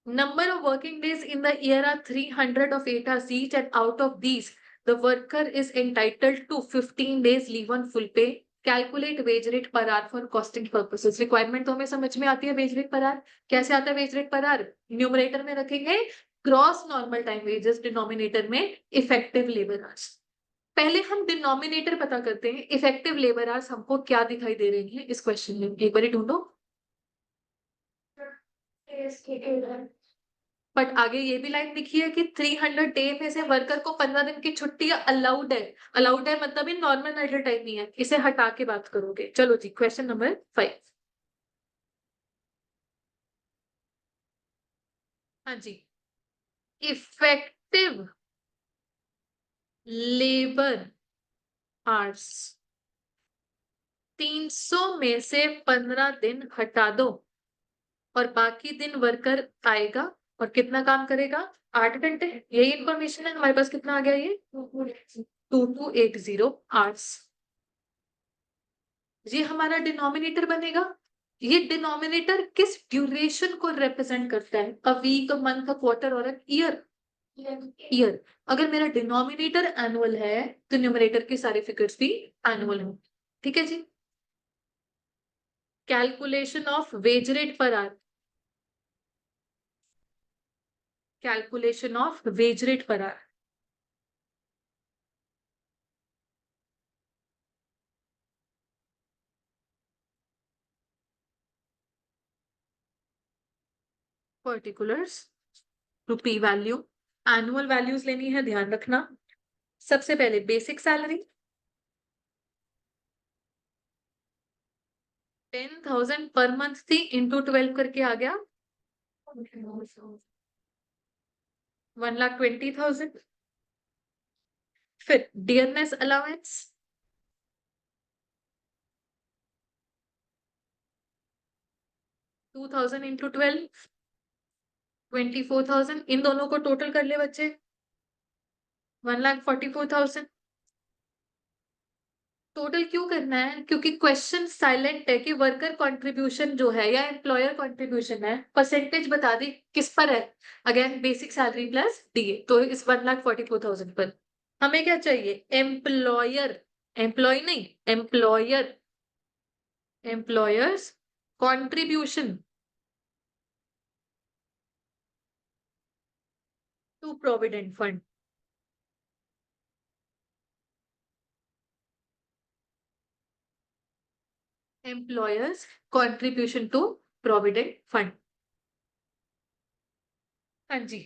Number of working days in the year are 300 of 8 hours each, and out of these, the worker is entitled to 15 days leave on full pay. Calculate wage rate per hour for costing purposes. Requirement तो हमें समझ में आती है wage rate per hour। कैसे आता है wage rate per hour? Numerator में रखेंगे gross normal time wages, denominator में इफेक्टिव लेबर आवर्स। पहले हम डिनोमिनेटर पता करते हैं, इफेक्टिव लेबर आवर्स हमको क्या दिखाई दे रही है इस क्वेश्चन में, एक बार ढूंढो। बट आगे ये भी लाइन लिखी है कि 300 डे में से वर्कर को 15 दिन की छुट्टी अलाउड है। अलाउड है मतलब इन नॉर्मल आइडल टाइम नहीं है, इसे हटा के बात करोगे। चलो जी, क्वेश्चन नंबर 5। हाँ जी, इफेक्टिव लेबर आवर्स 300 में से 15 दिन हटा दो, और बाकी दिन वर्कर आएगा और कितना काम करेगा? 8 घंटे, यही इंफॉर्मेशन है हमारे पास। कितना आ गया ये 2280 आवर्स। ये हमारा डिनोमिनेटर बनेगा। ये डिनोमिनेटर किस ड्यूरेशन को रिप्रेजेंट करता है? A week, a month, a quarter और ईयर? ईयर। अगर मेरा डिनोमिनेटर एनुअल है तो न्यूमरेटर के सारे फिगर्स भी एनुअल हों। ठीक है जी। Calculation of wage rate per hour. Calculation of wage rate per hour. Particulars to P value. Annual values लेनी है, ध्यान रखना। सबसे पहले बेसिक सैलरी 10,000 पर मंथ थी, इंटू 12 करके आ गया 1,20,000। फिर डियरनेस अलाउंस 2,000 इंटू 12 24,000। इन दोनों को टोटल कर ले बच्चे 1,44,000। टोटल क्यों करना है? क्योंकि क्वेश्चन साइलेंट है कि वर्कर कंट्रीब्यूशन जो है या एम्प्लॉयर कंट्रीब्यूशन है, परसेंटेज बता दी किस पर है। Again basic salary plus DA, तो इस 1,44,000 पर हमें क्या चाहिए? एम्प्लॉयर, एम्प्लॉय नहीं, employer, employer's contribution to provident fund. Employer's contribution to provident fund. हाँ जी।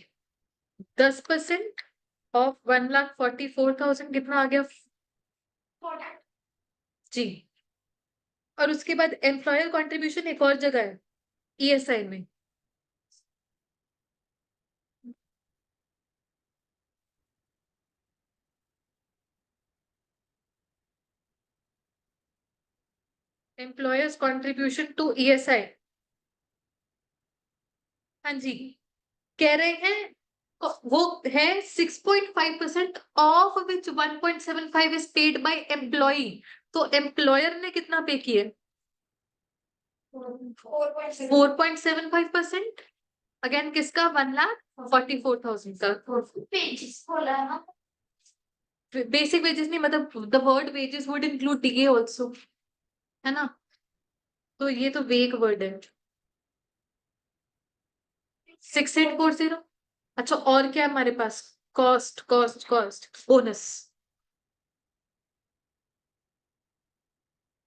10% ऑफ 1,44,000 कितना आ गया जी। और उसके बाद एम्प्लॉयर कंट्रीब्यूशन एक और जगह है, ईएसआई में। Employer's contribution to ESI. हाँ जी। कह रहे हैं वो है 6.5% of which 1.75 is paid by employee. तो एम्प्लॉयर ने कितना पे किया? 4.75%। अगेन किसका? 1,44,000 का। बेसिक वेजेस नहीं, मतलब the word wages would include DA also, है ना? तो ये तो वेग वर्ड है। 6,840। अच्छा, और क्या है हमारे पास? Cost, cost, cost, bonus.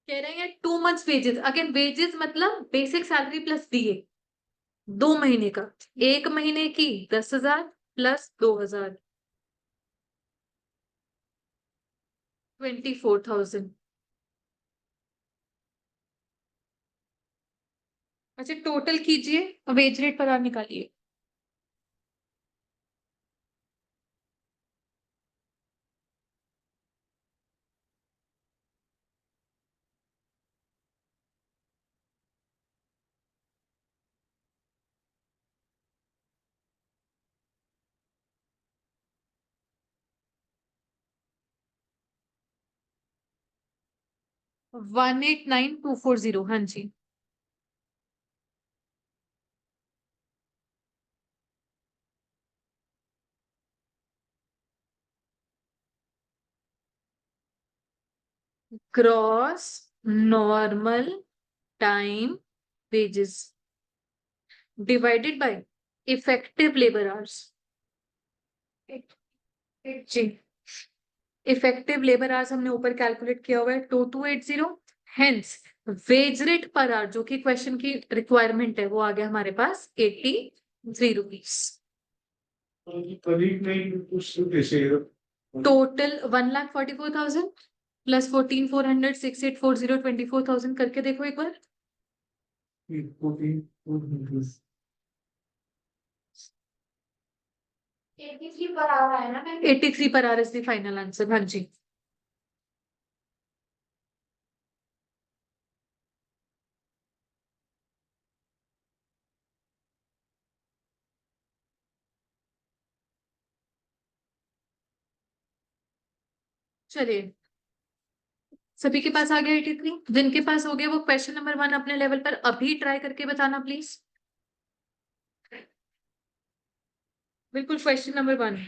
कह रहे हैं 2 months वेजेस। अगेन वेजेस मतलब बेसिक सैलरी प्लस डीए, 2 महीने का। 1 महीने की 10,000 प्लस 2,000, 24,000। अच्छा, टोटल कीजिए, वेज रेट पर आप निकालिए। वन 18,9,240। हाँ जी। Gross normal time wages divided by effective labour hours. जी। इफेक्टिव लेबर आवर्स हमने ऊपर कैलकुलेट किया हुआ है 2280। Hence wage rate per hour जो कि क्वेश्चन की रिक्वायरमेंट है वो आ गया हमारे पास 83 रुपीस। करीब नहीं कुछ कैसे टोटल 1,44,000 प्लस 14,400 6,840 24,000 करके देखो एक बार। 83 पर आ रहा है ना? 83 पर आ रहा है फाइनल आंसर। हाँ जी। चलिए, सभी के पास आ गया 83। जिनके पास हो गया वो क्वेश्चन नंबर 1 अपने लेवल पर अभी ट्राई करके बताना प्लीज। बिल्कुल क्वेश्चन नंबर 1।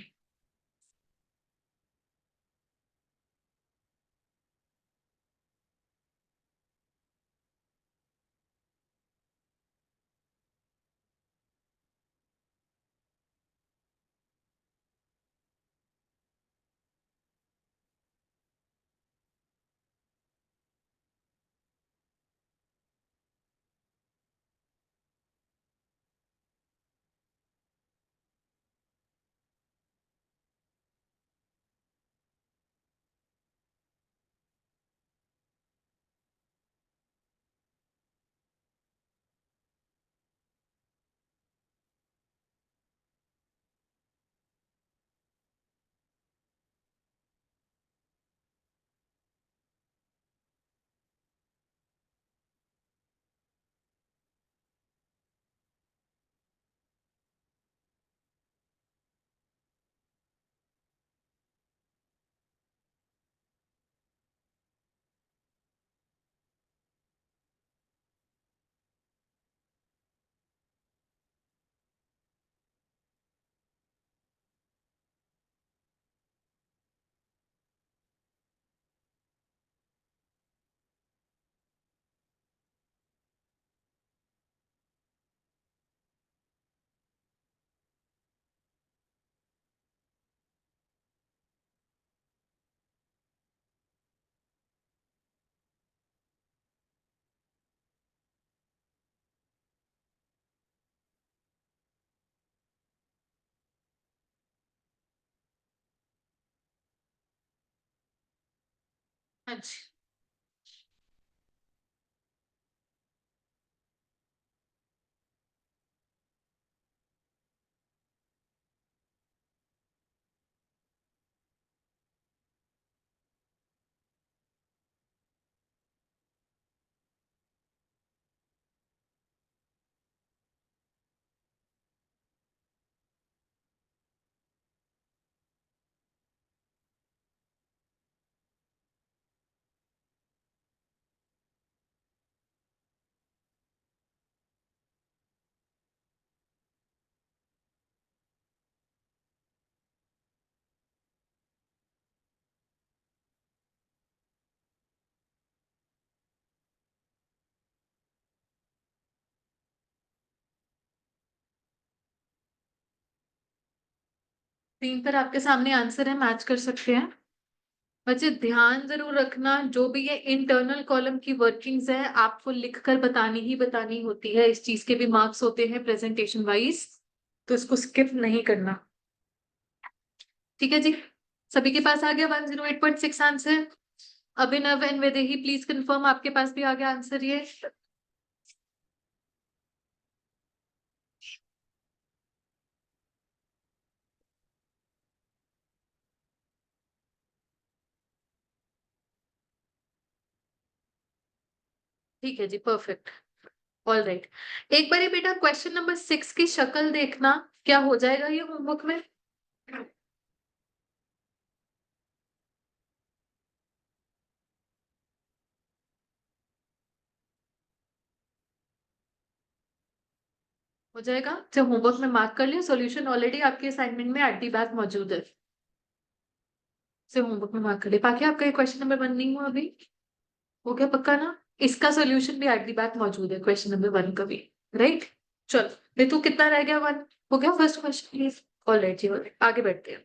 अच्छा, स्क्रीन पर आपके सामने आंसर है, मैच कर सकते हैं। बच्चे ध्यान जरूर रखना, जो भी ये इंटरनल कॉलम की वर्किंग्स है आपको लिखकर बतानी ही बतानी होती है। इस चीज के भी मार्क्स होते हैं प्रेजेंटेशन वाइज, तो इसको स्किप नहीं करना। ठीक है जी, सभी के पास आ गया 108.6 answer. Abhinav and Vaidehi please confirm आपके पास भी आ गया आंसर ये। ठीक है जी, परफेक्ट। ऑल राइट, एक बार ये बेटा क्वेश्चन नंबर 6 की शक्ल देखना, क्या हो जाएगा ये होमवर्क में। हो जाएगा, जब होमवर्क में मार्क कर लिया। सॉल्यूशन ऑलरेडी आपके असाइनमेंट में एट दी बैक मौजूद है, से होमवर्क में मार्क कर लिया। बाकी आपका ये क्वेश्चन नंबर 1 नहीं हुआ अभी, हो गया पक्का ना। इसका सॉल्यूशन भी एट दी बैक मौजूद है क्वेश्चन नंबर 1 का भी। राइट, चलो रितु कितना रह गया, 1 हो गया first question please. All right जी, all right, आगे बढ़ते हैं।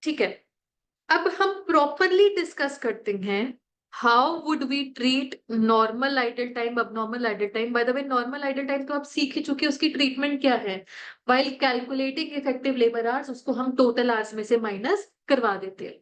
ठीक है, अब हम प्रॉपरली डिस्कस करते हैं how would we treat normal idle time, abnormal idle time. By the way normal idle time तो आप सीख ही चुके, उसकी ट्रीटमेंट क्या है। While calculating effective labour hours, उसको हम टोटल आवर्स में से माइनस करवा देते हैं।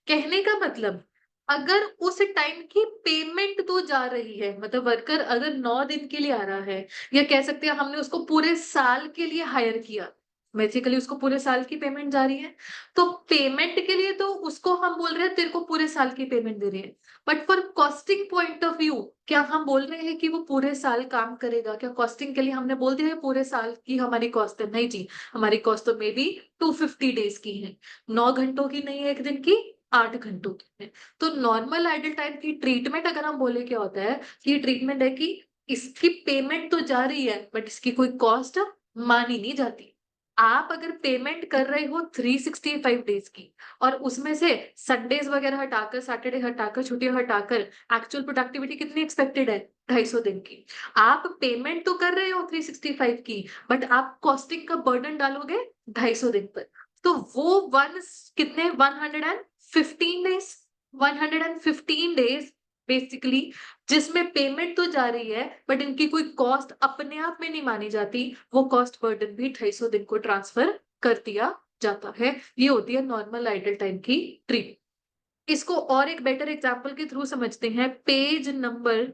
कहने का मतलब, अगर उस टाइम की पेमेंट तो जा रही है, मतलब वर्कर अगर 9 दिन के लिए आ रहा है, या कह सकते हैं हमने उसको पूरे साल के लिए हायर किया, बेसिकली उसको पूरे साल की पेमेंट जा रही है, तो पेमेंट के लिए तो उसको हम बोल रहे हैं तेरे को पूरे साल की पेमेंट दे रहे हैं। But for costing point of view, क्या हम बोल रहे हैं कि वो पूरे साल काम करेगा? क्या कॉस्टिंग के लिए हमने बोल दिया है पूरे साल की हमारी कॉस्ट है? नहीं जी, हमारी कॉस्ट तो मे बी 250 डेज की है, 9 घंटों की नहीं है, एक दिन की, 8 घंटों की है। तो नॉर्मल आइडल टाइम की ट्रीटमेंट अगर हम बोले क्या होता है कि ट्रीटमेंट है कि इसकी पेमेंट तो जा रही है बट इसकी कोई कॉस्ट मानी नहीं जाती। आप अगर पेमेंट कर रहे हो 365 डेज की और उसमें से संडेज वगैरह हटाकर, सैटरडे हटाकर, छुट्टियां हटाकर एक्चुअल प्रोडक्टिविटी कितनी एक्सपेक्टेड है? 250 दिन की। आप पेमेंट तो कर रहे हो 365 की बट आप कॉस्टिंग का बर्डन डालोगे 250 दिन पर। तो वो कितने 115 डेज, 115 डेज बेसिकली जिसमें पेमेंट तो जा रही है बट इनकी कोई कॉस्ट अपने आप में नहीं मानी जाती, वो कॉस्ट बर्डन भी 250 दिन को ट्रांसफर कर दिया जाता है। ये होती है नॉर्मल आइडल टाइम की ट्रीट। इसको और एक बेटर एग्जांपल के थ्रू समझते हैं। पेज नंबर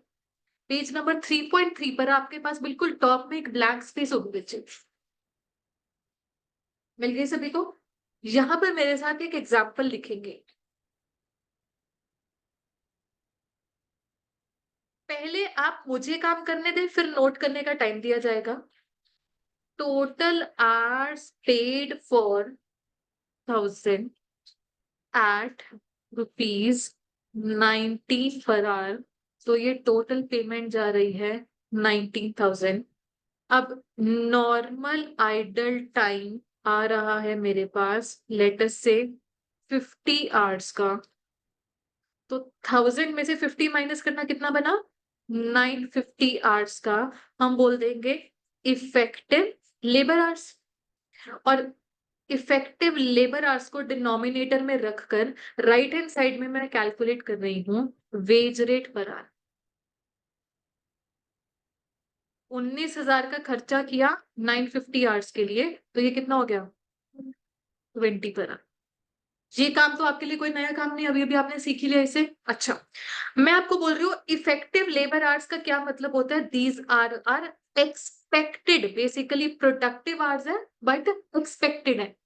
3.3 पर आपके पास बिल्कुल टॉप में एक ब्लैंक स्पेस होगी बच्चे, मिल गई सभी को? यहां पर मेरे साथ एक एग्जांपल लिखेंगे। पहले आप मुझे काम करने दें, फिर नोट करने का टाइम दिया जाएगा। Total hours paid for 1000 at ₹19 per our. तो ये टोटल पेमेंट जा रही है 19,000। अब नॉर्मल आइडल टाइम आ रहा है मेरे पास लेटस से 50 आवर्स का। तो 1000 में से 50 माइनस करना कितना बना? 950 आवर्स का हम बोल देंगे इफेक्टिव लेबर आवर्स। और इफेक्टिव लेबर आवर्स को डिनोमिनेटर में रखकर राइट हैंड साइड में मैं कैलकुलेट कर रही हूँ वेज रेट पर आवर। 19,000 का खर्चा किया 950 आवर्स के लिए, तो ये कितना हो गया? 20 पर आवर। ये काम तो आपके लिए कोई नया काम नहीं, अभी अभी आपने सीख ही लिया इसे। अच्छा, मैं आपको बोल रही हूँ इफेक्टिव लेबर आवर्स का क्या मतलब होता है? These are expected, basically productive hours है बट एक्सपेक्टेड है।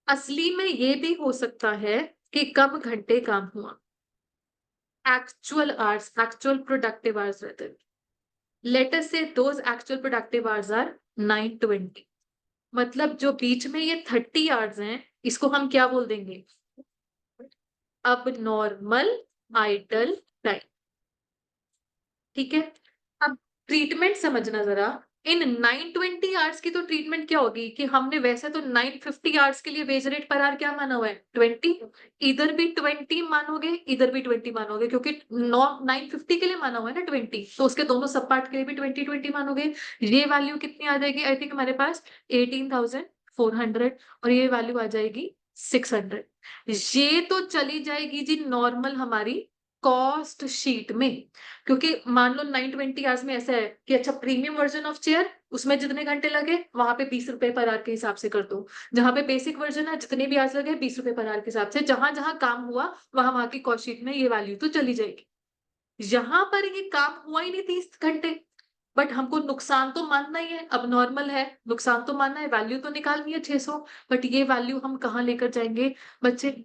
असली में ये भी हो सकता है कि कम घंटे काम हुआ। Actual hours, actual productive hours रहते हैं। Let us say those actual productive hours are 920। मतलब जो बीच में ये 30 आवर्स हैं, इसको हम क्या बोल देंगे? अब नॉर्मल आइडल टाइम। ठीक है, अब ट्रीटमेंट समझना जरा। इन 920 आवर्स की तो ट्रीटमेंट क्या होगी कि हमने वैसे तो 950 आवर्स के लिए वेज रेट पर आवर क्या माना हुआ है? 20। इधर भी 20 मानोगे, इधर भी 20 मानोगे, क्योंकि 950 के लिए माना हुआ है ना 20, तो उसके दोनों सब पार्ट के लिए भी 20 मानोगे। ये वैल्यू कितनी आ जाएगी? आई थिंक हमारे पास 18,400 और ये वैल्यू आ जाएगी 600। ये तो चली जाएगी जी नॉर्मल हमारी कॉस्ट शीट में, क्योंकि मान लो 920 आवर्स में ऐसा है कि अच्छा प्रीमियम वर्जन ऑफ चेयर, उसमें जितने घंटे लगे वहां पे 20 रुपए पर आवर के हिसाब से कर दो। जहां पे बेसिक वर्जन है जितने भी आवर्स लगे 20 रुपए पर आवर के हिसाब से, जहां जहां काम हुआ वहां वहां की कॉस्ट शीट में ये वैल्यू तो चली जाएगी। यहाँ पर ये काम हुआ ही नहीं 30 घंटे, बट हमको नुकसान तो मानना ही है, अब नॉर्मल है नुकसान तो मानना है, वैल्यू तो निकालनी है 600। बट ये वैल्यू हम कहाँ लेकर जाएंगे बच्चे?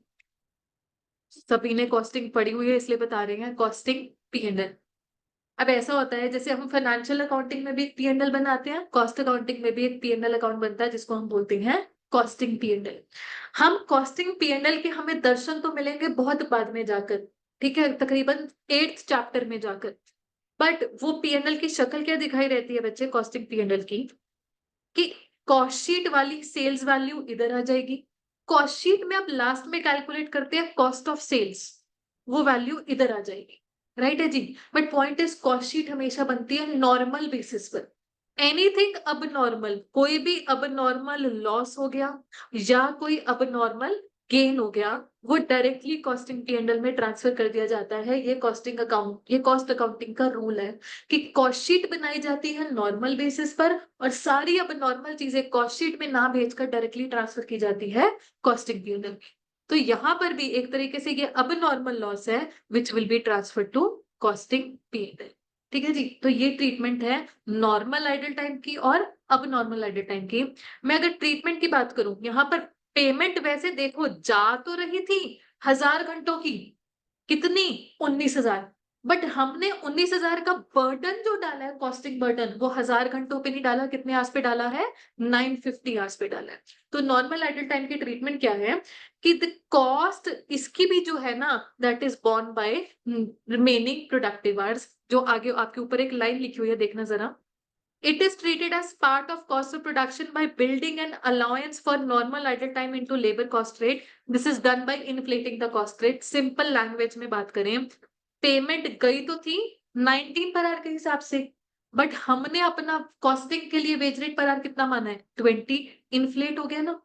सभी ने कॉस्टिंग पढ़ी हुई है इसलिए बता रहे हैं, कॉस्टिंग P&L। अब ऐसा होता है जैसे हम फाइनेंशियल अकाउंटिंग में भी एक P&L बनाते हैं, कॉस्ट अकाउंटिंग में भी एक P&L अकाउंट बनता है जिसको हम बोलते हैं कॉस्टिंग P&L। हम कॉस्टिंग P&L के हमें दर्शन तो मिलेंगे बहुत बाद में जाकर, ठीक है, तकरीबन 8th चैप्टर में जाकर। बट वो P&L की शक्ल क्या दिखाई रहती है बच्चे कॉस्टिंग P&L की? कि कॉस्ट शीट वाली सेल्स वैल्यू इधर आ जाएगी, कॉस्ट शीट में आप लास्ट में कैलकुलेट करते हैं कॉस्ट ऑफ सेल्स, वो वैल्यू इधर आ जाएगी। राइट है जी? But point is cost sheet हमेशा बनती है नॉर्मल बेसिस पर। एनीथिंग अब नॉर्मल, कोई भी अब नॉर्मल लॉस हो गया या कोई अब नॉर्मल गेन हो गया, वो डायरेक्टली कॉस्टिंग P&L में ट्रांसफर कर दिया जाता है। ये कॉस्टिंग अकाउंट, ये कॉस्ट अकाउंटिंग का रूल है कि कॉस्ट शीट बनाई जाती है नॉर्मल बेसिस पर और सारी अब नॉर्मल चीजें कॉस्ट शीट में ना भेजकर डायरेक्टली ट्रांसफर की जाती है कॉस्टिंग P&L। तो यहाँ पर भी एक तरीके से ये अब नॉर्मल लॉस है which will be transfer to costing P&L। ठीक है जी? तो ये ट्रीटमेंट है नॉर्मल आइडल टाइम की और अब नॉर्मल आइडल टाइम की। मैं अगर ट्रीटमेंट की बात करूं, यहाँ पर पेमेंट वैसे देखो जा तो रही थी 1000 घंटों की, कितनी? 19,000। बट हमने 19,000 का बर्डन जो डाला है, कॉस्टिंग बर्डन, वो 1000 घंटों पे नहीं डाला, कितने आवर्स पे डाला है, 950 आवर्स पे डाला है। तो नॉर्मल आइडल टाइम की ट्रीटमेंट क्या है कि द कॉस्ट इसकी भी जो है ना, that is borne by remaining productive hours. जो आगे आपके ऊपर एक लाइन लिखी हुई है, देखना जरा। It is treated as part of cost of production by building an allowance for normal idle time into labor cost rate. This is done by inflating the cost rate. Simple language में बात करें, payment गई तो थी 19 per our के हिसाब से, but हमने अपना कॉस्टिंग के लिए वेज रेट पर आवर कितना माना है, 20। इन्फ्लेट हो गया ना,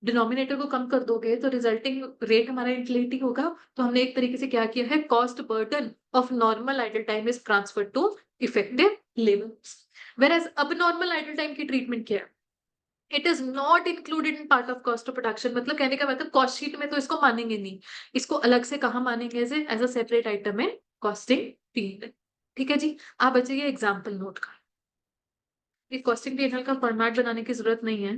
डिनोमिनेटर को कम कर दोगे तो रिजल्टिंग रेट हमारा इन्फ्लेट ही होगा। तो हमने एक तरीके से क्या किया है, cost burden of normal idle time is transfer to effective labour. Whereas abnormal idle time की ट्रीटमेंट क्या है, it is not included in part of cost of production. मतलब कहने का मतलब कॉस्ट शीट में तो इसको मानेंगे नहीं, इसको अलग से कहा मानेंगे, एज अ सेपरेट आइटम है कॉस्टिंग पीएनएल। ठीक है जी, आप बच्चे ये एग्जाम्पल नोट कर, ये कॉस्टिंग पीएनएल का फॉर्मेट बनाने की जरूरत नहीं है।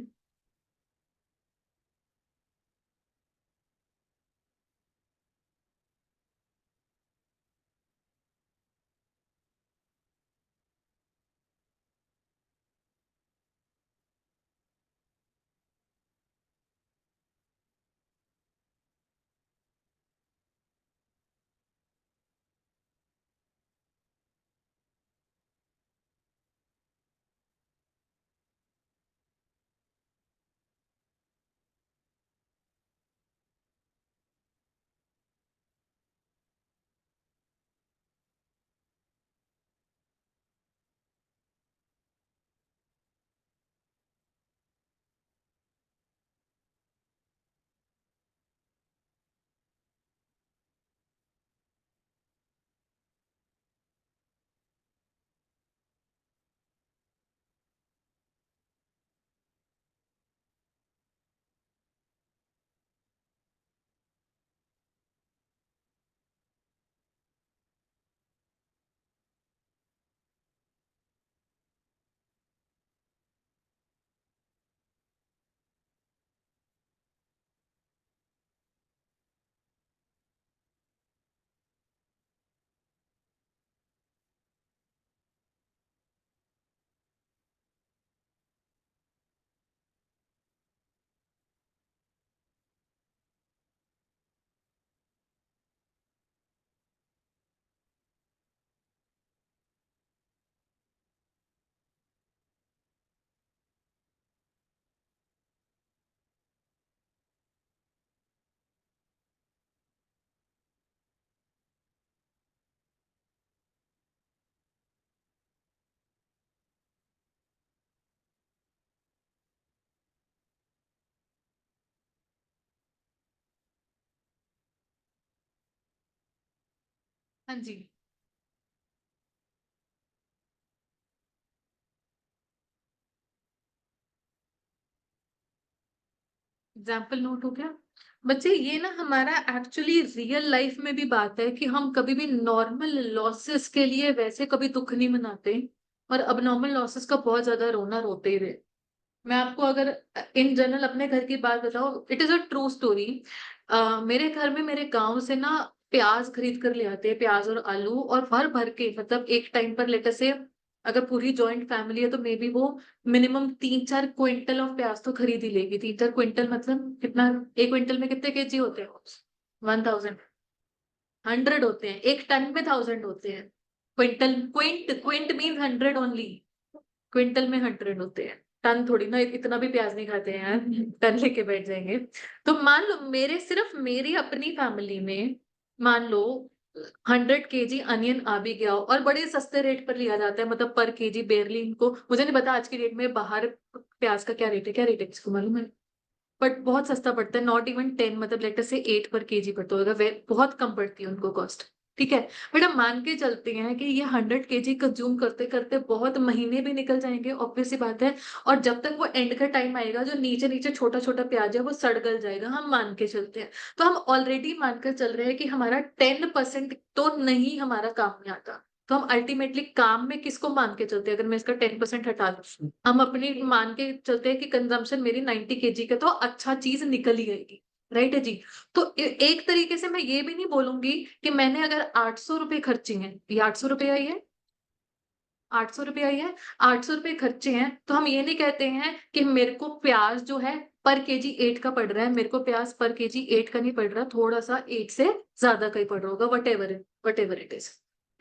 हाँ जी, एग्जाम्पल नोट हो गया बच्चे। ये ना हमारा एक्चुअली रियल लाइफ में भी बात है कि हम कभी भी नॉर्मल लॉसेस के लिए वैसे कभी दुख नहीं मनाते, और अबनॉर्मल लॉसेस का बहुत ज्यादा रोना रोते ही रहे। मैं आपको अगर इन जनरल अपने घर की बात बताऊं, it is a true story. मेरे घर में मेरे गांव से ना प्याज खरीद कर ले आते हैं, प्याज और आलू, और भर भर के, मतलब एक टाइम पर लेटर से अगर पूरी जॉइंट फैमिली है तो मे बी वो मिनिमम 3-4 क्विंटल ऑफ प्याज तो खरीद ही लेगी। 3-4 क्विंटल मतलब कितना, एक क्विंटल में कितने केजी होते हैं, 1000, 100 होते हैं, एक टन में 1000 होते हैं। Quintal, Quint means 100 only, quintal में 100 होते हैं, टन थोड़ी ना, इतना भी प्याज नहीं खाते हैं यार, टन लेके बैठ जाएंगे। तो मान लो मेरे, सिर्फ मेरी अपनी फैमिली में मान लो 100 kg अनियन आ भी गया हो, और बड़े सस्ते रेट पर लिया जाता है, मतलब पर केजी बेरली इनको, मुझे नहीं पता आज की डेट में बाहर प्याज का क्या रेट है, क्या रेट है किसको मालूम है, बट बहुत सस्ता पड़ता है, नॉट इवन 10, मतलब लेटर से 8 पर केजी पड़ता होगा, वे बहुत कम पड़ती है उनको कॉस्ट। ठीक है, बट हम मान के चलते हैं कि ये 100 kg कंज्यूम करते करते बहुत महीने भी निकल जाएंगे, ऑब्वियस सी बात है। और जब तक वो एंड का टाइम आएगा, जो नीचे नीचे छोटा छोटा प्याज है वो सड़ गल जाएगा, हम मान के चलते हैं। तो हम ऑलरेडी मानकर चल रहे हैं कि हमारा 10% तो नहीं हमारा काम में आता। तो हम अल्टीमेटली काम में किसको मान के चलते हैं, अगर मैं इसका 10% हटा दूं, हम अपनी मान के चलते हैं कि कंजम्पशन मेरी 90 kg का, तो अच्छा चीज निकल ही आएगी। राइट है जी। तो एक तरीके से मैं ये भी नहीं बोलूंगी कि मैंने अगर 800 रुपए खर्चे हैं, ये 800 रुपए आई है, 800 रुपए आई है, 800 रुपए खर्चे हैं, तो हम ये नहीं कहते हैं कि मेरे को प्याज जो है पर केजी 8 का पड़ रहा है, मेरे को प्याज पर केजी 8 का नहीं पड़ रहा, थोड़ा सा 8 से ज्यादा का ही पड़ रहा होगा, वट एवर इट इज।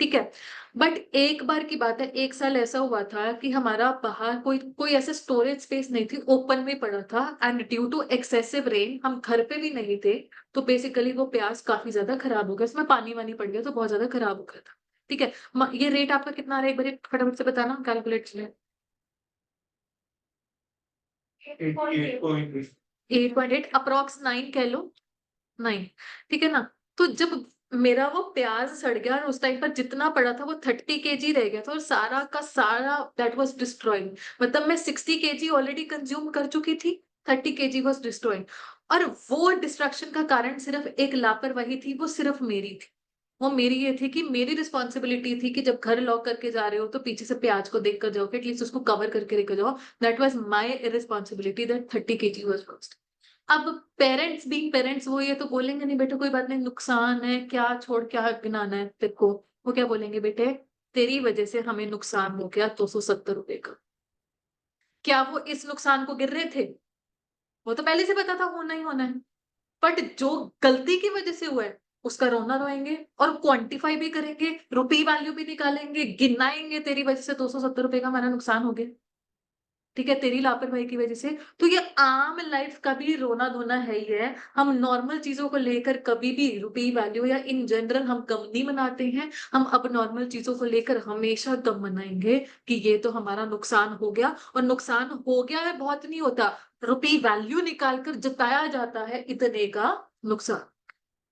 ठीक है। बट एक बार की बात है, एक साल ऐसा हुआ था कि हमारा बाहर कोई कोई ऐसे स्टोरेज स्पेस नहीं थी, ओपन में पड़ा था, and due to excessive rain हम घर पे भी नहीं थे, तो बेसिकली वो प्याज काफी ज्यादा खराब हो गया, उसमें पानी वानी पड़ गया, तो बहुत ज्यादा खराब हो गया था। ठीक है। ये रेट आपका कितना आ रहा है, एक बार फटाफट से बताना, कैलकुलेट से। 8.8. 8.8 अप्रोक्स 9 कह लो, 9। ठीक है ना। तो जब मेरा वो प्याज सड़ गया और उस टाइम पर जितना पड़ा था वो 30 kg रह गया था, और सारा का सारा दैट वाज डिस्ट्रॉइंग, मतलब मैं 60 kg ऑलरेडी कंज्यूम कर चुकी थी, 30 kg वाज डिस्ट्रॉइंग। और वो डिस्ट्रक्शन का कारण सिर्फ एक लापरवाही थी, वो सिर्फ मेरी थी। वो मेरी ये थी कि मेरी रिस्पॉन्सिबिलिटी थी कि जब घर लॉक करके जा रहे हो तो पीछे से प्याज को देख कर जाओ, कि एटलीस्ट उसको कवर करके लेकर जाओ। That was my responsibility, that 30 kg was lost. अब पेरेंट्स बीइंग पेरेंट्स वो ये तो बोलेंगे नहीं बेटा कोई बात नहीं, नुकसान है, क्या छोड़ क्या गिनाना है तेरे को। वो क्या बोलेंगे, बेटे तेरी वजह से हमें नुकसान हो गया 270 रुपए का। क्या वो इस नुकसान को गिर रहे थे? वो तो पहले से पता था होना ही होना है। बट जो गलती की वजह से हुआ है उसका रोना रोएंगे, और क्वांटिफाई भी करेंगे, रुपी वैल्यू भी निकालेंगे, गिनाएंगे, तेरी वजह से 270 रुपए का हमारा नुकसान हो गया। ठीक है, तेरी लापरवाही की वजह से। तो ये आम लाइफ का भी रोना धोना है ही है। हम नॉर्मल चीजों को लेकर कभी भी रुपी वैल्यू या इन जनरल हम गम नहीं मनाते हैं, हम अब नॉर्मल चीजों को लेकर हमेशा गम मनाएंगे कि ये तो हमारा नुकसान हो गया, और नुकसान हो गया है बहुत नहीं होता, रुपी वैल्यू निकालकर जताया जाता है इतने का नुकसान।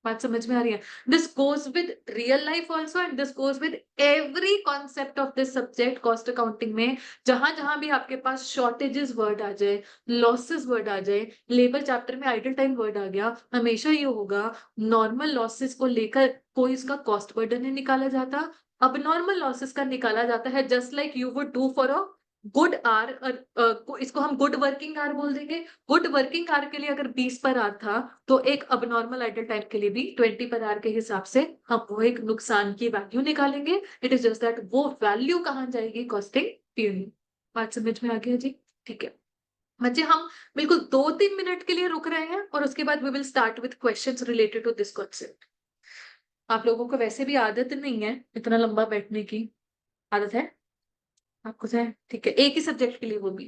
बात समझ में आ रही है? This goes with real life also, and this goes with every concept of this subject cost accounting में। जहां जहां भी आपके पास शॉर्टेजेस वर्ड आ जाए, लॉसेस वर्ड आ जाए, लेबर चैप्टर में आइडल टाइम वर्ड आ गया, हमेशा ये होगा नॉर्मल लॉसेस को लेकर कोई इसका कॉस्ट बर्डन नहीं निकाला जाता, अब नॉर्मल लॉसेस का निकाला जाता है, just like you would do for a good are. इसको हम गुड वर्किंग आर बोल देंगे। गुड वर्किंग आर के लिए अगर 20 पर आर था, तो एक अब नॉर्मल आइडल टाइम के लिए भी 20 पर आर के हिसाब से हम वो एक नुकसान की वैल्यू निकालेंगे। इट इज जस्ट दैट वो वैल्यू कहाँ जाएगी, कॉस्टिंग पीरियड में। बात समझ में आ गया जी? ठीक है बच्चे, हम बिल्कुल 2-3 मिनट के लिए रुक रहे हैं, और उसके बाद we will start with questions related to this concept. आप लोगों को वैसे भी आदत नहीं है इतना लंबा बैठने की, आदत है आपको है? ठीक है, एक ही सब्जेक्ट के लिए वो भी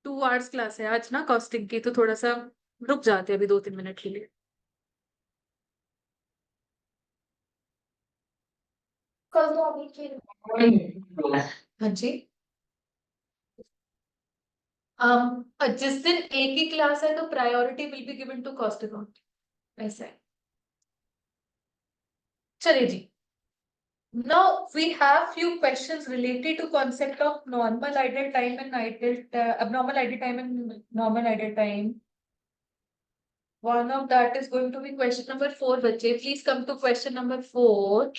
2 आवर्स क्लास है आज ना कॉस्टिंग की, तो थोड़ा सा रुक जाते हैं अभी 2-3 मिनट के लिए। कल तो अभी फिर हाँ जी। जिस दिन एक ही क्लास है तो priority will be given to cost account, ऐसा है। चलिए जी। Now we have few questions related to concept of normal idle time and abnormal idle time and normal idle time. One of that is going to be question number 4, बच्चे please come to question number 4.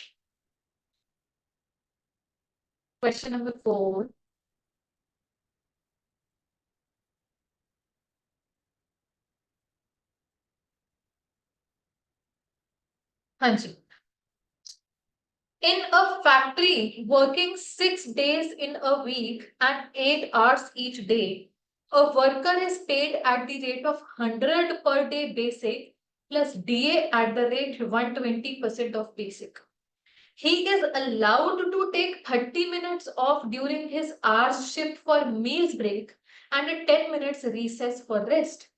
Question number 4. हाँ जी। In a factory working 6 days in a week and 8 hours each day, a worker is paid at the rate of 100 per day basic plus DA at the rate 120% of basic. He is allowed to take 30 minutes off during his hours shift for meals break and a 10 minutes recess for rest.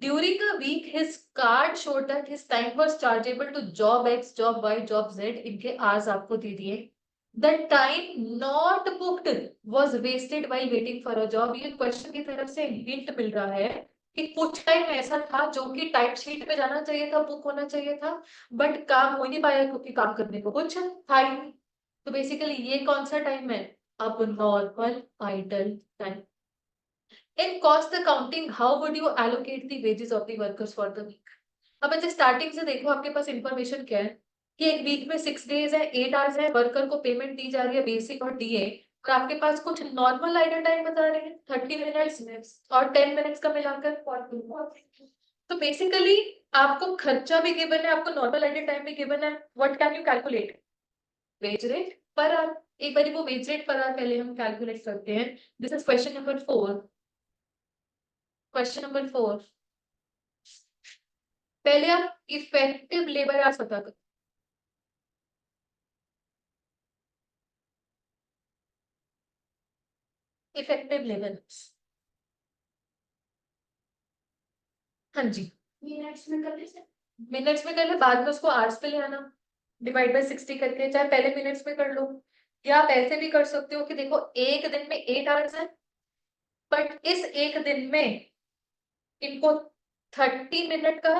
During a week, his card showed that his time was chargeable to job X, job Y, job Z. इनके hours आपको दे दिए. The time not booked was wasted while waiting for a job. ये question की तरफ से hint मिल रहा है कि कुछ टाइम ऐसा था जो कि टाइप शीट पे जाना चाहिए था, बुक होना चाहिए था, बट काम हो नहीं पाया क्योंकि काम करने को कुछ था ही नहीं. तो बेसिकली ये कौन सा टाइम है? अब normal idle time. In cost accounting, how would you allocate the wages of the workers for the week? अब अच्छा स्टार्टिंग से देखो आपके पास इंफॉर्मेशन क्या है कि एक वीक में 6 डेज है, 8 आवर्स है, वर्कर को पेमेंट दी जा रही है बेसिक और डीए, और आपके पास कुछ नॉर्मल आइडल टाइम बता रहे हैं 30 मिनट्स और 10 मिनट्स का मिलाकर 40। तो बेसिकली आपको खर्चा भी गिवन है, आपको नॉर्मल आइडल टाइम भी गिवन है। What can you calculate? Veg rate per our. एक बार वो वेज रेट पर आवर पहले हम कैलकुलेट करते हैं। This is question number 4। Question number 4, पहले आप इफेक्टिव लेबर आवर्स पता करो। इफेक्टिव लेबर, हाँ जी, मिनट्स में कर ले सर। मिनट्स में कर ले, बाद में उसको आवर्स पे ले आना, डिवाइड बाय 60 करके, चाहे पहले मिनट्स में कर लो, या आप ऐसे भी कर सकते हो कि देखो एक दिन में 8 आवर्स है, बट इस एक दिन में इनको 30 मिनट का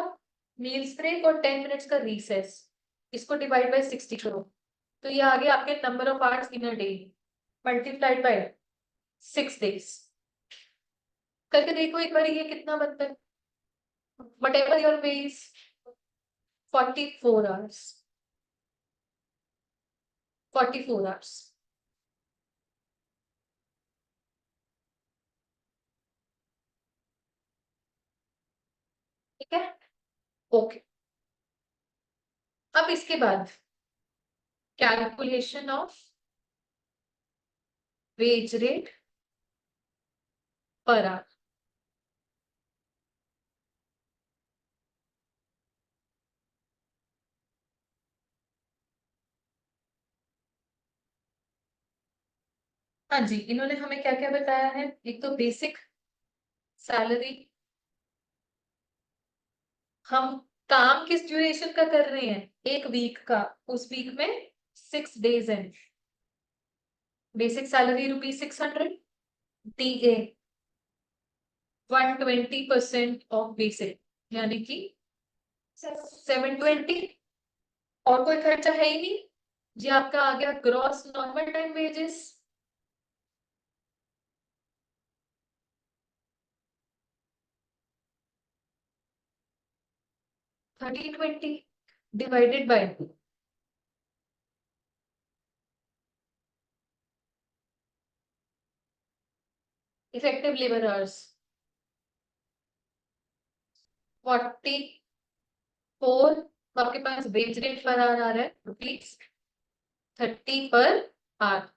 मील्स ब्रेक और 10 मिनट्स का रिसेस, इसको डिवाइड बाय 60 करो, तो ये आ गया आपके number of hours in a day multiplied by 6 days. करके देखो एक बार ये कितना बनता है। whatever your ways, 44 hours, 44 hours। ठीक है, ओके। अब इसके बाद calculation of wage rate per our. हाँ जी, इन्होंने हमें क्या क्या बताया है। एक तो बेसिक सैलरी, हम काम किस ड्यूरेशन का कर रहे हैं, एक वीक का, उस वीक में 6 डेज है। Basic salary ₹600, TA 120% of basic, यानी कि 720। और कोई खर्चा है ही नहीं जी। आपका आ गया gross normal time wages, $1320 divided by effective labour hours 44। आपके पास वेज रेट पर आवर आ रहा है ₹30 पर आवर।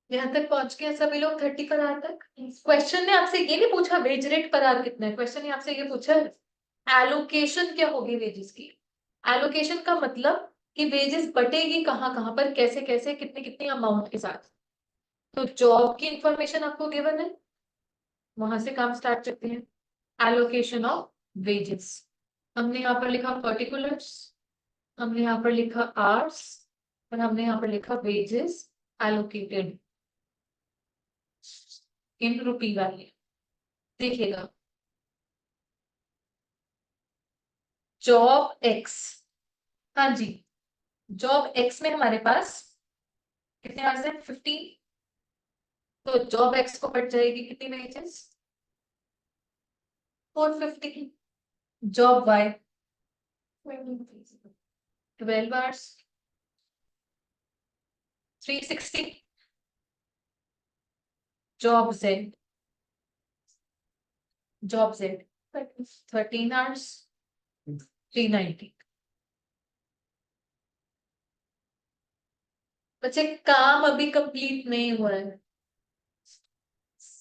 यहाँ तक पहुंच गए सभी लोग 30 पर आवर तक। क्वेश्चन ने आपसे ये नहीं पूछा वेज रेट पर आवर कितना है, क्वेश्चन ने आपसे ये पूछा एलोकेशन क्या होगी वेजेस की। एलोकेशन का मतलब कि वेजेस बटेगी कहाँ कहाँ पर, कैसे कैसे, कितने कितने अमाउंट के साथ। तो जॉब की इंफॉर्मेशन आपको गिवन है, वहां से काम स्टार्ट करते हैं। एलोकेशन ऑफ वेजेस, हमने यहाँ पर लिखा पर्टिकुलर्स, हमने यहाँ पर लिखा आवर्स, और हमने यहाँ पर लिखा वेजेस एलोकेटेड इन रुपी वैल्यू। देखिएगा, जॉब एक्स, हाँ जी, जॉब एक्स में हमारे पास कितने आवर्स हैं, 15। तो जॉब एक्स को कट जाएगी कितनी wages, 450। Job Y 12 hours 360। Job Z, job Z 13 hours 390। बच्चे काम अभी कंप्लीट नहीं हुआ है,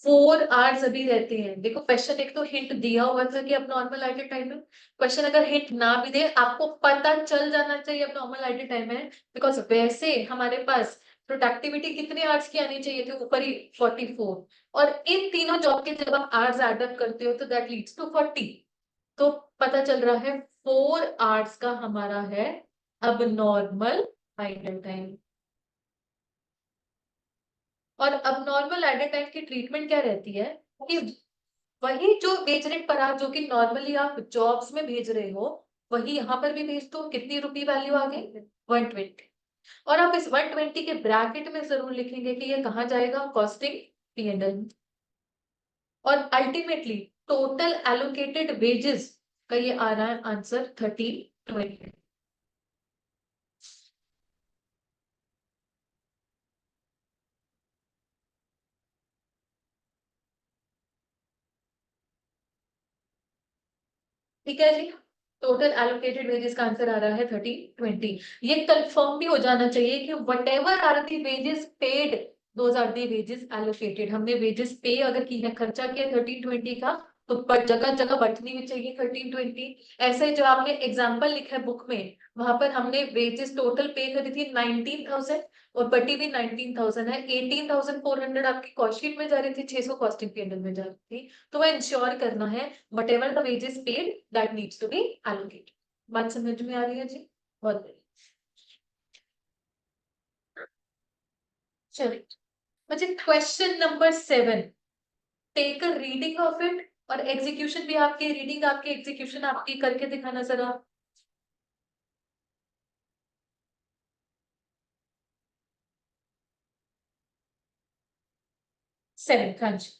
4 आवर्स अभी रहते हैं। देखो क्वेश्चन एक तो हिंट दिया हुआ था कि अब नॉर्मल आइडल टाइम है। क्वेश्चन अगर हिंट ना भी दे, आपको पता चल जाना चाहिए अब नॉर्मल आइडल टाइम है, बिकॉज वैसे हमारे पास प्रोडक्टिविटी कितने आवर्स की आनी चाहिए थे, ऊपर ही 44। और इन तीनों जॉब के जब आप आवर्स एड अप करते हो तो दैट लीड्स टू 40। तो पता चल रहा है 4 आवर्स का हमारा है अब नॉर्मल आइडल टाइम। और अब नॉर्मल आइडल टाइम की ट्रीटमेंट क्या रहती है कि वही जो वेज रेट पर आप जो कि नॉर्मली आप जॉब्स में भेज रहे हो, वही यहाँ पर भी भेज दो। कितनी रुपी वैल्यू आ गई, 120। और आप इस 120 के ब्रैकेट में जरूर लिखेंगे कि ये कहाँ जाएगा, कॉस्टिंग P&L। और अल्टीमेटली टोटल एलोकेटेड वेजेस का ये आ रहा है आंसर 1320। ठीक है जी, टोटल एलोकेटेड वेजेस का आंसर आ रहा है 1320। ये कंफर्म भी हो जाना चाहिए कि whatever are the wages paid, those are the wages allocated. हमने वेजेस पे अगर की है, खर्चा किया 1320 का, तो पर जगह जगह बढ़नी भी चाहिए 1320। ऐसे जो आपने एग्जाम्पल लिखा है बुक में, वहां पर हमने वेजेस टोटल पे करी थी 19,000 और बटी भी 19,000 है। 18,400 आपकी कॉस्ट शीट में जा रही थी, 600 कॉस्टिंग पी&एल में जा रही थी। तो वह इंश्योर करना है whatever the wages paid that needs to be allocated। बात समझ में आ रही है जी? बहुत बढ़िया। चलिए, मुझे question number 7, take a reading of it, और एग्जीक्यूशन भी आपकी, रीडिंग आपकी, एग्जीक्यूशन आपकी, करके दिखाना जरा। 7, हाँ जी।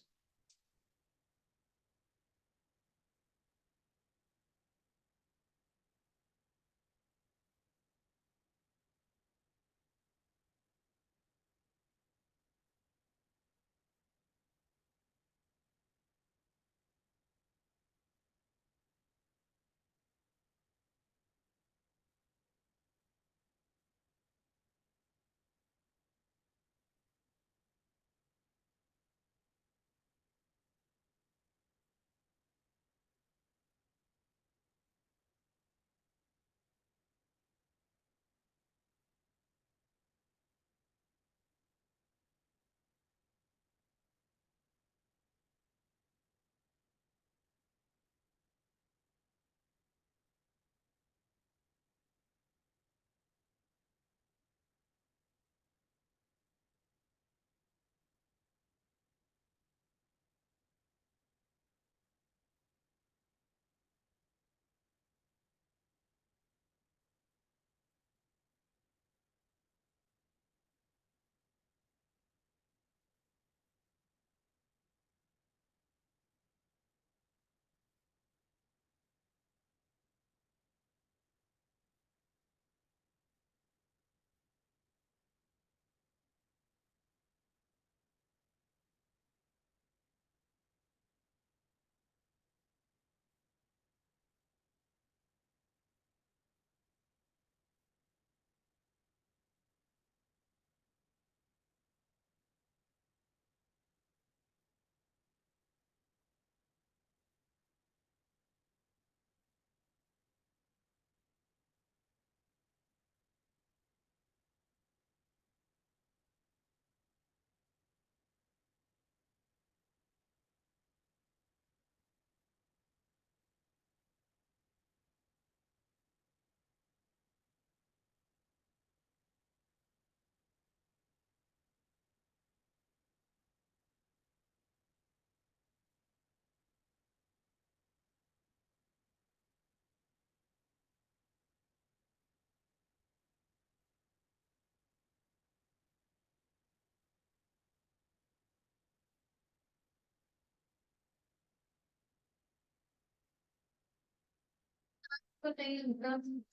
तो नहीं,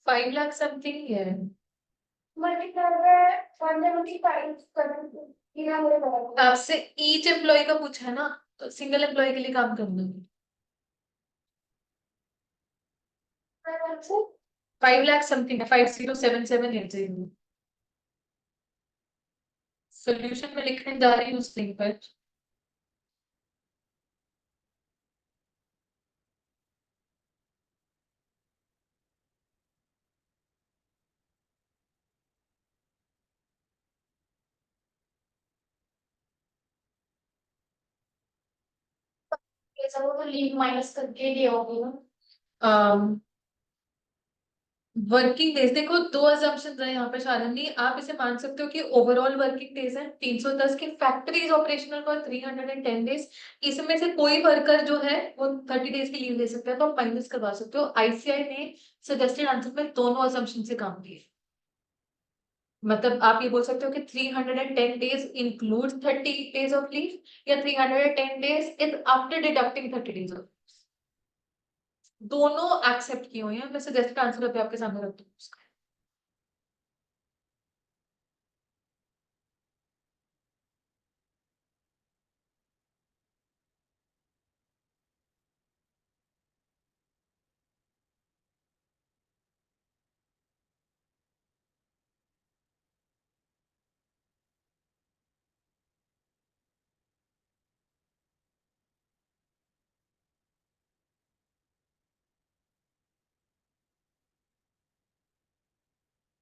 5 लाख समथिंग ही है। मल्टीप्लाई में 175 करेंगे ये मुझे पता आपसे ईच एम्प्लॉय का पूछा है ना, तो सिंगल एम्प्लॉय के लिए काम करना है। है। 5 लाख समथिंग है, 507780। सोल्यूशन में लिखने जा रही हूँ उस लिंक पर। ये सब वो तो लीव माइनस करके दिया होगा ना। वर्किंग डेज, देखो दो अजम्पशन है यहाँ पे शालिनी। आप इसे मान सकते हो कि ओवरऑल वर्किंग डेज है 310 के, फैक्ट्रीज ऑपरेशनल फॉर 310 डेज। इसमें से कोई वर्कर जो है वो 30 डेज की लीव ले सकता है, तो आप माइनस करवा सकते हो। आईसीआई ने सजेस्टेड आंसर में दोनों अजम्पशन से काम किए। मतलब आप ये बोल सकते हो कि 310 days includes 30 days of leave, या 310 days is after deducting 30 days of. दोनों एक्सेप्ट किए हुए हैं, मैं सजेस्टेड आंसर अभी आपके सामने रखती हूँ उसका।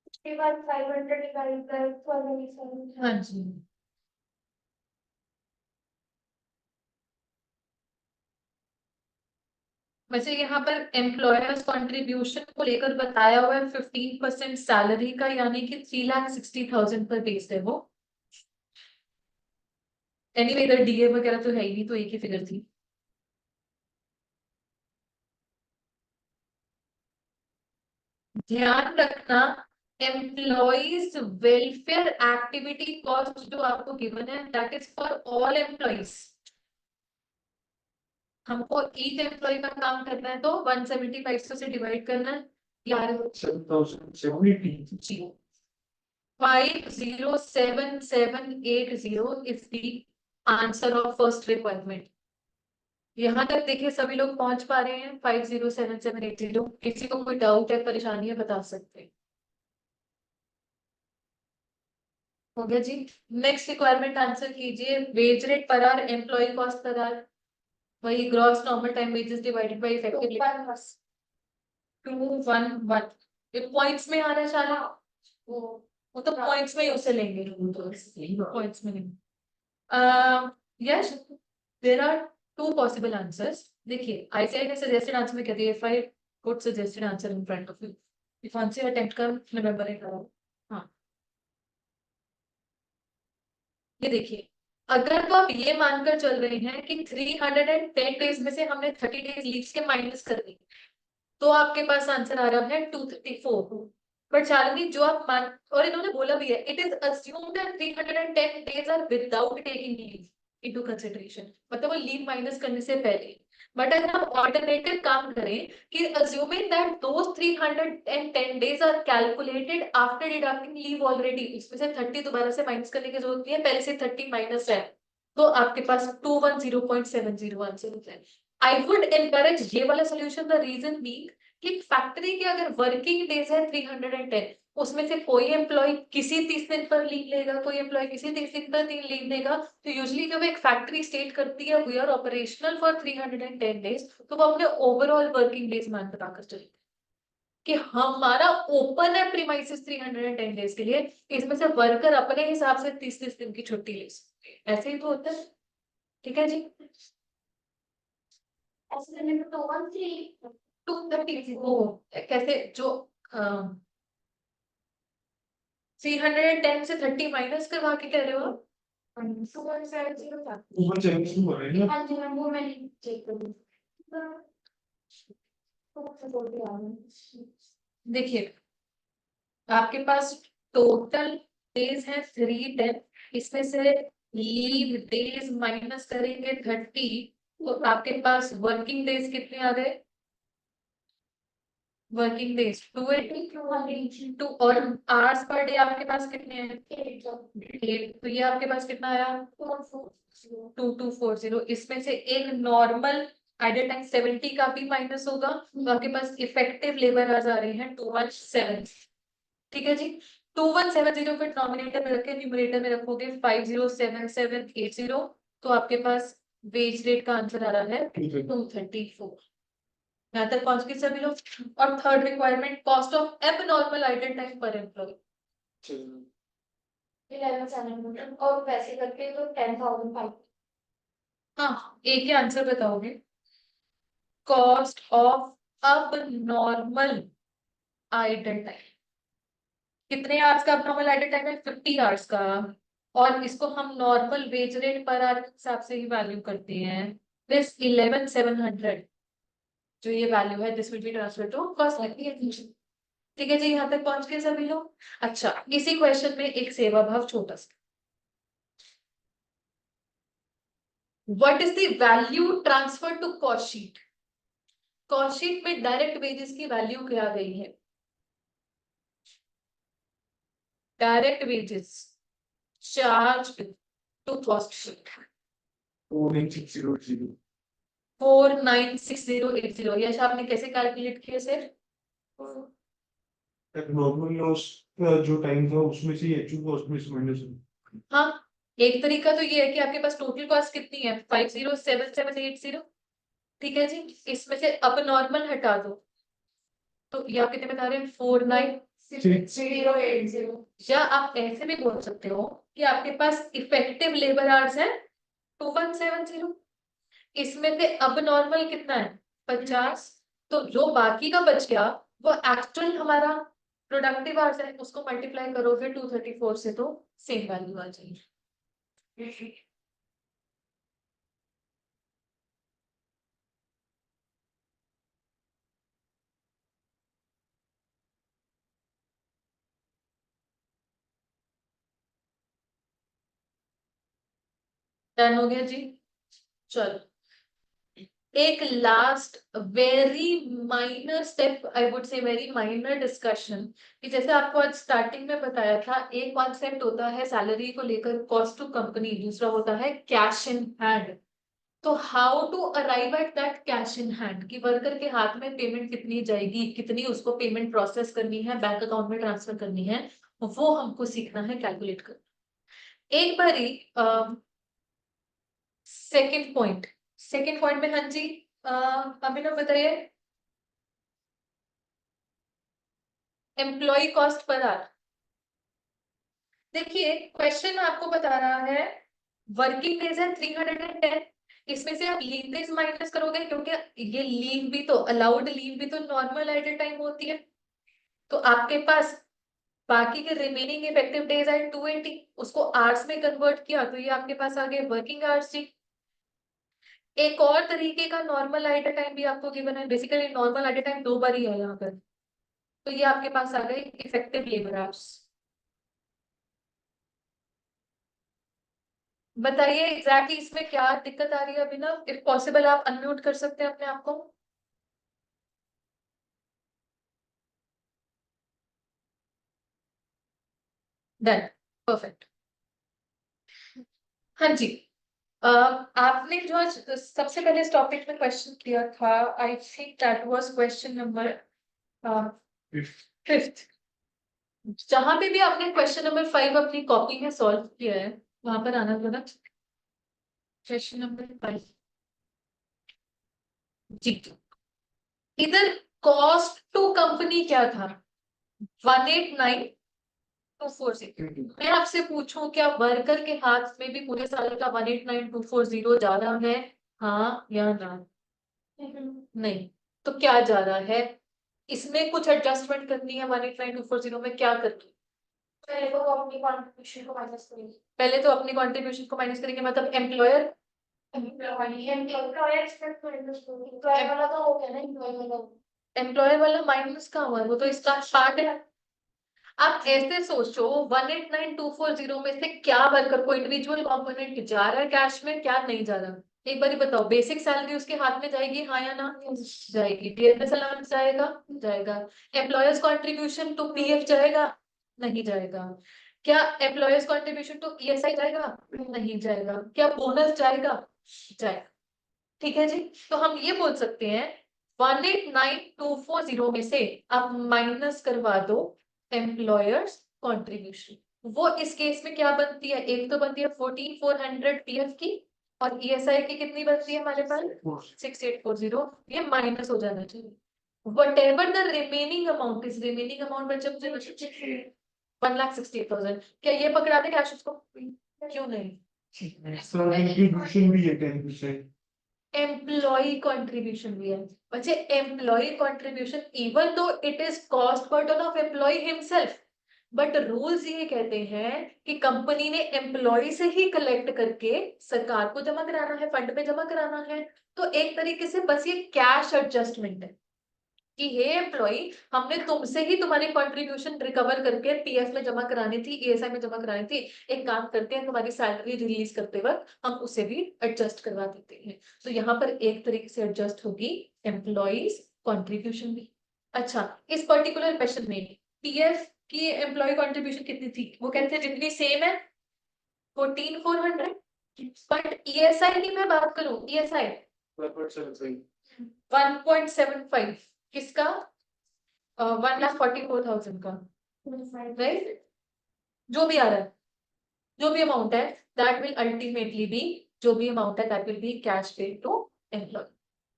उसके बाद 500 डिवाइड बाय 12 हाँ जी, वैसे यहाँ पर एम्प्लॉयर्स कंट्रीब्यूशन को लेकर बताया हुआ है 15% सैलरी का, यानी कि 3,60,000 पर बेस्ड है वो। एनीवे इधर डीए वगैरह तो है ही नहीं, तो एक ही फिगर थी। ध्यान रखना, एम्प्लॉइज वेलफेयर एक्टिविटी कॉस्ट जो आपको गिवन है that is for all employees. हमको ईच एम्प्लॉय का काम करना है तो 175 से डिवाइड करना है यार। 7,780. जी, 507,780 is the answer of first requirement. यहाँ तक देखिए सभी लोग पहुंच पा रहे हैं 507,780। किसी को कोई डाउट है, परेशानी है, बता सकते हैं। हो गया जी। नेक्स्ट रिक्वायरमेंट आंसर कीजिए, wage rate per hour, employee cost per hour, वही gross normal time wages divided by effective 211। ये पॉइंट्स में आना चाहिए, वो तो पॉइंट्स में ही उसे लेंगे, पॉइंट्स में नहीं। Yes, there are two possible answers. देखिए आईसीआई ने सजेस्टेड आंसर में क्या दिया, if I put suggested answer in front of you, if answer attempt कर रिमेंबर इट। हाँ, ये देखिए, अगर तो आप ये मानकर चल रहे हैं कि 310 डेज में से हमने 30 डेज लीव्स के माइनस कर दी, तो आपके पास आंसर आ रहा है 234। बट शालिनी जो आप मान, और इन्होंने बोला भी है, it is assumed that 310 days are without taking leave into consideration, मतलब वो लीव माइनस करने से पहले। बट अगर हम ऑल्टरनेटिव काम करें कि assuming that those 310 days are calculated after deducting leave already, इसमें से 30 दोबारा से माइनस करने की जरूरत नहीं है, पहले से 30 माइनस है, तो आपके पास 210.70 आंसर होता है। आई वुड एनकरेज ये वाला सोल्यूशन, द रीजन बीइंग कि फैक्ट्री के अगर वर्किंग डेज है 310, उसमें से कोई एम्प्लॉय किसी 30 दिन पर लीव लेगा, कोई एम्प्लॉय किसी 30 दिन पर लीव लेगा, तो यूजुअली जब एक फैक्ट्री स्टेट करती है we are operational for 310 days, तो वो अपने ओवरऑल वर्किंग डेज मान बताकर चलते कि हमारा ओपन है प्रीमाइसेस 310 डेज के लिए, इसमें से वर्कर अपने हिसाब से 30 दिन की छुट्टी ले सकते हैं, ऐसे ही तो होता है। ठीक है जी, ऐसे करने में तो 13 230 वो कैसे जो 310 से 30 माइनस करवा के कह रहे हो आप? 270 था। ऊपर चेक हो रहा है ना. हाँ जी मैम, वो मैंने चेक कर लिया। तो बोल दिया मैंने। देखिए आपके पास टोटल डेज है 310, इसमें से लीव डेज माइनस करेंगे 30, तो आपके पास वर्किंग डेज कितने आ गए? वर्किंग डेज 280 टू, और आवर्स पर डे आपके पास कितने हैं? 8, तो ये आपके पास कितना आया? 2240। इसमें से एक नॉर्मल आइडल टाइम 70 का भी माइनस होगा, तो आपके पास इफेक्टिव लेबर आज आ रहे हैं 217। ठीक है जी, 2170 को डिनोमिनेटर में रखे, न्यूमरेटर में रखोगे 507780, तो आपके पास वेज रेट का आंसर आ रहा है 234। यहाँ तक पहुंच गए सभी लोग। और third requirement, cost of abnormal idle time पर एम्प्लॉय। 11,700 और वैसे करके तो 10,500। हाँ, एक ही आंसर बताओगे, cost of abnormal idle time. कितने आवर्स का अबनॉर्मल आइडल टाइम है? 50 आवर्स का, और इसको हम normal veg rate per our के हिसाब से ही वैल्यू करते हैं। दिस 11,700 जो ये वैल्यू है, this will be transfer to cost. ठीक है जी, यहाँ तक पहुंच गए सभी लोग। अच्छा, इसी क्वेश्चन में एक सेवा भाव छोटा सा, what is the value transfer to cost sheet? Cost sheet में डायरेक्ट वेजेस की वैल्यू क्या आ गई है? Direct wages charge to cost sheet 49600 496080। Yash आपने कैसे कैलकुलेट किया सर? नॉर्मल लॉस जो टाइम था उसमें से एचयू कॉस्ट में से माइनस। हाँ, एक तरीका तो ये है कि आपके पास टोटल कॉस्ट कितनी है 507780। ठीक है जी, इसमें से अब नॉर्मल हटा दो तो ये आप कितने बता रहे हैं 080। या आप ऐसे भी बोल सकते हो कि आपके पास इफेक्टिव लेबर आवर्स है 2170। इसमें से अब नॉर्मल कितना है 50। तो जो बाकी का बच गया वो एक्चुअल हमारा प्रोडक्टिव आवर्स है, उसको मल्टीप्लाई करोगे 234 से तो सेम वैल्यू आ जाएगी। डन हो गया जी। चलो एक last very minor step, I would say very minor discussion, कि जैसे आपको आज स्टार्टिंग में बताया था एक कॉन्सेप्ट होता है सैलरी को लेकर कॉस्ट टू कंपनी, दूसरा होता है कैश इन हैंड। तो how to arrive at that cash in hand, कि वर्कर के हाथ में पेमेंट कितनी जाएगी, कितनी उसको पेमेंट प्रोसेस करनी है, बैंक अकाउंट में ट्रांसफर करनी है, वो हमको सीखना है कैलकुलेट कर। एक बारी सेकंड पॉइंट में हाँ जी अभिनव बताइए। एम्प्लॉय कॉस्ट पर आर, देखिए क्वेश्चन आपको बता रहा है वर्किंग डेज है 310, इसमें से आप लीव डेज माइनस करोगे क्योंकि ये लीव भी तो अलाउड लीव भी तो नॉर्मल एट टाइम होती है। तो आपके पास बाकी के रिमेनिंग इफेक्टिव डेज है 280, उसको आवर्स में कन्वर्ट किया तो ये आपके पास आ गए वर्किंग आवर्स जी। एक और तरीके का नॉर्मल एट टाइम भी आपको गिवन है, बेसिकली नॉर्मल एट टाइम दो बार ही है यहाँ पर, तो ये आपके पास आ गए इफेक्टिव लेबर आवर्स। बताइए एग्जैक्टली इसमें क्या दिक्कत आ रही है अभिनव, इफ पॉसिबल आप अनम्यूट कर सकते हैं अपने आप को। Done, perfect. हाँ जी, आपने जो आज सबसे पहले इस टॉपिक में क्वेश्चन किया था, I think that was question number fifth. जहां पे भी आपने क्वेश्चन नंबर 5 अपनी कॉपी में सॉल्व किया है वहां पर आना जरा। क्वेश्चन नंबर 5 जी, इधर कॉस्ट टू कंपनी क्या था 189240। मैं आपसे पूछूं क्या वर्कर के हाथ में भी पूरे साल का 189240 जा रहा है, हाँ या ना? नहीं। तो क्या जा रहा है, इसमें कुछ एडजस्टमेंट करनी है 189240 में, क्या करनी? पहले तो वो अपनी कॉन्ट्रिब्यूशन को माइनस करेंगे। पहले तो अपनी कंट्रीब्यूशन को माइनस करेंगे, मतलब एम्प्लॉयर एम्प्लॉय वाला तो हो गया ना, एम्प्लॉय वाला। एम्प्लॉयर वाला माइनस का हुआ है, वो तो इसका पार्ट है। आप ऐसे सोचो 189240 में से क्या वर्कर को इंडिविजुअल कंपोनेंट जा रहा है कैश में, क्या नहीं जा रहा? एक बार बताओ, बेसिक सैलरी उसके हाथ में जाएगी हाँ या ना? जाएगी। डीएनएस अलाउंस जाएगा? जाएगा। एम्प्लॉयर्स कंट्रीब्यूशन टू पीएफ जाएगा? नहीं जाएगा। क्या एम्प्लॉयर्स कंट्रीब्यूशन टू ईएसआई जाएगा? नहीं जाएगा। क्या बोनस जाएगा? जाएगा। ठीक है जी, तो हम ये बोल सकते हैं 189240 में से आप माइनस करवा दो एम्प्लॉयर्स कंट्रीब्यूशन। वो इस केस में क्या बनती है, एक तो बनती है 14400 पीएफ की, और ईएसआई की कितनी बनती है हमारे पास 6840, ये माइनस हो जाना चाहिए। whatever the remaining amount is, remaining amount बच्चे मुझे 1,68,000। क्या ये पकड़ा दे कैश उसको? क्यों नहीं? कंट्रीब्यूशन भी है 10%। एम्प्लॉय कंट्रीब्यूशन भी है बच्चे। Employee contribution even though it is cost burden of employee himself, but rules ये कहते हैं कि कंपनी ने एम्प्लॉय से ही कलेक्ट करके सरकार को जमा कराना है, फंड में जमा कराना है। तो एक तरीके से बस ये कैश एडजस्टमेंट है। कि हे एम्प्लॉय, हमने तुमसे ही तुम्हारी कंट्रीब्यूशन रिकवर करके पीएफ में जमा करानी थी, ईएसआई में जमा करानी थी, एक काम करते हैं तुम्हारी सैलरी रिलीज करते वक्त हम उसे भी एडजस्ट करवा देते हैं। तो यहाँ पर एक तरीके से एडजस्ट होगी एम्प्लॉइज कंट्रीब्यूशन भी। अच्छा, इस पर्टिकुलर क्वेश्चन में पीएफ की एम्प्लॉय कंट्रीब्यूशन कितनी थी, वो कहते हैं जितनी सेम है 14,400, बट ईएसआई की मैं बात करूं, ईएसआई 1.75, किसका 1,44,000 का, राइट? जो भी आ रहा है, जो भी अमाउंट है, दैट विल अल्टीमेटली बी, जो भी अमाउंट है that will be cash paid to employee.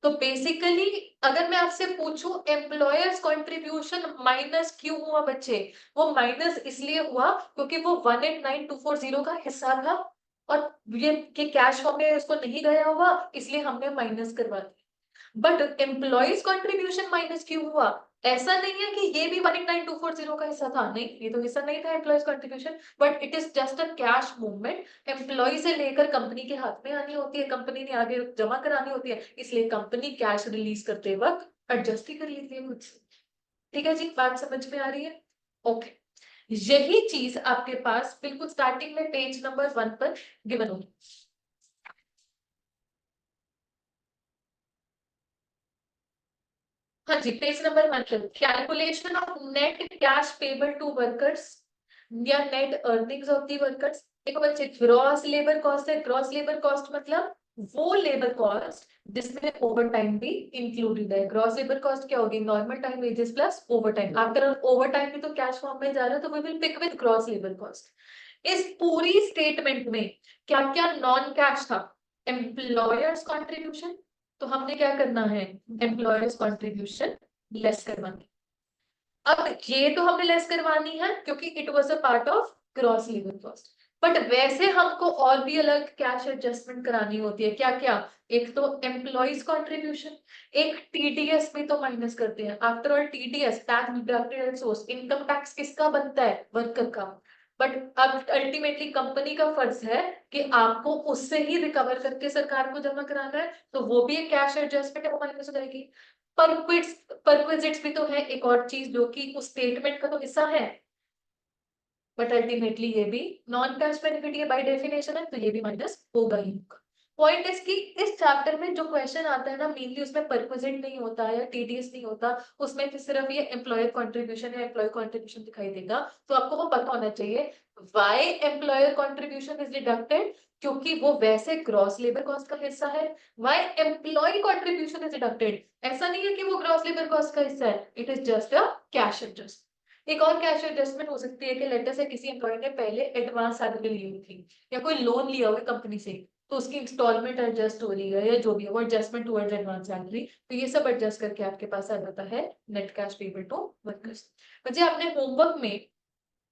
तो बेसिकली अगर मैं आपसे पूछूं एम्प्लॉयर्स कंट्रीब्यूशन माइनस क्यों हुआ बच्चे, वो माइनस इसलिए हुआ क्योंकि वो 189,240 का हिस्सा था और ये कि कैश फॉर्म में उसको नहीं गया हुआ, इसलिए हमने माइनस करवा दिया। बट एम्प्लॉइज कंट्रीब्यूशन माइनस क्यों हुआ, ऐसा नहीं है कि ये भी 189,240 का हिस्सा था, नहीं, ये तो हिस्सा नहीं था employees' contribution, but it is just a cash movement. Employee से लेकर कंपनी के हाथ में आनी होती है, कंपनी ने आगे जमा करानी होती है, इसलिए कंपनी कैश रिलीज करते वक्त एडजस्ट ही कर लेती है मुझसे। ठीक है जी, बात समझ में आ रही है? ओके, यही चीज आपके पास बिल्कुल स्टार्टिंग में पेज नंबर 1 पर गिवन होगी। हाँ जी, पेज नंबर 1 पर calculation of net cash payable to workers या net earnings of the workers. देखो बच्चे, ग्रॉस लेबर कॉस्ट है, ग्रॉस लेबर कॉस्ट मतलब वो लेबर कॉस्ट जिसमें ओवर टाइम भी इंक्लूडेड है। ग्रॉस लेबर कॉस्ट क्या होगी, normal time wages plus overtime. After overtime भी तो कैश फॉर्म में जा रहा है, तो we will pick with gross labour cost. इस पूरी स्टेटमेंट में क्या क्या नॉन कैश था, एम्प्लॉयर्स कॉन्ट्रीब्यूशन, तो हमने क्या करना है, एम्प्लॉयर्स कंट्रीब्यूशन लेस करवानी। अब ये तो हमने लेस करवानी है क्योंकि it was a part of gross labour cost, but वैसे हमको और भी अलग कैश एडजस्टमेंट करानी होती है। क्या क्या, एक तो एम्प्लॉइज कंट्रीब्यूशन, एक टीडीएस भी तो माइनस करते हैं। After all TDS, tax deducted source, income tax किसका बनता है, वर्कर का, बट अब अल्टीमेटली कंपनी का फर्ज है कि आपको उससे ही रिकवर करके सरकार को जमा कराना है, तो वो भी एक कैश एडजस्टमेंट है, वो माइनस हो जाएगी। परक्विजिट्स भी तो है एक और चीज जो कि उस स्टेटमेंट का तो हिस्सा है, बट अल्टीमेटली ये भी नॉन कैश बेनिफिट ये बाय डेफिनेशन है, तो ये भी माइनस होगा ही होगा। पॉइंट इज कि इस चैप्टर में जो क्वेश्चन आता है ना, मेनली उसमें परक्विजिट नहीं होता या टीडीएस नहीं होता, उसमें फिर सिर्फ ये एम्प्लॉयर कंट्रीब्यूशन या एम्प्लॉय कंट्रीब्यूशन दिखाई देगा। तो आपको वो पता होना चाहिए why employer contribution is deducted, क्योंकि वो वैसे ग्रॉस लेबर कॉस्ट का हिस्सा है। Why employee contribution is deducted, ऐसा नहीं है कि वो ग्रॉस लेबर कॉस्ट का हिस्सा है, it is just a cash adjust. एक और कैश एडजस्टमेंट हो सकती है कि लेटर से किसी एम्प्लॉय ने पहले एडवांस सैलरी ली हुई थी या कोई लोन लिया हुआ है कंपनी से, तो उसकी इंस्टॉलमेंट एडजस्ट हो रही है या जो भी है वो एडजस्टमेंट टुवर्ड्स एडवांस सैलरी, तो ये सब एडजस्ट करके आपके पास आ जाता है net cash payable to workers. बच्चे आपने होमवर्क में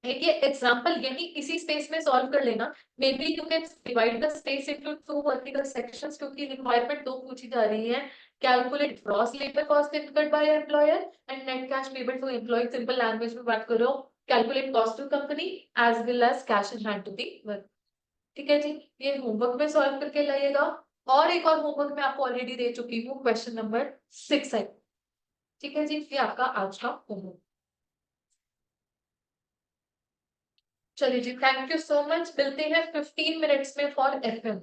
एक ये एग्जांपल यही इसी स्पेस में सॉल्व कर लेना। Maybe you can divide the space into two vertical sections, क्योंकि रिक्वायरमेंट दो पूछी जा रही है। Calculate gross labour cost incurred by employer and net cash payable to employee. Simple language में बात करो, calculate cost to company as well as cash in hand to the work. ठीक है जी, ये होमवर्क में सॉल्व करके लाइएगा। और एक और होमवर्क मैं आपको ऑलरेडी दे चुकी हूँ, क्वेश्चन नंबर 6 है। ठीक है जी, ये आपका आज का होमवर्क। चलिए जी, थैंक यू सो मच, मिलते हैं 15 मिनट्स में फॉर एफएम।